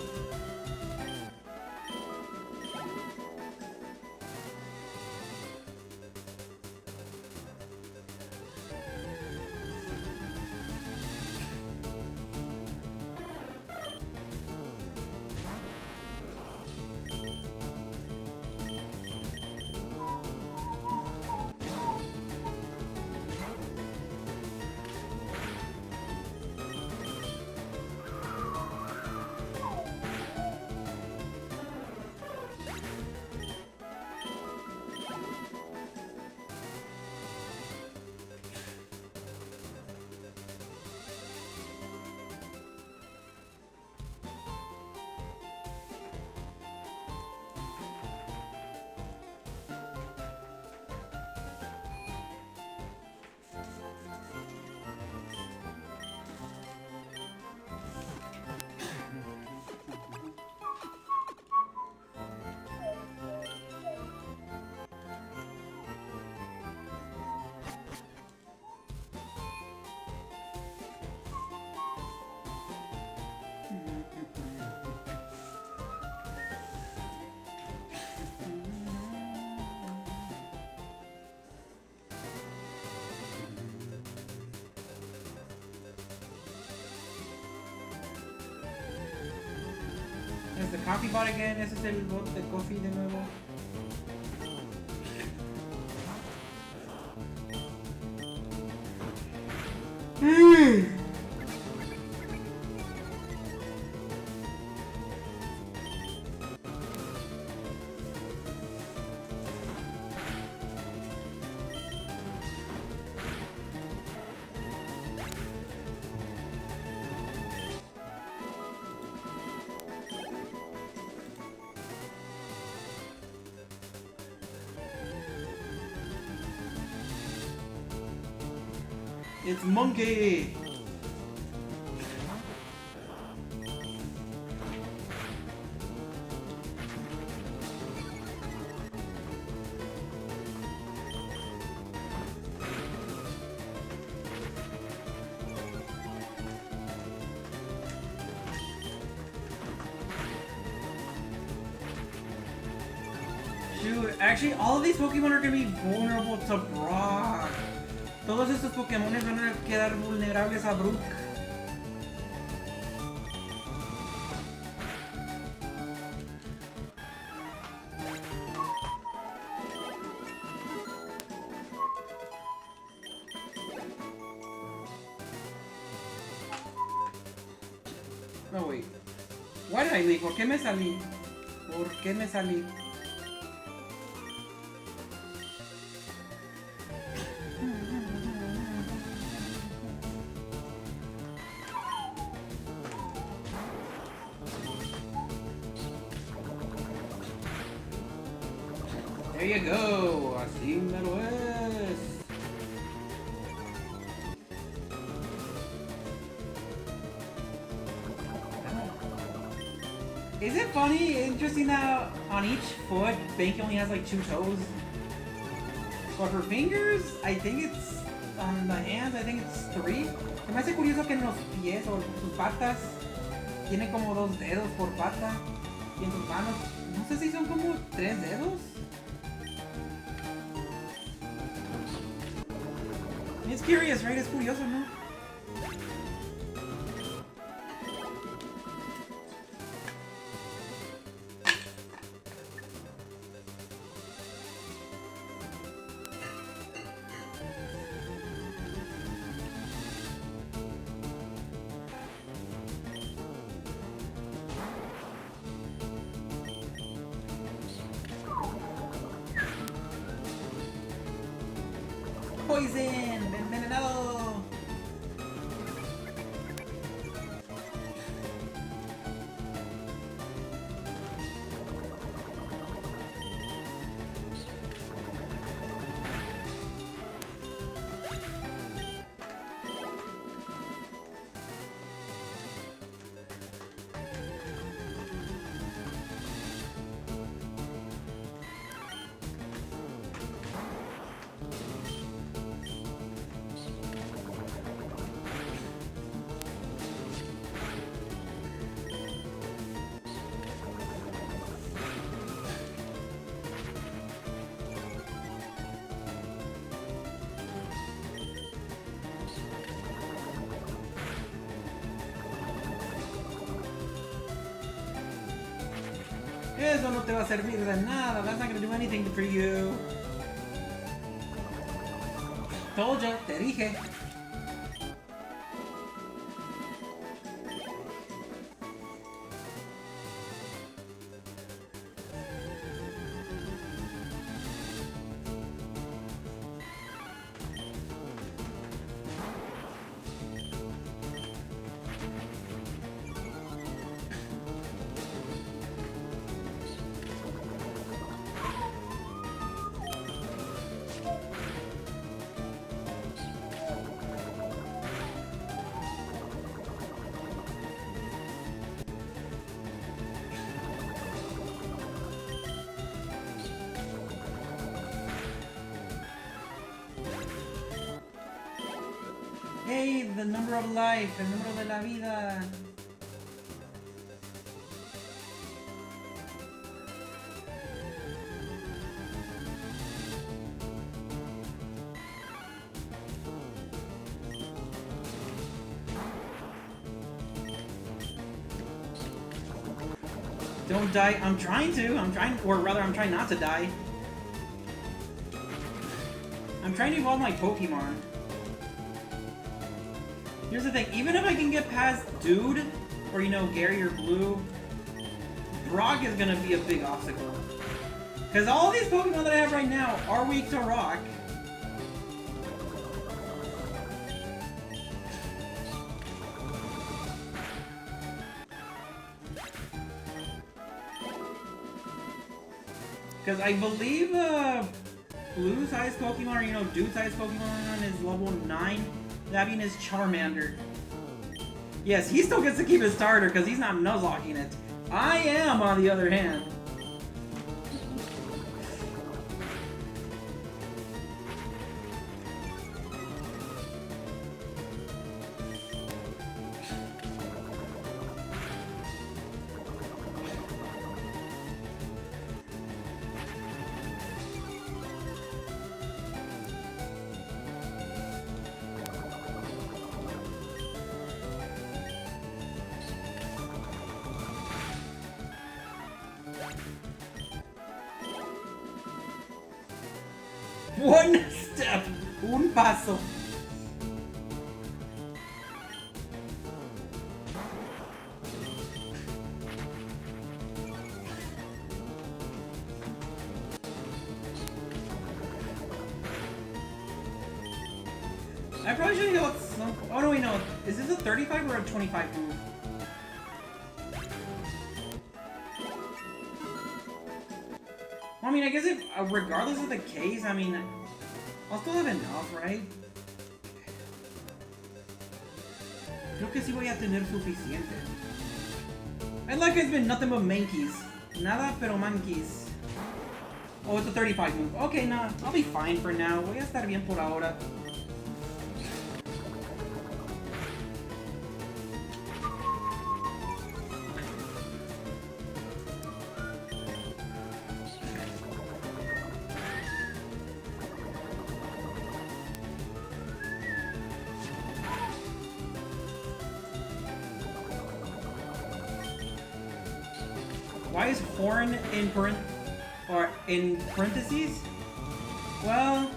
is the coffee bot again. Ese es el bot de coffee de nuevo. It's Monkey! Dude, actually all of these Pokemon are gonna be vulnerable to Brock. Todos estos Pokémon van a quedar vulnerables a Brook. No, wait. Why did I leave? ¿Por qué me salí? ¿Por qué me salí? There you go, así me lo es. Is it funny, interesting that on each foot, Banky only has like 2 toes? But for fingers, I think it's, on the hands, I think it's 3. Se me hace curioso que en los pies o sus patas, tiene como 2 dedos por pata. Y en sus manos, no sé si son como 3 dedos. It's curious, right? Es curioso, ¿no? Poison, envenenado. Eso no te va a servir de nada. That's not gonna do anything for you. Told ya, te dije. Hey, the number of life, el número de la vida. Don't die. I'm trying to. I'm trying not to die. I'm trying to evolve my Pokemon. Here's the thing. Even if I can get past Dude, or you know, Gary or Blue, Brock is gonna be a big obstacle. Because all these Pokemon that I have right now are weak to Rock. Because I believe Blue-sized Pokemon, or you know, Dude-sized Pokemon is level 9. That being his Charmander. Yes, he still gets to keep his starter because he's not Nuzlocking it. I am, on the other hand. One step, un paso. I probably should go with some. Oh no, wait, no. Is this a 35 or a 25 move? I mean, I guess if, regardless of the case, I mean, I'll still have enough, right? Creo que sí voy a tener suficiente. And like it's been nothing but mankeys. Nada pero monkeys. Oh, it's a 35 move. Okay, nah, I'll be fine for now. Voy a estar bien por ahora. Why is horn in parentheses? Well,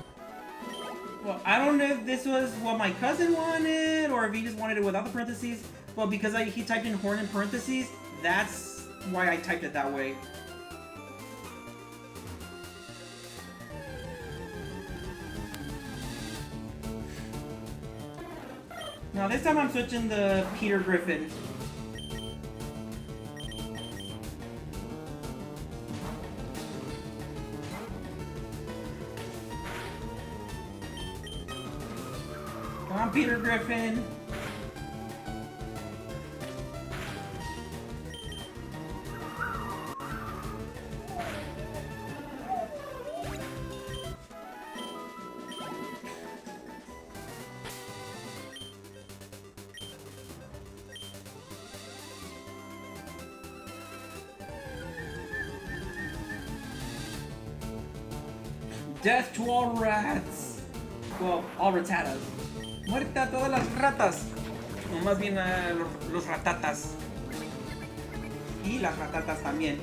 I don't know if this was what my cousin wanted or if he just wanted it without the parentheses. But because he typed in horn in parentheses, that's why I typed it that way. Now this time I'm switching the Peter Griffin. Come on, Peter Griffin. Death to all rats. Well, all ratatas. Muerte a todas las ratas. O más bien a los ratatas. Y las ratatas también.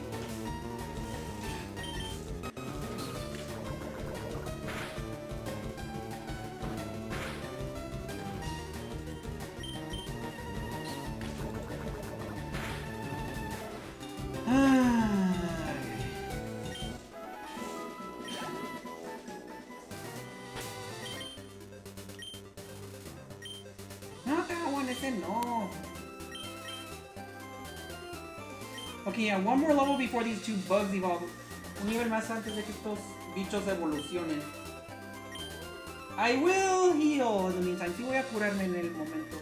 No. Okay, yeah, one more level before these two bugs evolve. Un nivel más antes de que estos bichos evolucionen. I will heal in the meantime. Sí voy a curarme en el momento.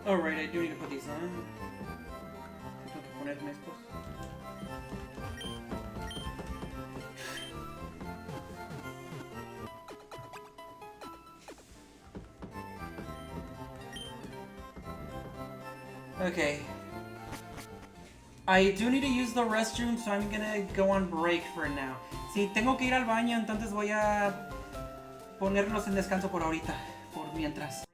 Alright, I do need to put these on. Tengo que ponerme estos. Okay. I do need to use the restroom, so I'm gonna go on break for now. Si tengo que ir al baño, entonces voy a ponerlos en descanso por ahorita, por mientras.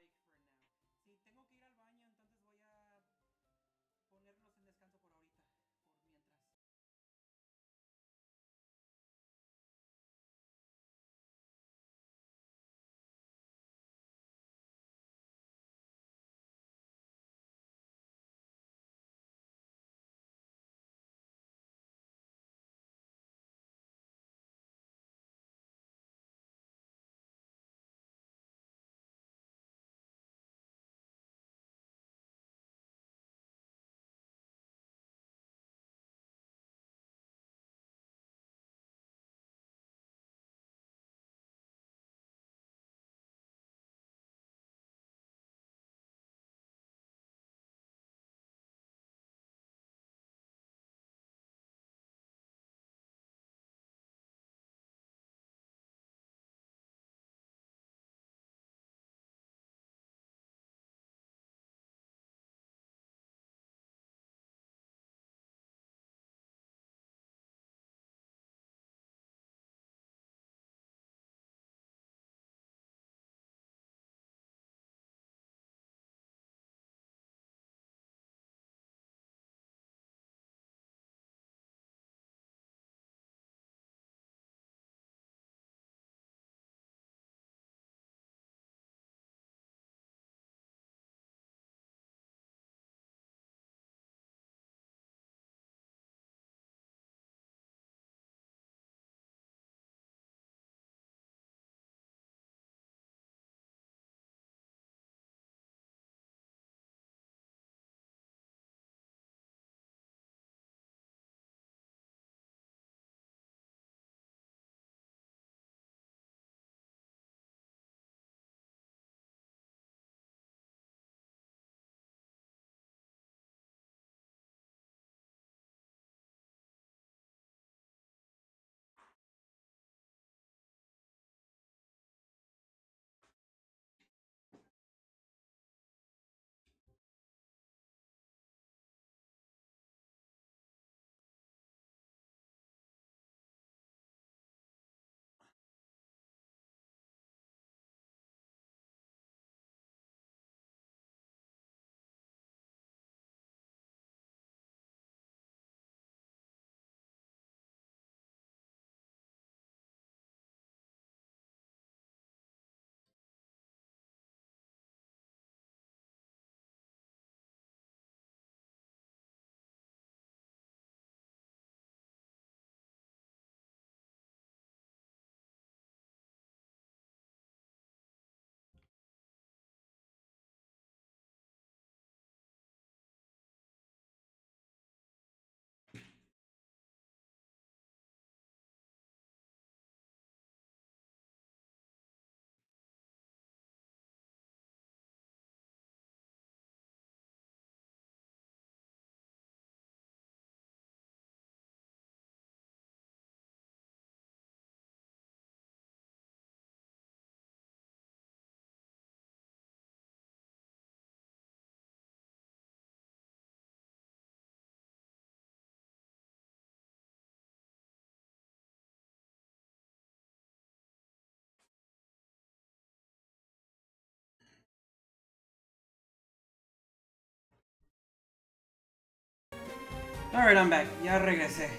Alright, I'm back. Ya regresé.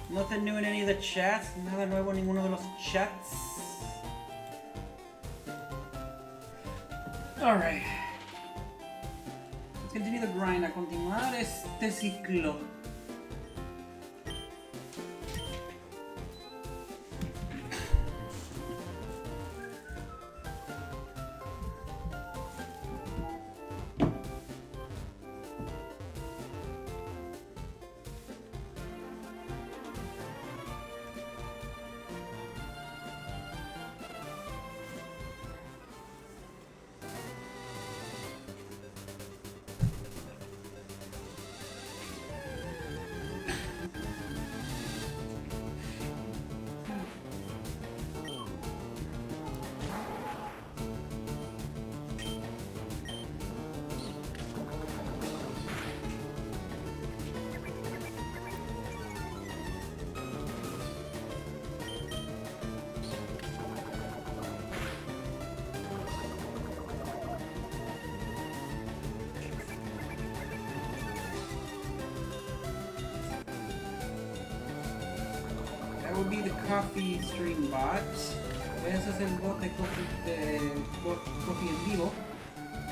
Nothing new in any of the chats. Nada nuevo en ninguno de los chats. Alright. Let's continue the grind. A continuar este ciclo. That would be the coffee stream bot. Ese es el bot de coffee en vivo.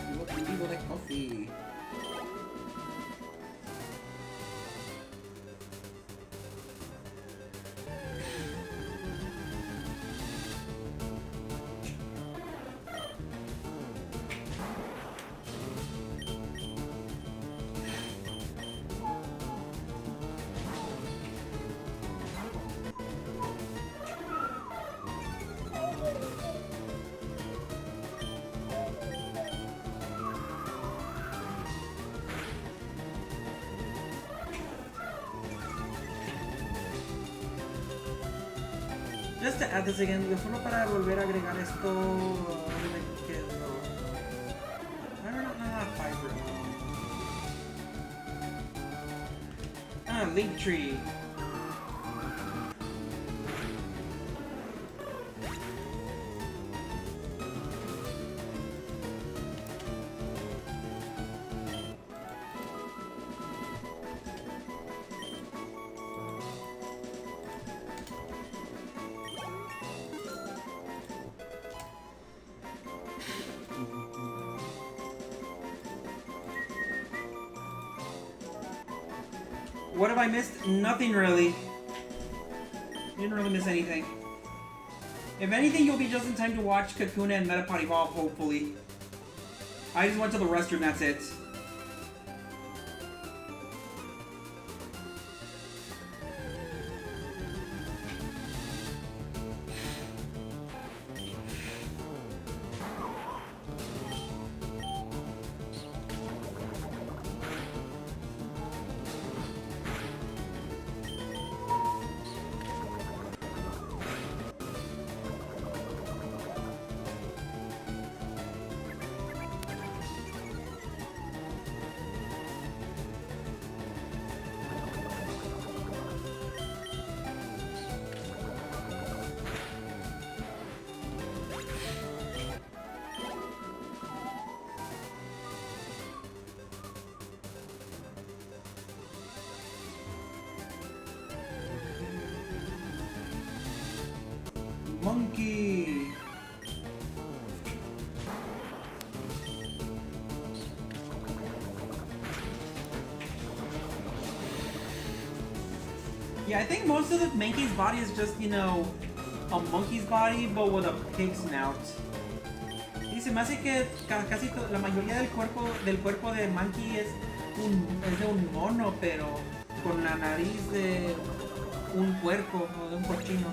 El bot en vivo de coffee. Just to add this again, digo, solo para volver a agregar esto. ¿Dónde me quedo? I don't know, FireRed. Linktree. What have I missed? Nothing really. Didn't really miss anything. If anything, you'll be just in time to watch Kakuna and Metapod evolve, hopefully. I just went to the restroom, that's it. Monkey! Yeah, I think most of the monkey's body is just, you know, a monkey's body, but with a pig snout. Y se me hace que casi la mayoría del cuerpo de monkey es de un mono, pero con la nariz de un puerco o de un cochino.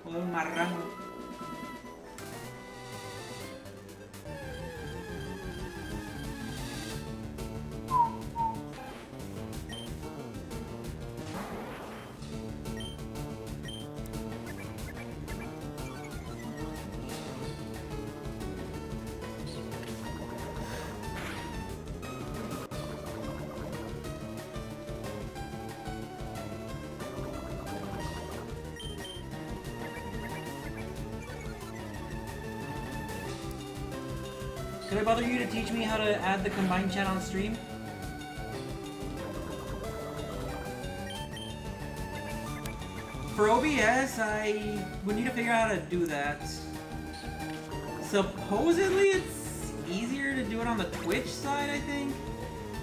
O de un marrano. Could I bother you to teach me how to add the combined chat on stream? For OBS, I would need to figure out how to do that. Supposedly, it's easier to do it on the Twitch side, I think.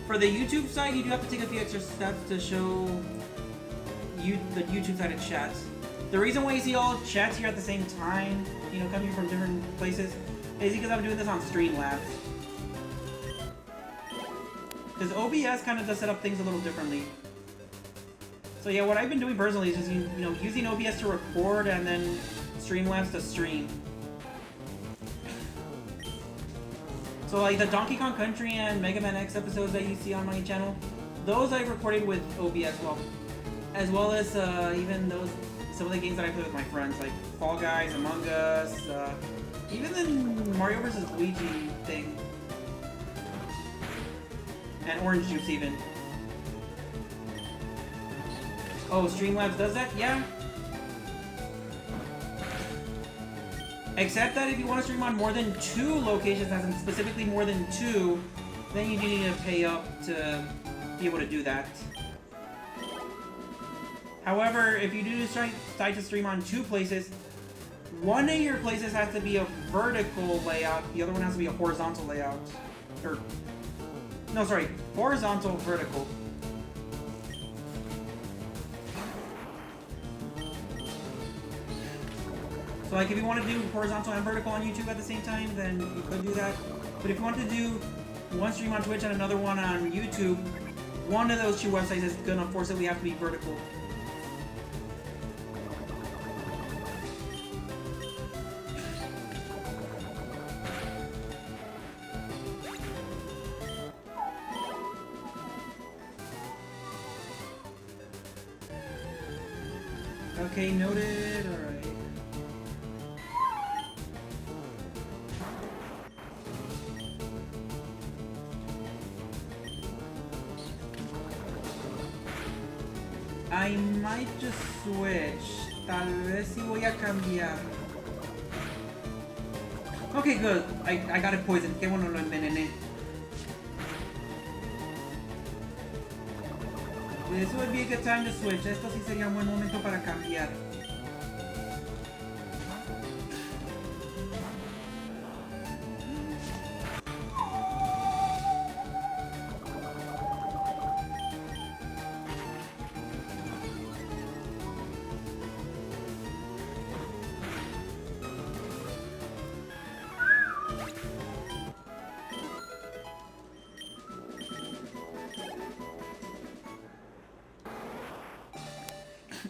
For the YouTube side, you do have to take a few extra steps to show you the YouTube side of chats. The reason why you see all chats here at the same time, you know, coming from different places, is because I'm doing this on Streamlabs. Because OBS kind of does set up things a little differently. So yeah, what I've been doing personally is just, you know, using OBS to record and then Streamlabs to stream. So like the Donkey Kong Country and Mega Man X episodes that you see on my channel, those I recorded with OBS, as well as even some of the games that I play with my friends, like Fall Guys, Among Us, even the Mario vs. Luigi thing. And Orange Juice even. Oh, Streamlabs does that? Yeah. Except that if you want to stream on more than 2 locations, as in specifically more than 2, then you do need to pay up to be able to do that. However, if you do decide to stream on 2 places, one of your places has to be a vertical layout, the other one has to be a horizontal layout. Or, no, sorry, horizontal, vertical. So like if you want to do horizontal and vertical on YouTube at the same time, then you could do that. But if you want to do one stream on Twitch and another one on YouTube, one of those 2 websites is gonna forcibly have to be vertical. Okay, noted. Alright. I might just switch. Tal vez si voy a cambiar. Okay, good. I got it poisoned. Qué bueno lo envenené. This would be a good time to switch. Esto sí sería un buen momento para cambiar.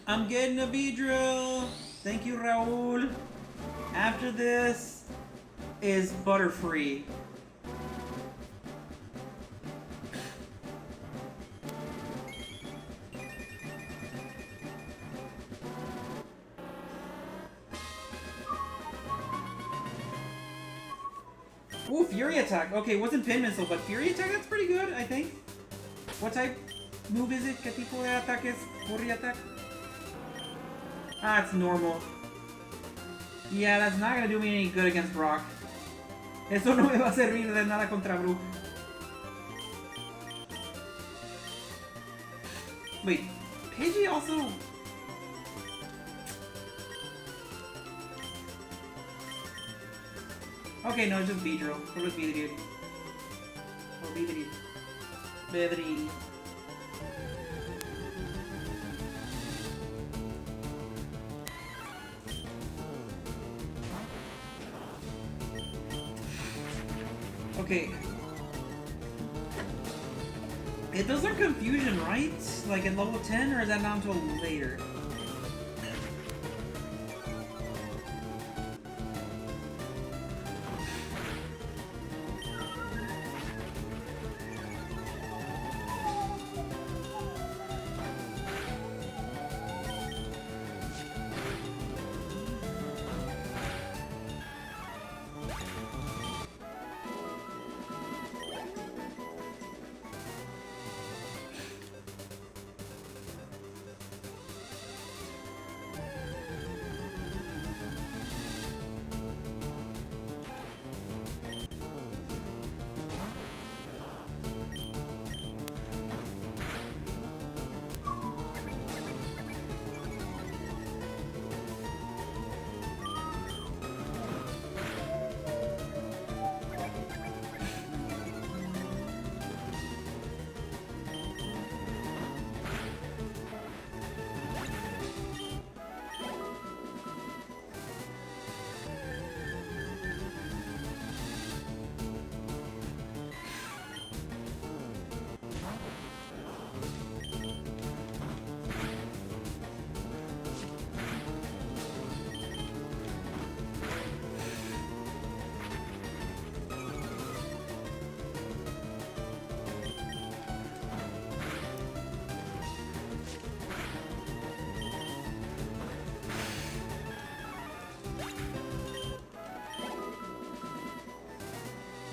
I'm getting a V-drill. Thank you, Raul. After this is Butterfree. Ooh, Fury Attack. Okay, it wasn't Pin Missile, but Fury Attack, that's pretty good, I think. What type move is it? ¿Qué tipo de ataque es Fury Attack? Ah, it's normal. Yeah, that's not gonna do me any good against Brock. Eso no me va a servir de nada contra Brook. Wait, Pidgey also... Okay, no, just Beedrill. Or just Beedrill. Or Beedrill. Beedrill. Okay. It does their confusion, right? Like at level 10, or is that not until later?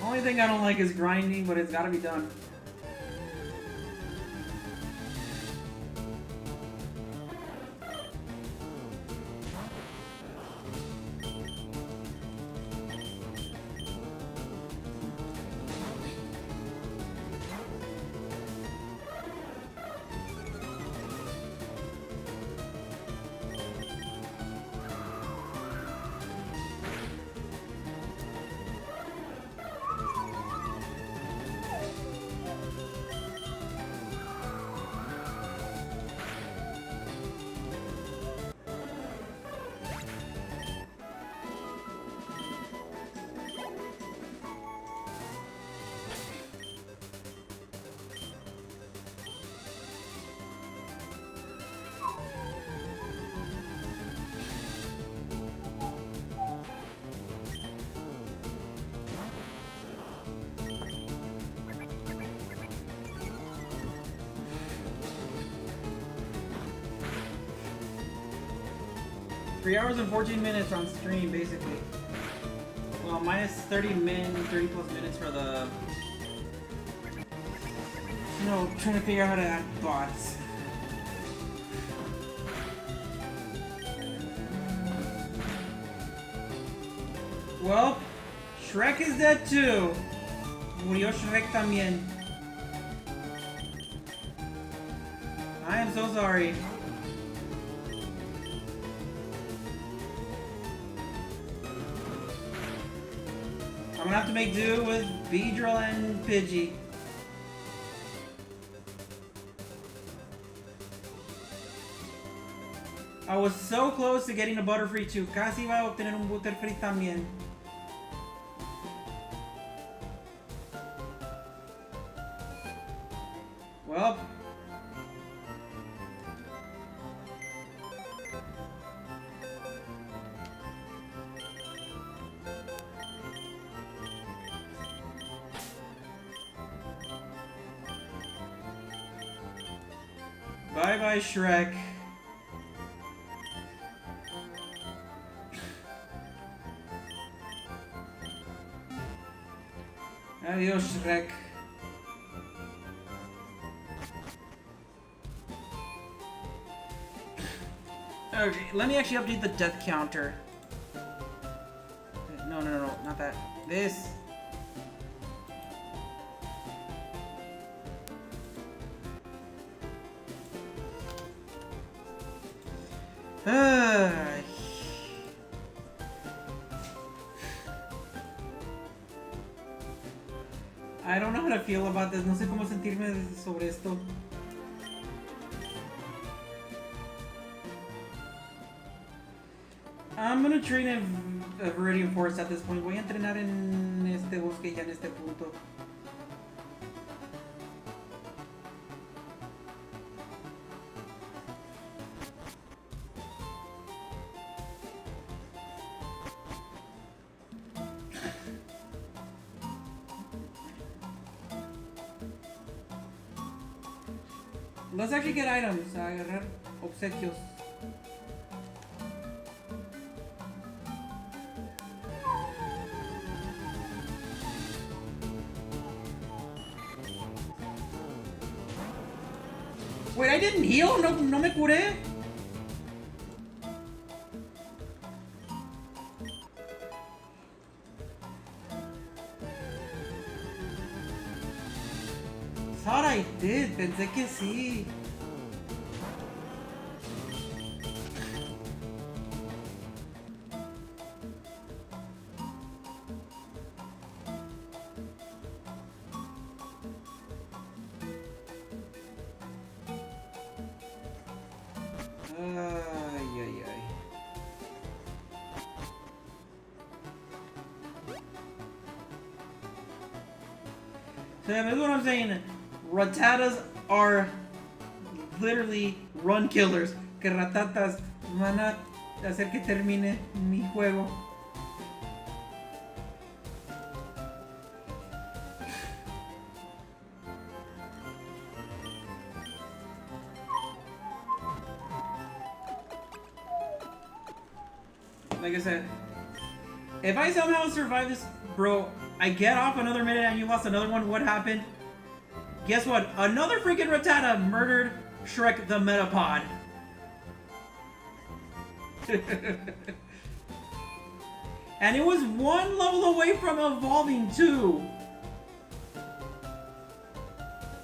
Only thing I don't like is grinding, but it's gotta be done. 3 hours and 14 minutes on stream, basically. Well, minus 30 plus minutes for the... You know, trying to figure out how to add bots. Well, Shrek is dead too. Murió Shrek también. I am so sorry. I'm gonna have to make do with Beedrill and Pidgey. I was so close to getting a Butterfree too. Casi iba a obtener un Butterfree también. Well. Bye bye, Shrek. Adios, Shrek. Okay, let me actually update the death counter. No, not that. This. I don't know how to feel about this. No sé cómo sentirme sobre esto. I'm gonna train a Viridian Forest at this point. Voy a entrenar en este bosque ya en este punto. Let's actually get items. Agarrar obsequios. Wait, I didn't heal? No me curé? Thought I did, pensé que sí. So that's what I'm saying. Rattatas are literally run killers. Que ratatas van a hacer que termine mi juego. Like I said, if I somehow survive this, bro, I get off another minute and you lost another one, what happened? Guess what? Another freaking Rattata murdered Shrek the Metapod. And it was one level away from evolving too.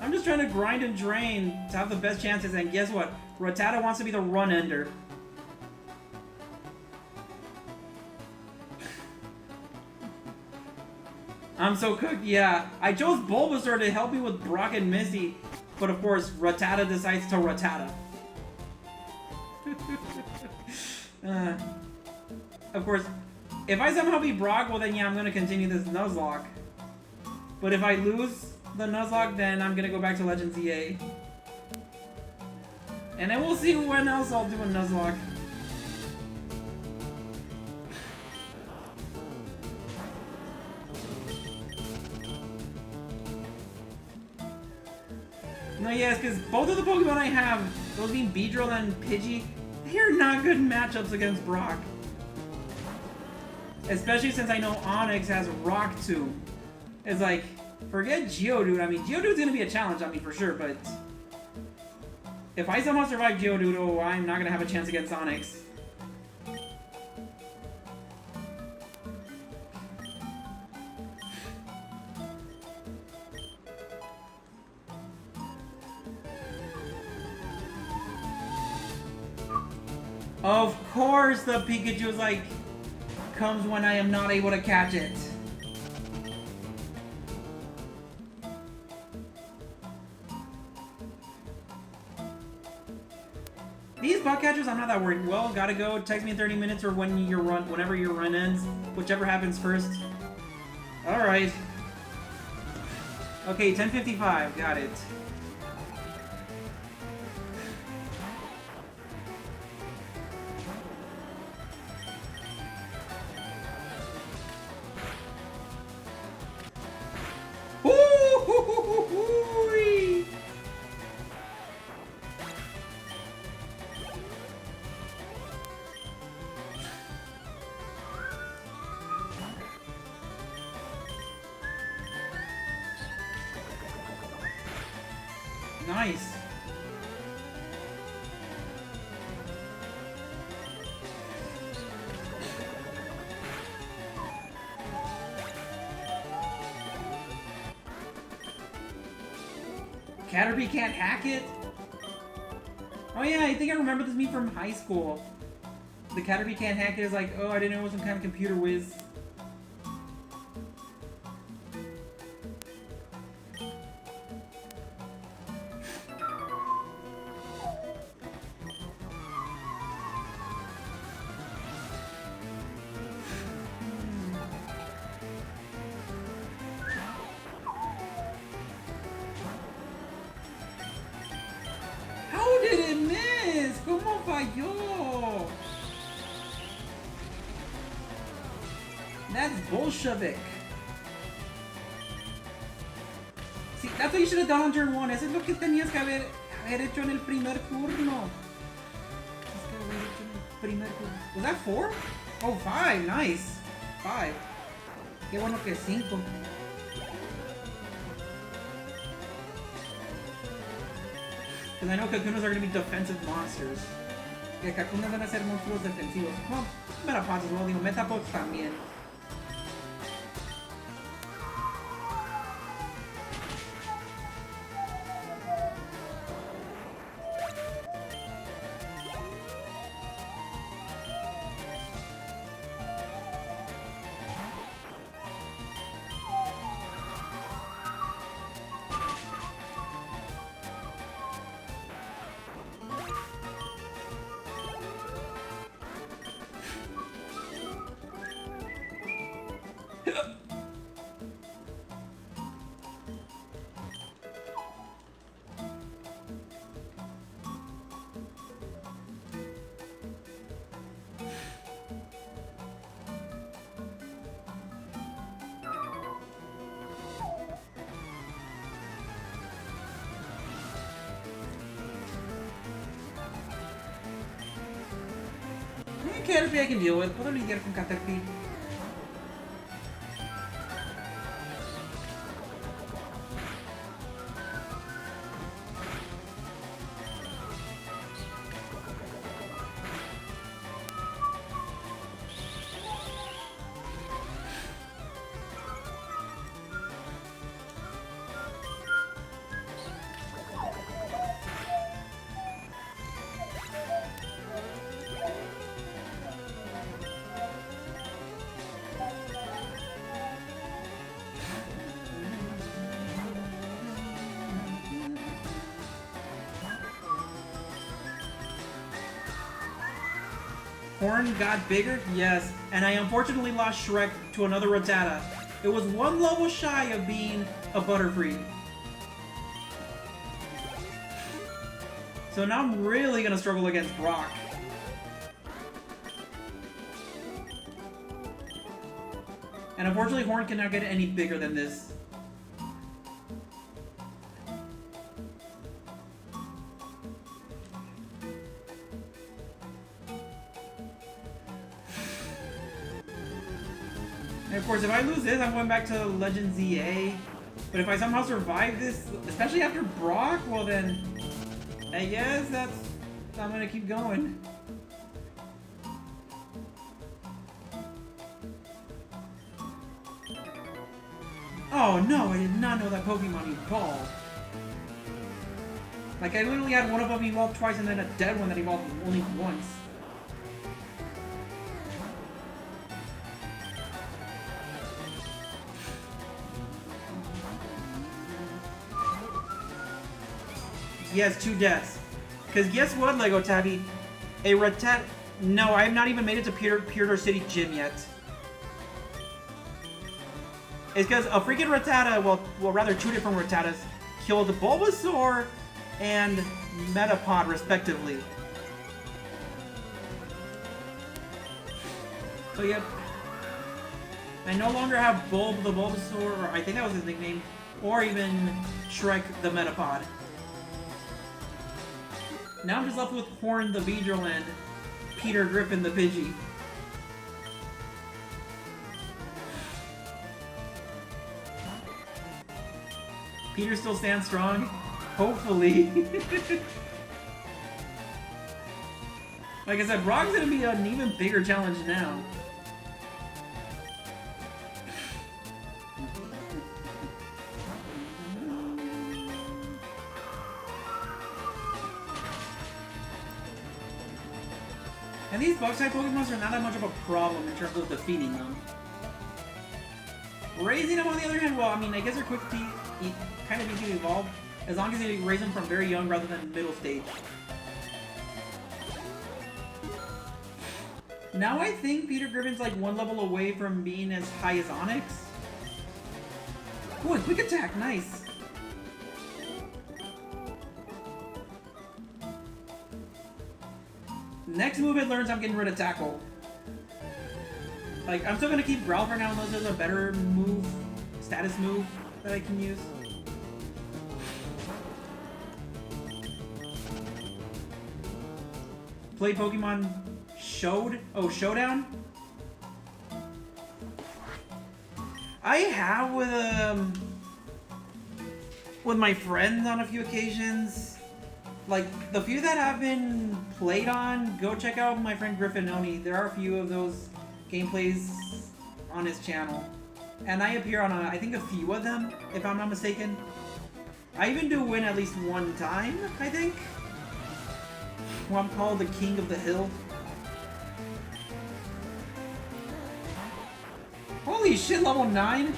I'm just trying to grind and drain to have the best chances, and guess what? Rattata wants to be the run ender. I'm so cooked, yeah. I chose Bulbasaur to help me with Brock and Misty, but of course, Rattata decides to Rattata. Of course, if I somehow beat Brock, well then yeah, I'm gonna continue this Nuzlocke. But if I lose the Nuzlocke, then I'm gonna go back to Legends ZA. And then we'll see when else I'll do a Nuzlocke. No, yes, because both of the Pokemon I have, those being Beedrill and Pidgey, they We're not good matchups against Brock. Especially since I know Onyx has Rock Tomb. It's like, forget Geodude. I mean, Geodude's gonna be a challenge on me for sure, but if I somehow survive Geodude, oh, I'm not gonna have a chance against Onyx. Of course the Pikachu is like, comes when I am not able to catch it. These bug catchers, I'm not that worried. Well, gotta go. Text me in 30 minutes or whenever your run ends. Whichever happens first. Alright. Okay, 10:55. Got it. Nice. Caterpie can't hack it? Oh yeah, I think I remember this meme from high school. The Caterpie can't hack it is like, oh, I didn't know it was some kind of computer whiz. That's Bolshevik. See, that's what you should have done on turn 1. Eso es lo que tenías que haber hecho en el primer turno. Was that 4? Oh, 5. Nice. 5. Qué bueno que 5. Because I know Kakunas are going to be defensive monsters. Que Kakunas van a ser monstruos defensivos. Well, Metapods as well. Digo, Metapods también. Caterpie I can deal with. Puedo lidiar con Caterpie. Horn got bigger? Yes, and I unfortunately lost Shrek to another Rattata. It was one level shy of being a Butterfree. So now I'm really gonna struggle against Brock. And unfortunately Horn cannot get any bigger than this. And of course, if I lose this, I'm going back to Legends ZA. But if I somehow survive this, especially after Brock, well then, I guess I'm gonna keep going. Oh no, I did not know that Pokemon evolved. Like, I literally had one of them evolve twice and then a dead one that evolved only once. He has 2 deaths. Because guess what, Lego Tabby? A Rattata... No, I have not even made it to Pewter City Gym yet. It's because a freaking Rattata, well, rather 2 different Rattatas, killed Bulbasaur and Metapod, respectively. So, yep. I no longer have Bulb the Bulbasaur, or I think that was his nickname, or even Shrek the Metapod. Now I'm just left with Horn the Beedrill and Peter Griffin the Pidgey. Peter still stands strong? Hopefully. Like I said, Brock's gonna be an even bigger challenge now. And these bug-type Pokemon are not that much of a problem in terms of defeating them. Raising them, on the other hand, well, I mean, I guess they're quick to kind of easy to evolve, as long as you raise them from very young rather than middle stage. Now I think Peter Griffin's like 1 level away from being as high as Onyx. Ooh, a quick attack, nice. Next move it learns, I'm getting rid of Tackle. Like, I'm still gonna keep Growl for now unless there's a better move, status move that I can use. Play Pokemon Showdown? I have with my friends on a few occasions. Like, the few that have been played on, go check out my friend Griffin Oni. There are a few of those gameplays on his channel. And I appear on, I think, a few of them, if I'm not mistaken. I even do win at least 1 time, I think. Well, I'm called the King of the Hill. Holy shit, level 9?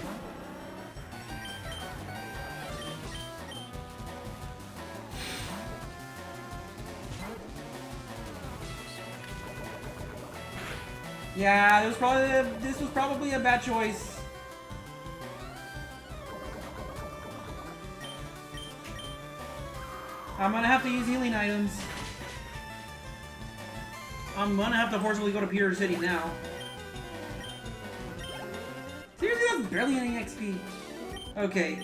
Yeah, this was probably a bad choice. I'm gonna have to use healing items. I'm gonna have to forcibly go to Pewter City now. Seriously, that's barely any XP. Okay.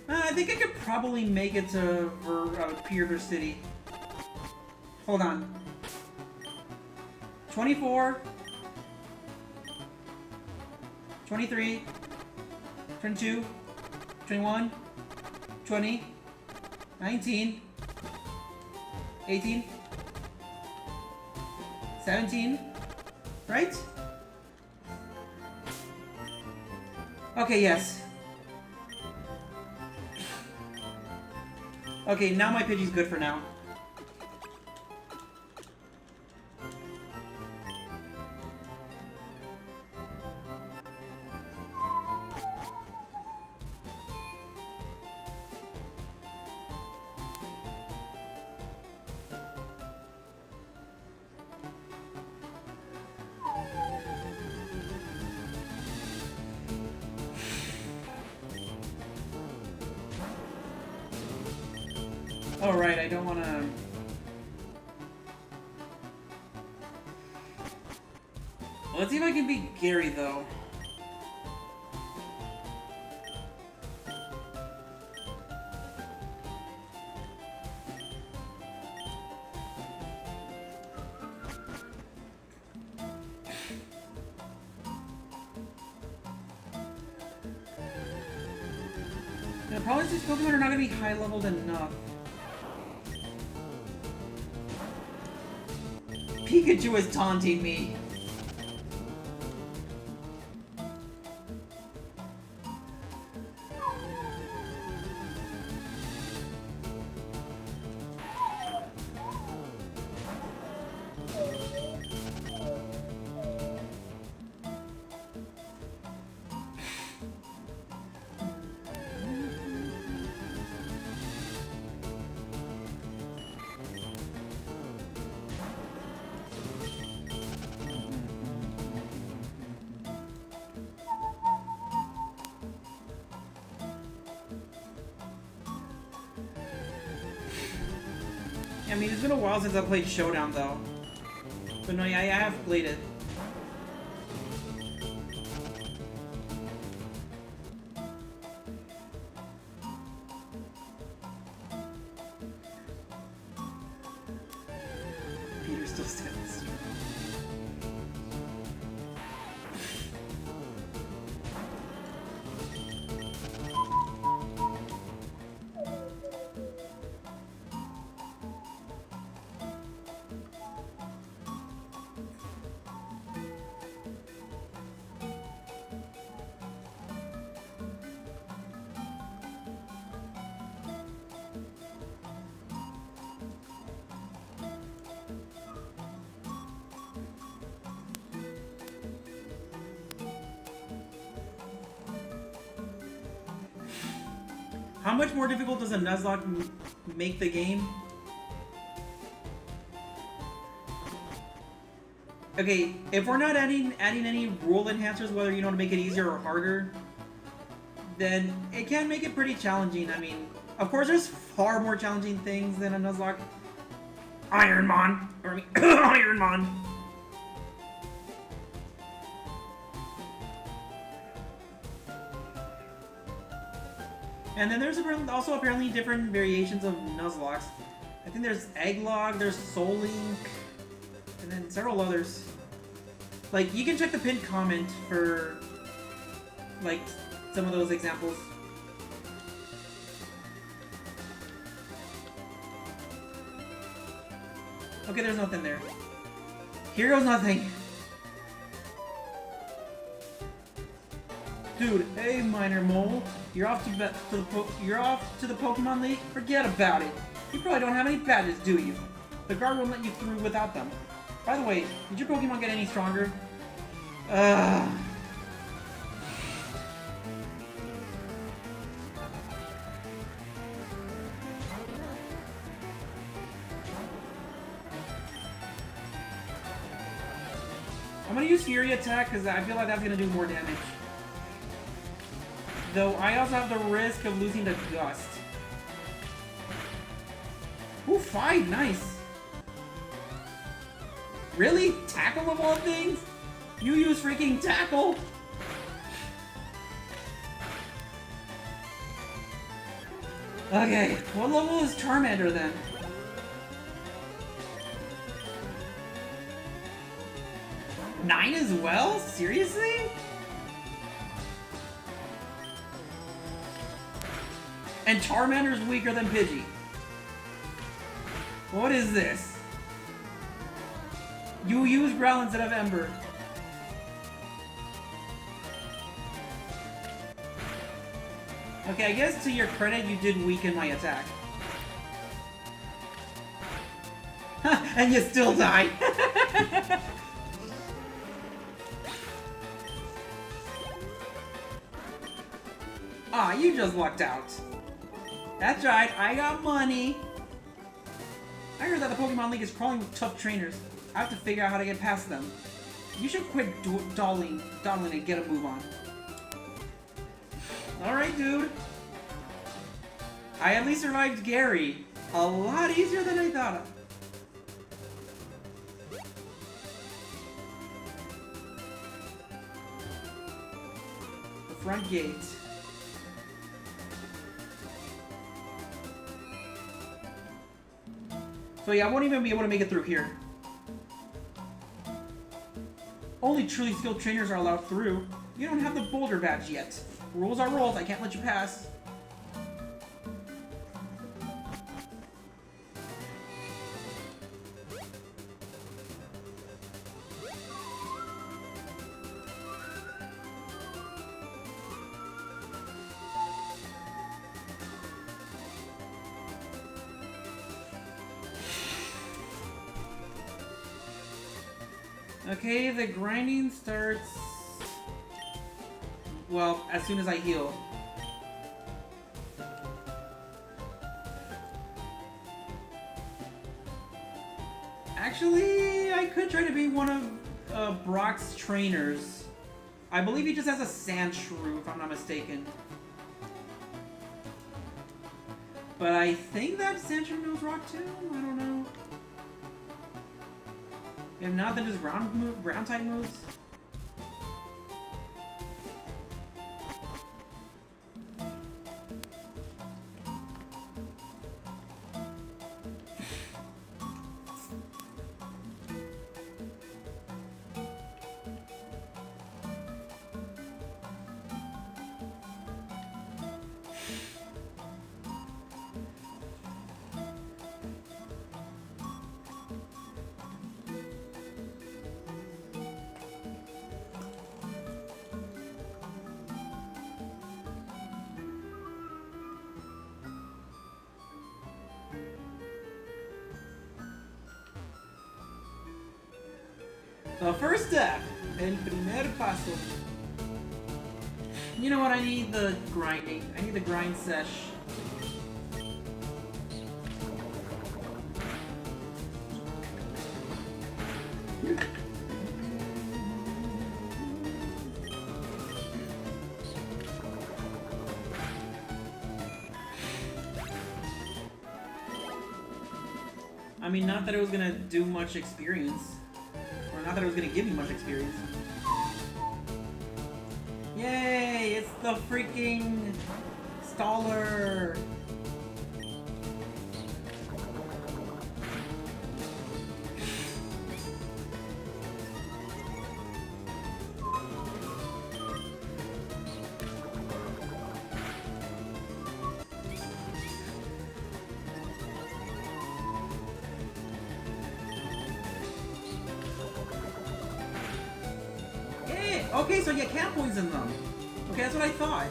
I think I could probably make it to Pewter City. Hold on. 24. 23. 22. 21. 20. 19. 18. 17. Right? Okay, yes. Okay, now my Pidgey's good for now. Alright, I don't want to... Let's see if I can beat Gary, though. The problem is these Pokemon are not going to be high leveled enough. Pikachu is taunting me. I mean, it's been a while since I played Showdown, though. But no, yeah, I have played it. Peter still stands. How much more difficult does a Nuzlocke make the game? Okay, if we're not adding any rule enhancers, whether you know to make it easier or harder, then it can make it pretty challenging. I mean, of course, there's far more challenging things than a Nuzlocke. Ironmon, or I mean, Ironmon. And then there's also apparently different variations of Nuzlocks. I think there's Egglog, there's Soul Link, and then several others. Like, you can check the pinned comment for, like, some of those examples. Okay, there's nothing there. Here goes nothing. Dude, hey Minor Mole, you're off to the Pokemon League? Forget about it. You probably don't have any badges, do you? The guard won't let you through without them. By the way, did your Pokemon get any stronger? I'm gonna use Fury Attack because I feel like that's gonna do more damage. Though I also have the risk of losing to Gust. Ooh, 5, nice. Really? Tackle of all things? You use freaking Tackle? Okay, what level is Charmander then? Nine as well? Seriously? And Charmander's weaker than Pidgey. What is this? You use Growl instead of Ember. Okay, I guess to your credit, you did weaken my attack. And you still die. Ah, you just lucked out. That's right, I got money. I heard that the Pokemon League is crawling with tough trainers. I have to figure out how to get past them. You should quit dawdling and get a move on. Alright, dude. I at least survived Gary. A lot easier than I thought. The front gate. So yeah, I won't even be able to make it through here. Only truly skilled trainers are allowed through. You don't have the Boulder badge yet. Rules are rules, I can't let you pass. Okay, the grinding starts... well, as soon as I heal. Actually, I could try to be one of Brock's trainers. I believe he just has a sand shrew, if I'm not mistaken. But I think that sand shrew knows rock too? I don't know. If not, then just ground type moves. The first step, el primer paso. You know what? I need the grinding. I need the grind sesh. I mean, not that it was gonna do much experience. Not that it was gonna give me much experience. Yay! It's the freaking staller! Okay, so you can't poison them. Okay, that's what I thought.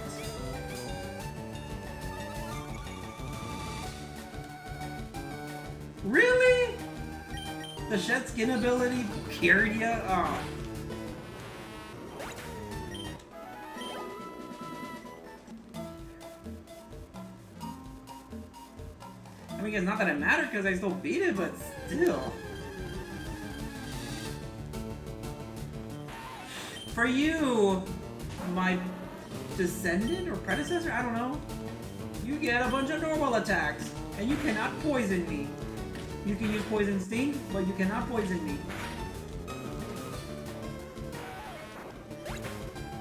Really? The shed skin ability cured ya? Oh. I mean, it's not that it mattered because I still beat it, but still. For you, my descendant or predecessor, I don't know, you get a bunch of normal attacks, and you cannot poison me. You can use Poison Sting, but you cannot poison me.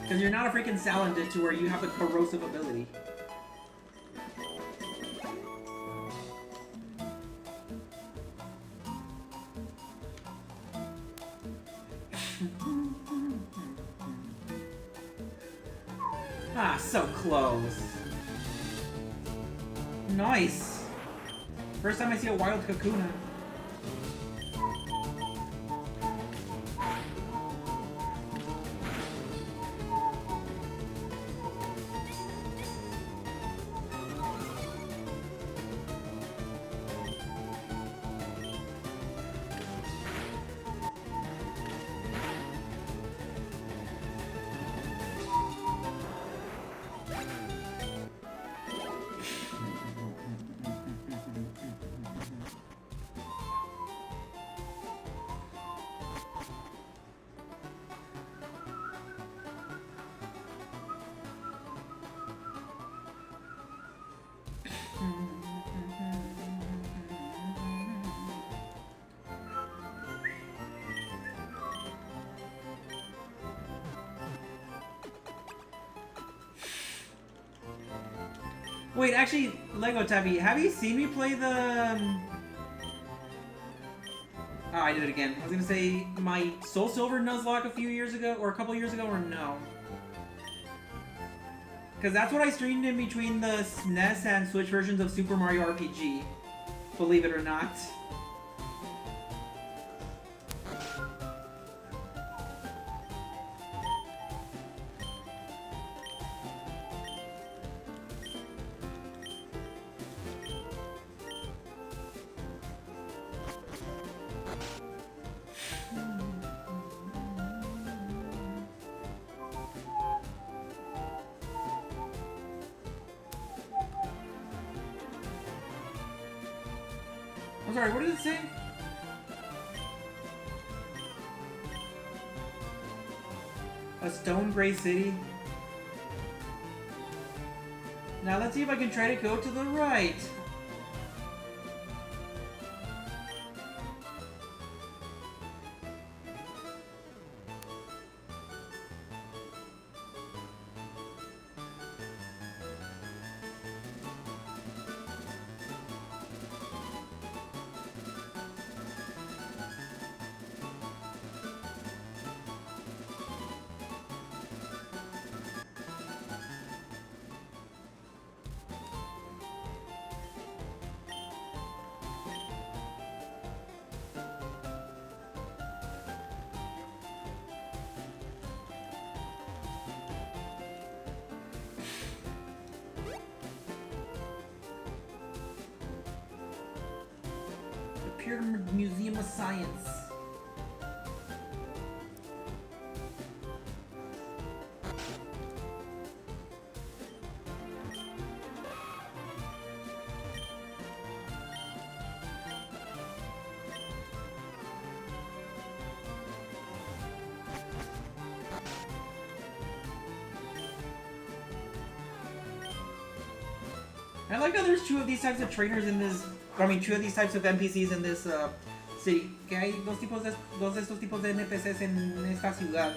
Because you're not a freaking Salandit to where you have the corrosive ability. Ah, so close. Nice. First time I see a wild Kakuna. Wait, actually, Lego Tabby, have you seen me play the... Oh, I did it again. I was gonna say my SoulSilver Nuzlocke a few years ago, or a couple years ago, or no? Because that's what I streamed in between the SNES and Switch versions of Super Mario RPG. Believe it or not. I'm sorry, what did it say? A stone gray city. Now let's see if I can try to go to the right. Pyramid Museum of Science. I like how there's two of these types of trainers in this. I mean, two of these types of NPCs in this city. Que hay dos de estos tipos de NPCs en esta ciudad.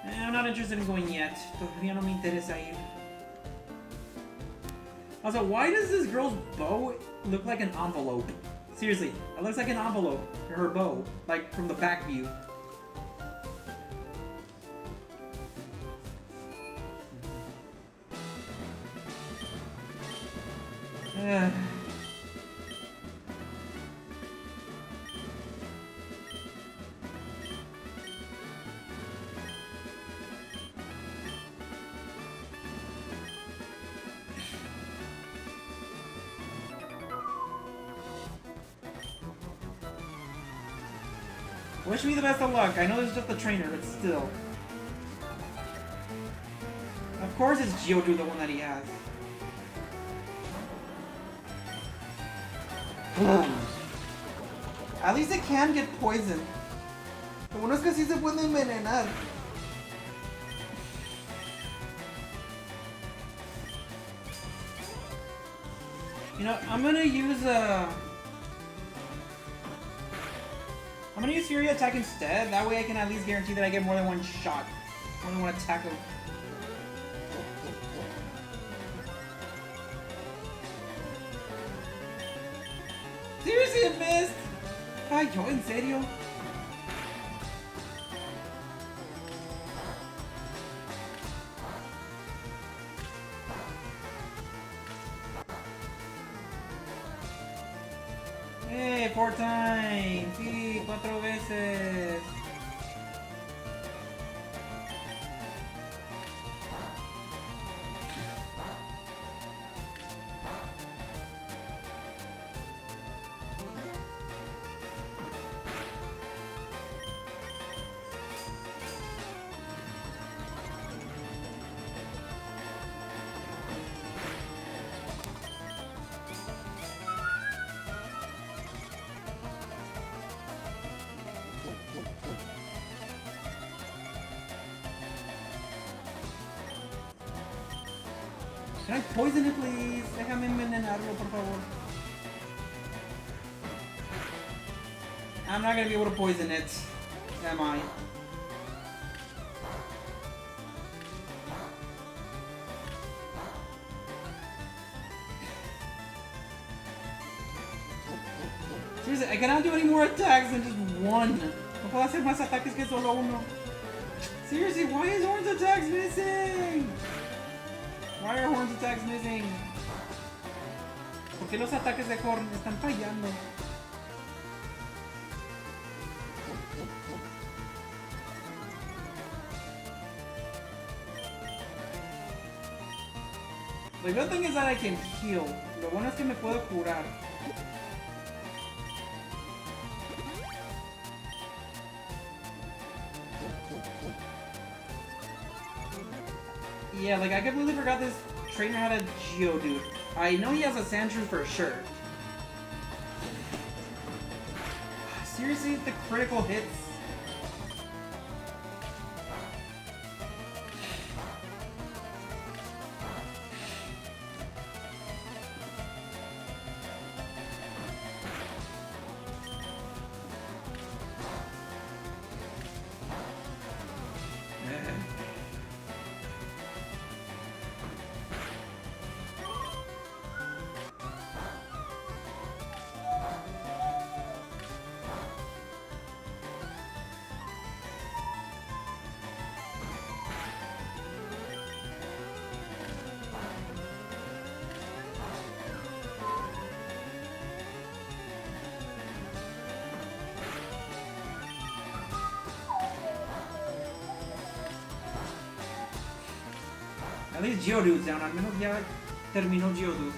I'm not interested in going yet. Todavía no me interesa ir. Also, why does this girl's bow look like an envelope? Seriously, it looks like an envelope, her bow, like from the back view. Wish me the best of luck. I know it's just a trainer, but still. Of course it's Geodude, the one that he has. At least it can get poisoned. Lo bueno es que sí se puede envenenar. You know, I'm gonna use I'm gonna use Fury Attack instead. That way I can at least guarantee that I get more than one shot. More than one attack of... Seriously, it missed! Ay, yo, ¿en serio? ¡Eh! 4 times! ¡Sí! 4 veces! Can I poison it, please? Déjame envenenarlo, por favor. I'm not gonna be able to poison it, am I? Seriously, I cannot do any more attacks than just one. No puedo hacer más ataques que solo uno. Seriously, why is Horn's attacks missing? Why are Horn's attacks missing? ¿Por qué los ataques de Horn están fallando? The good thing is that I can heal. Lo bueno es que me puedo curar. Yeah, like I completely forgot this trainer had a Geodude. I know he has a Sandshrew for sure. Seriously, the critical hits. At least Geodude's down. Al menos ya terminó Geodude.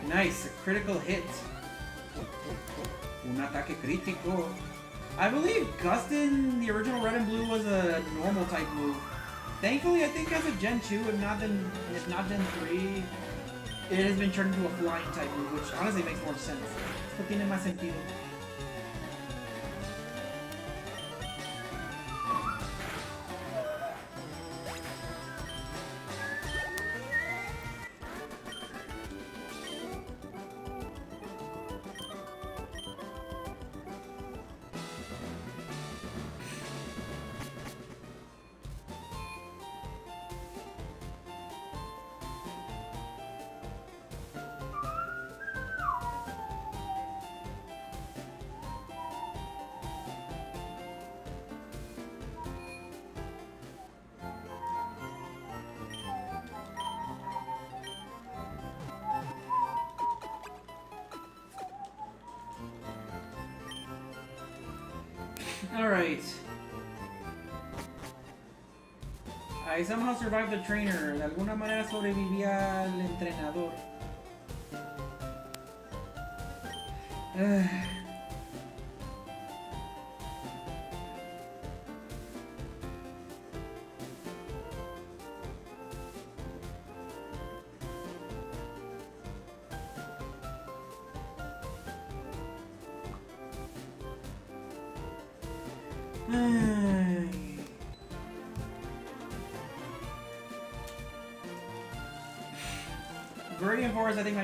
Nice, a critical hit. Un ataque crítico. I believe Gust in the original Red and Blue was a normal type move. Thankfully, I think as a Gen 2 and not Gen 3, it has been turned into a flying type move, which honestly makes more sense. Esto tiene más sentido. Alright. I somehow survived the trainer. De alguna manera sobreviví al entrenador. Viridian Forest, I think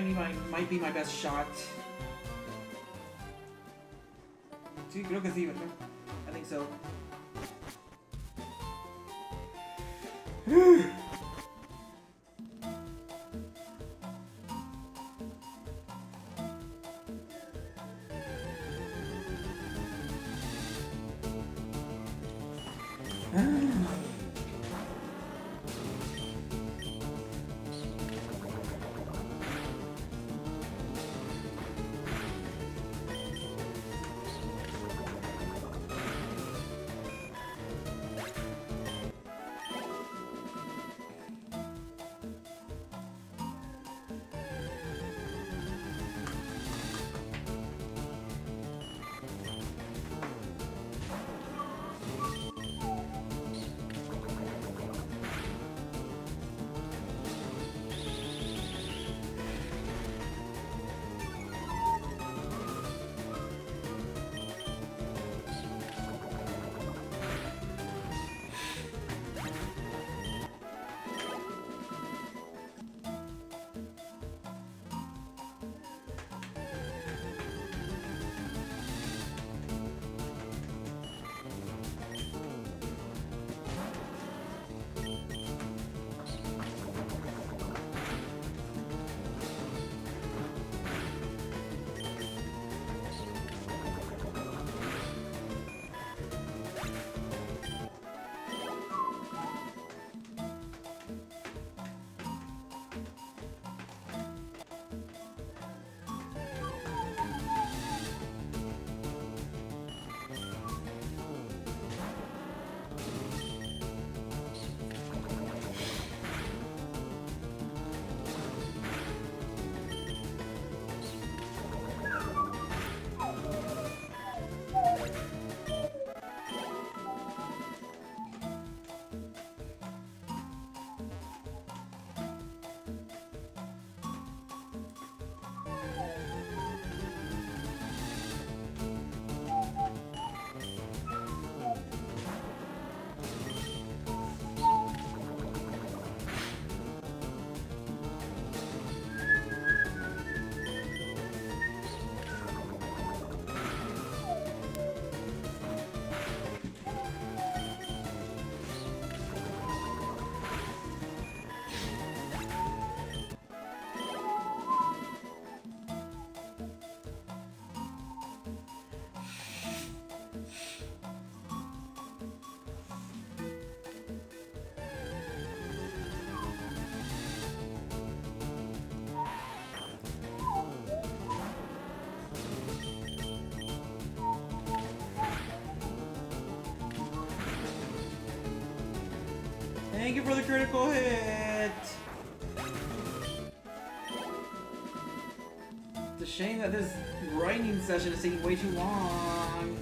might be my best shot. Sí, creo que sí, ¿verdad? I think so. Thank you for the critical hit. It's a shame that this grinding session is taking way too long.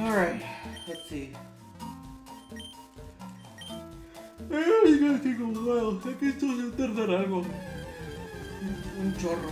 Alright, let's see. Ay, gonna take a while. Es que esto se tarda algo. Un chorro.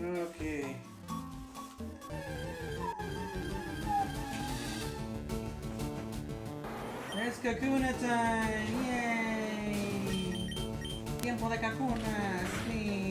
Okay. It's Kakuna time! Yay! Tiempo de Kakunas! Sí.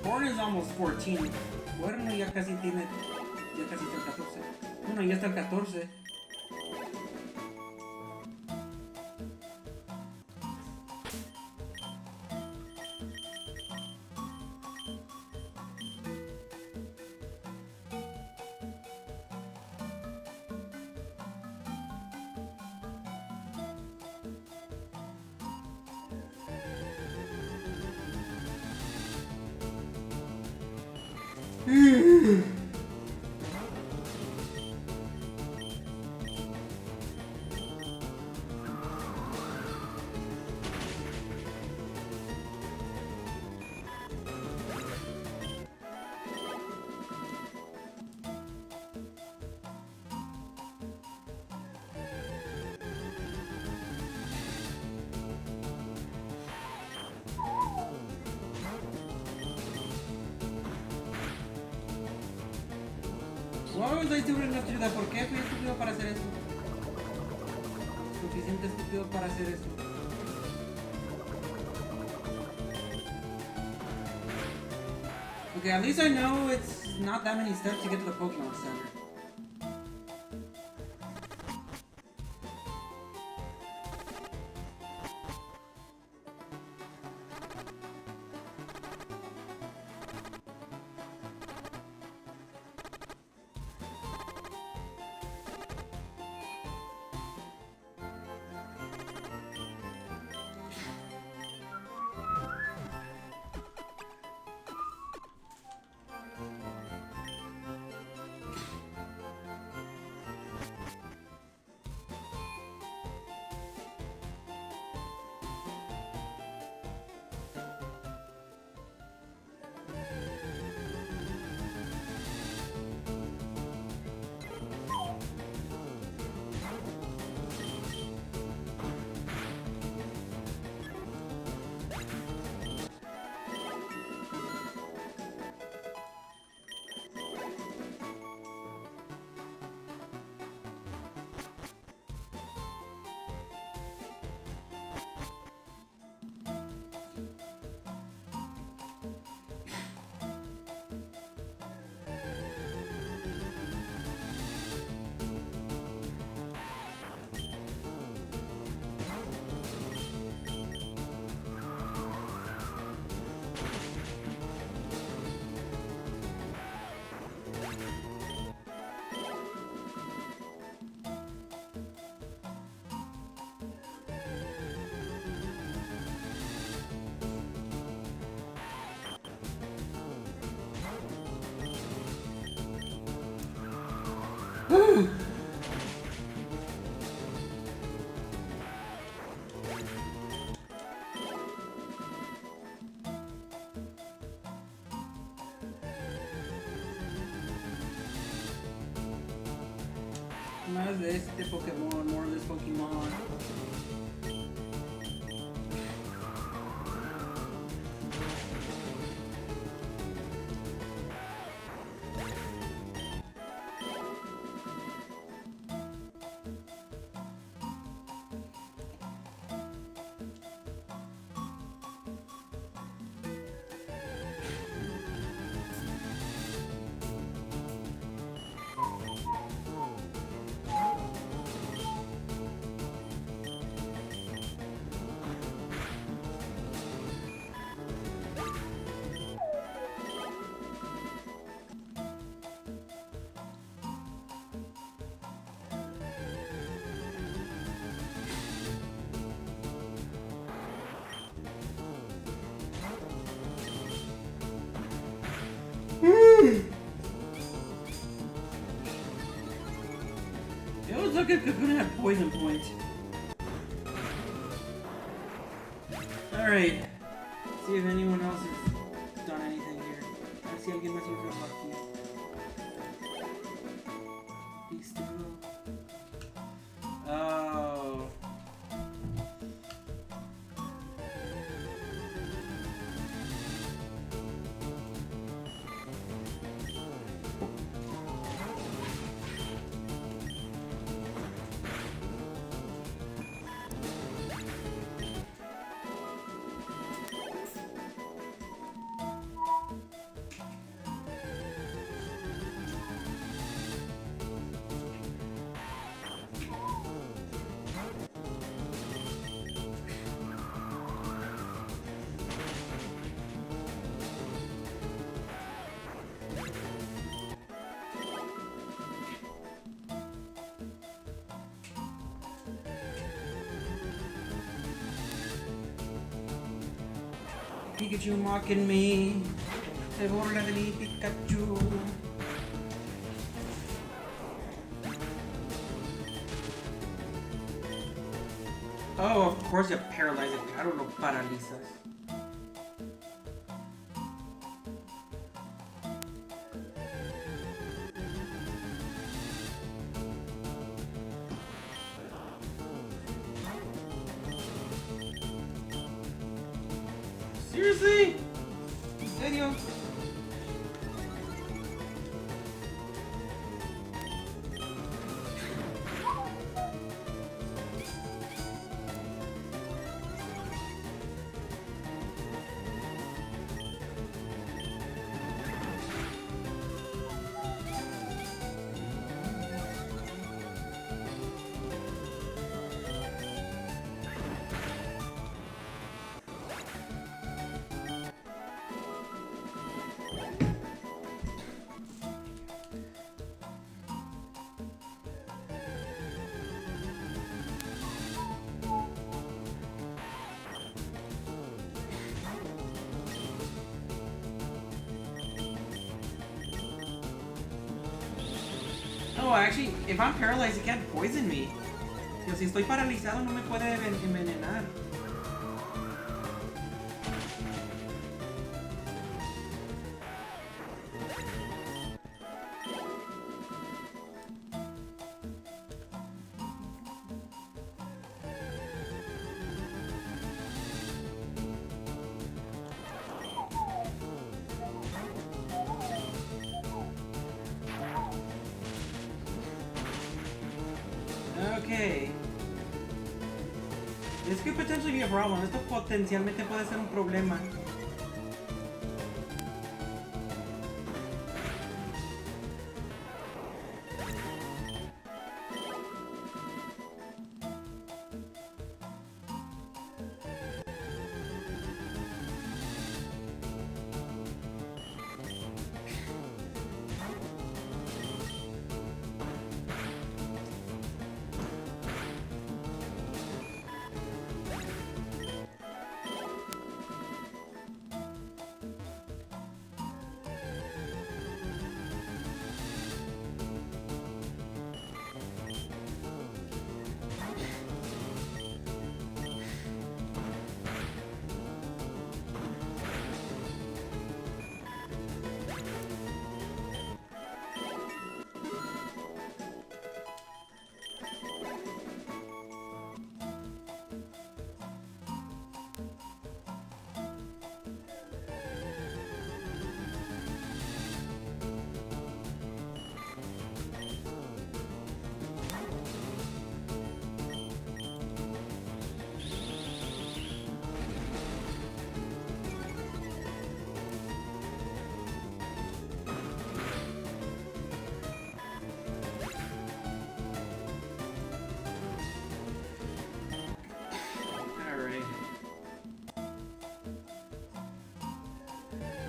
Born is almost 14. Bueno, ya casi tiene. Ya casi está el 14. Bueno, ya está el 14. Why was I stupid enough to do that? ¿Por qué fui estúpido para hacer eso? Suficiente estúpido para hacer eso. Okay, at least I know it's not that many steps to get to the Pokémon Center. Más de este Pokémon, more of this Pokémon. if Kakuna had poison points. Alright. See if anyone else has done anything here. Let's see alguien más hizo aquí. Listo. Oh. Pikachu mocking me. Se burla de mi Pikachu. Oh, of course you paralyze it. Claro, lo paralizas. Seriously? ¿En serio? No, actually, if I'm paralyzed, it can't poison me. Pero si estoy paralizado, no me puede envenenar. Okay. This could potentially be a problem. Esto potencialmente puede ser un problema.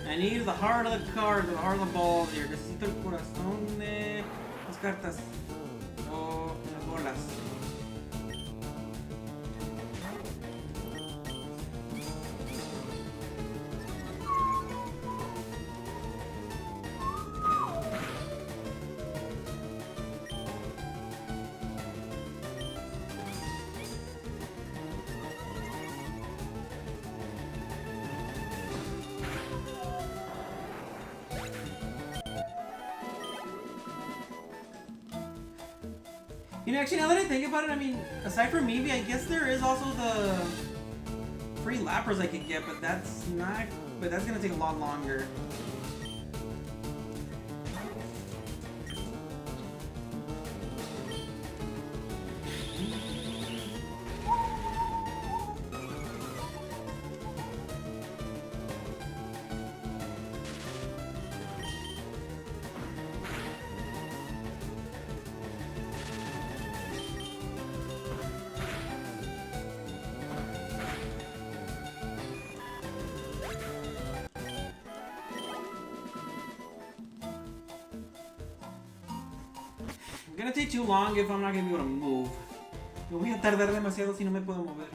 I need the heart of the cards, the heart of the balls here. Necesito el corazón de las cartas. O las bolas. You know, actually, now that I think about it, I mean, aside from Eevee, I guess there is also the free lappers I could get, but that's not. But that's gonna take a lot longer. It's gonna take too long if I'm not gonna be able to move. Me voy a tardar demasiado si no me puedo mover.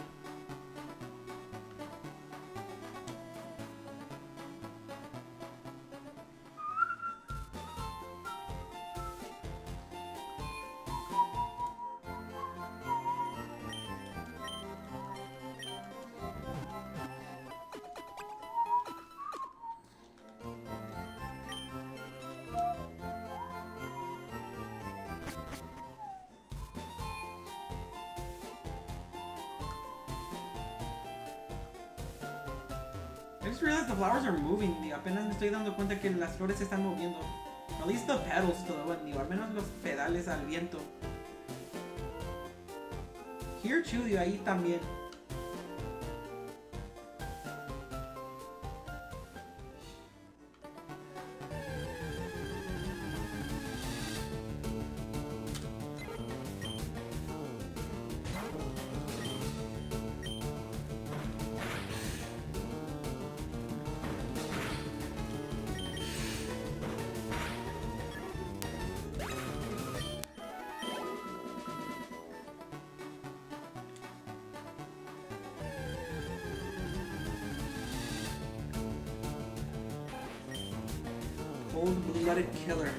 I just realized the flowers are moving. Apenas me estoy dando cuenta que las flores se están moviendo. At least the petals todo, digo, al menos los pedales al viento. Here too, digo, ahí también. Cold-blooded killer.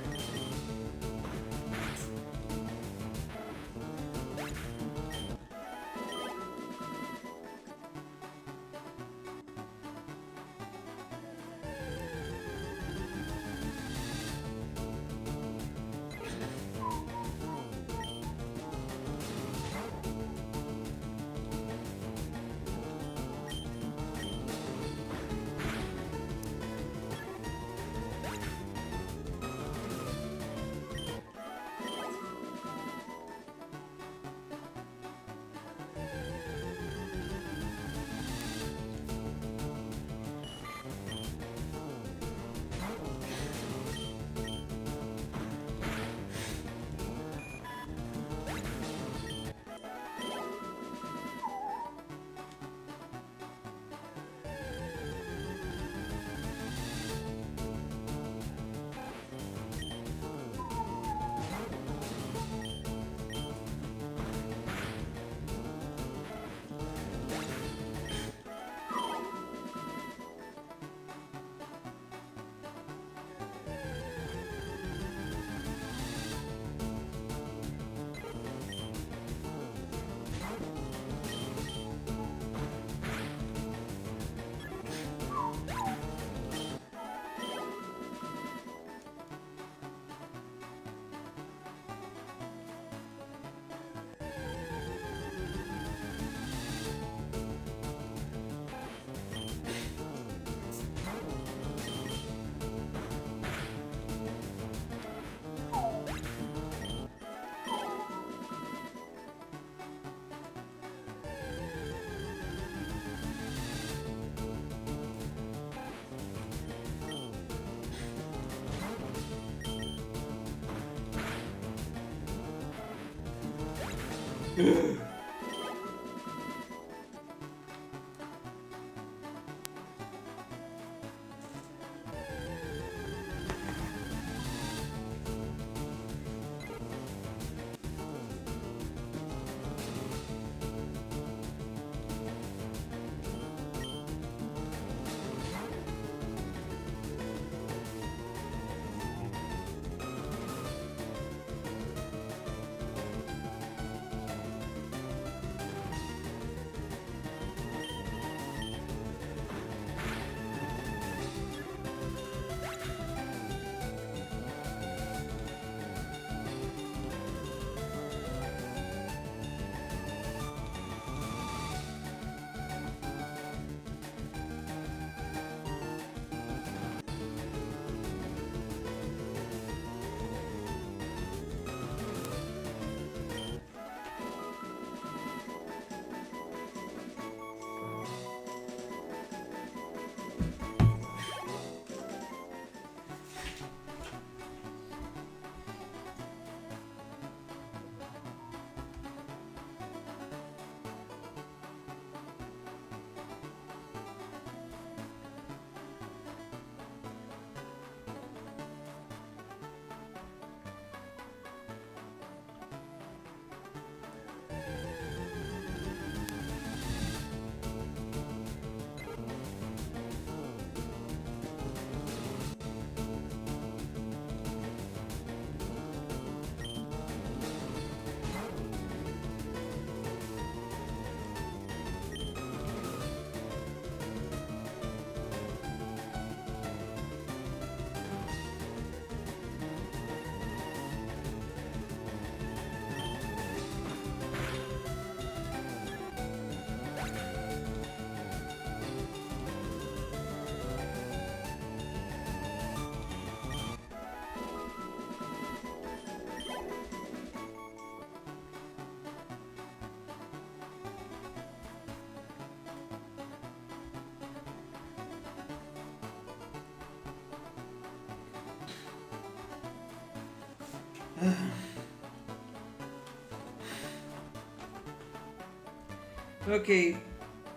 Okay,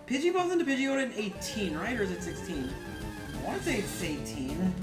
Pidgey evolves into Pidgeotto in 18, right? Or is it 16? I want to say it's 18.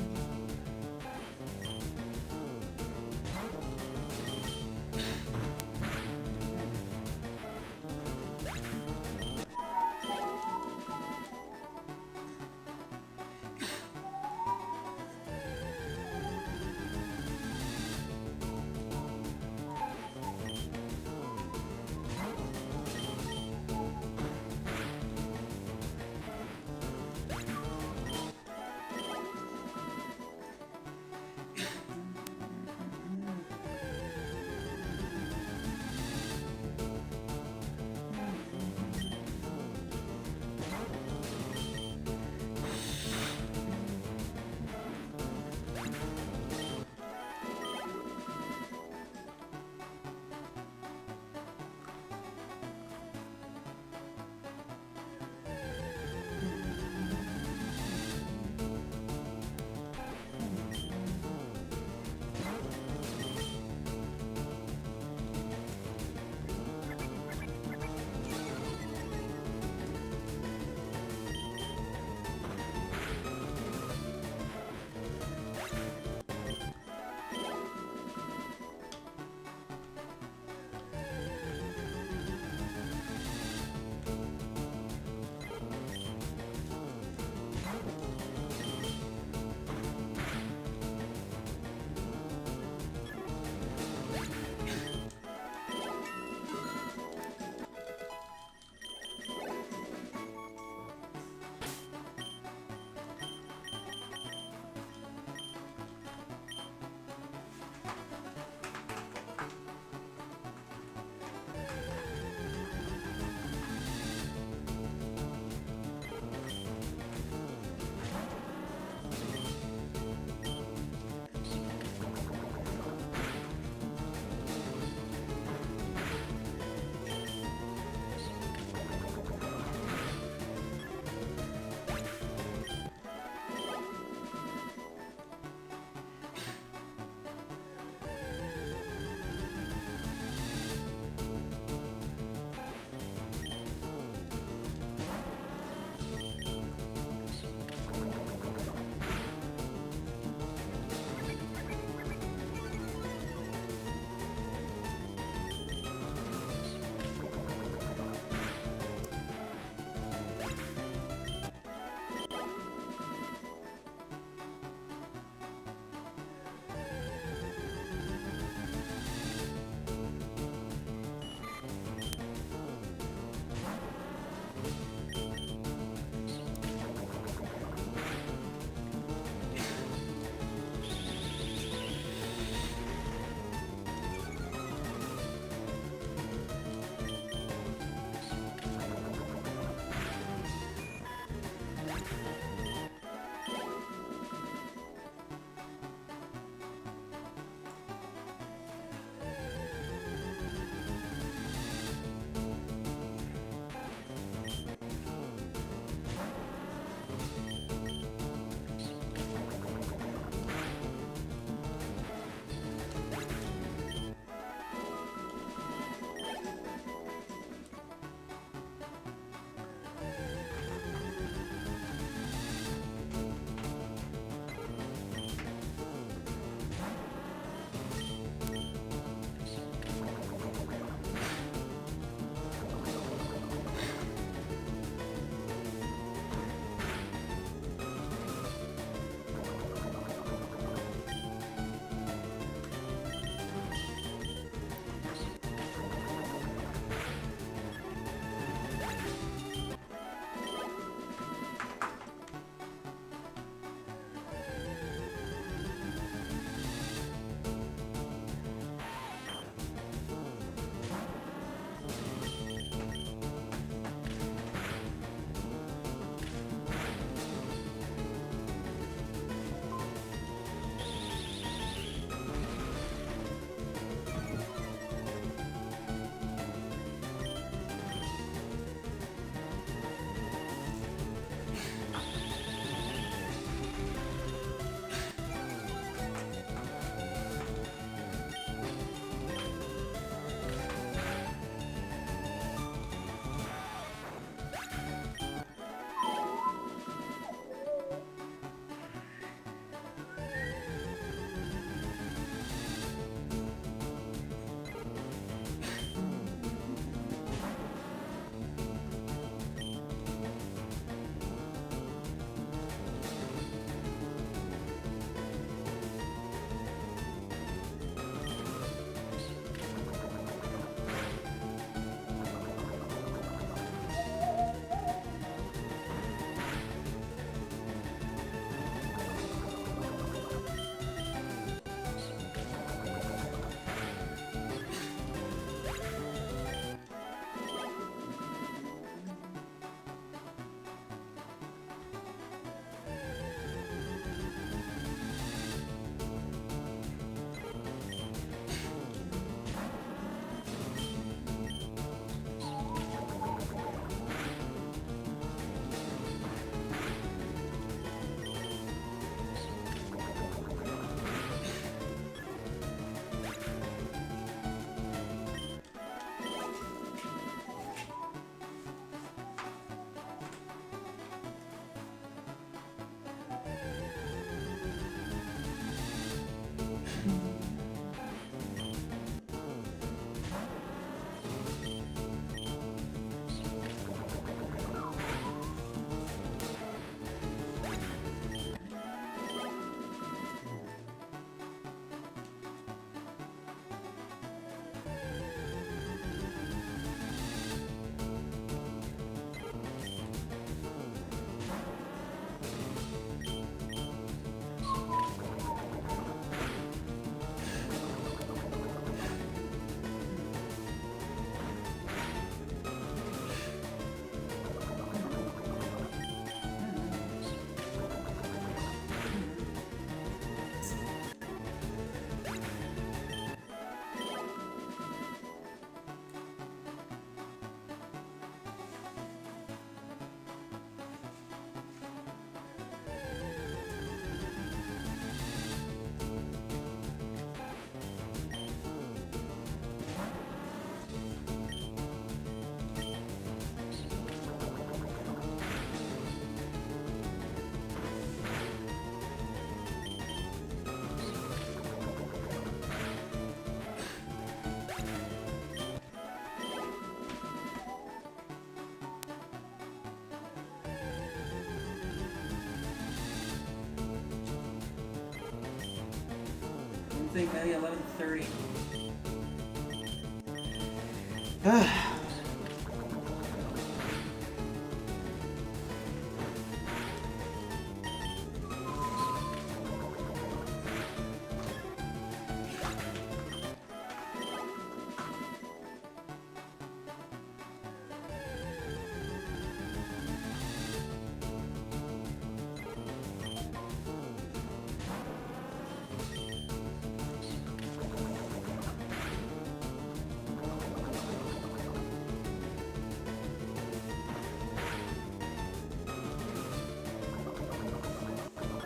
think maybe 11:30.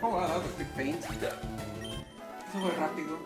Oh wow, that was a quick feint. Eso fue rápido.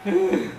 Ooh.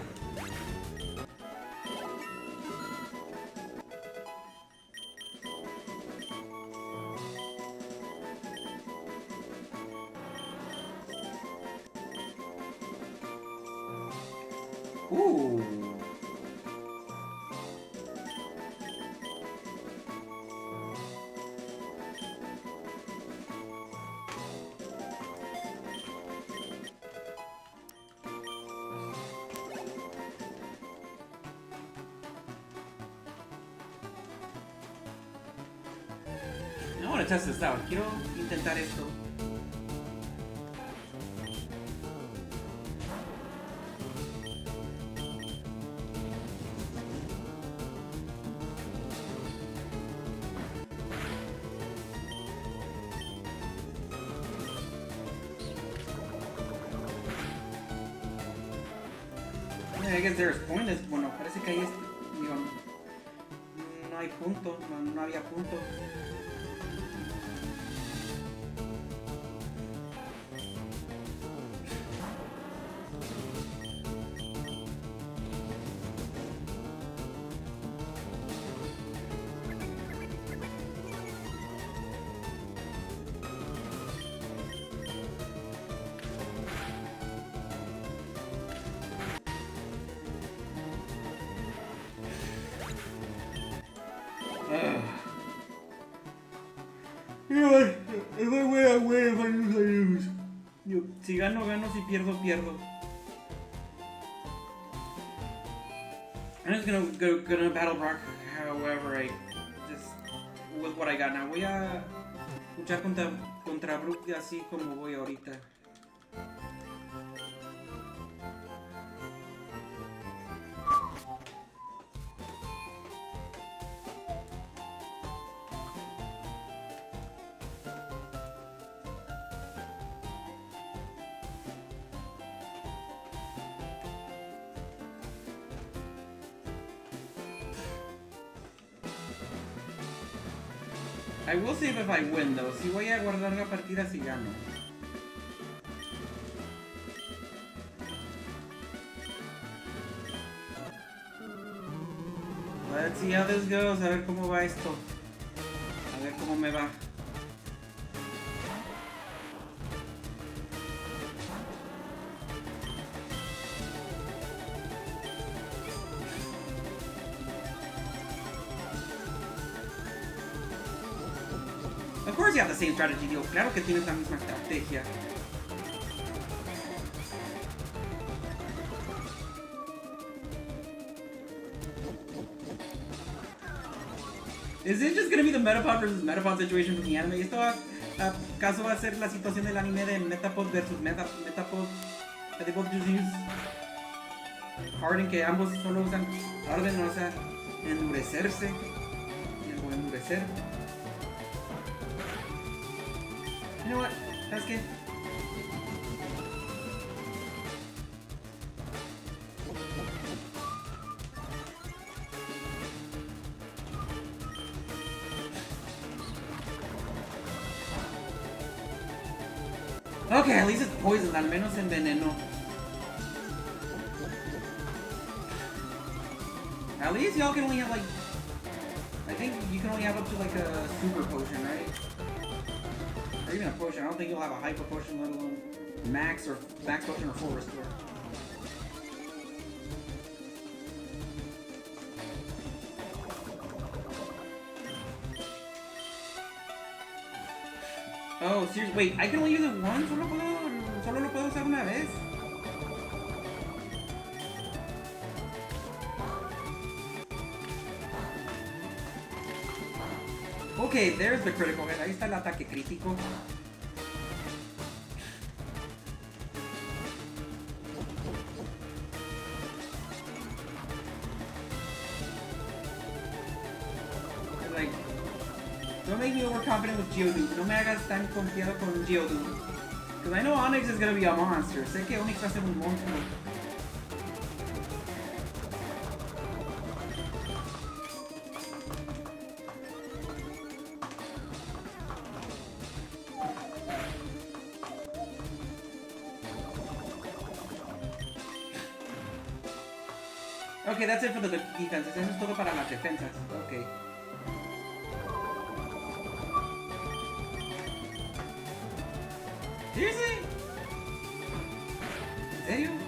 I want to test this out. Quiero intentar esto. I guess there's pointless. Bueno, parece que ahí es, digo, no hay punto, no había punto. Si gano, gano. Si pierdo, pierdo. I'm just gonna battle Brock however I just with what I got now. Voy a luchar contra Brook así como voy ahorita. I will save if I win though. Si voy a guardar la partida si gano. Let's see how this goes. A ver cómo va esto. A ver cómo me va. Of course you have the same strategy, tío. Claro que tienes la misma estrategia. Is it just gonna be the Metapod versus Metapod situation from the anime? ¿Esto acaso va a ser la situación del anime de Metapod versus Metapod? That they both just use hard, en que ambos solo usan orden, o sea, endurecerse. O endurecer. You know what? That's good. Okay, at least it's poison, al menos envenenó. At least y'all can only have like, I think you can only have up to like a super potion, right? Or even a potion. I don't think you'll have a hyper potion, let alone max potion or full restore. Oh, seriously, wait, I can only use it once? Solo lo puedo usar una vez? Okay, there's the critical hit. Ahí está el ataque crítico. Like, don't make me overconfident with Geodude. No me hagas tan confiado con Geodude. Because I know Onix is gonna be a monster. Sé que Onix va a ser un monstruo. Okay, that's it for the defenses. Eso es todo para las defensas. Okay. Seriously? ¿En serio?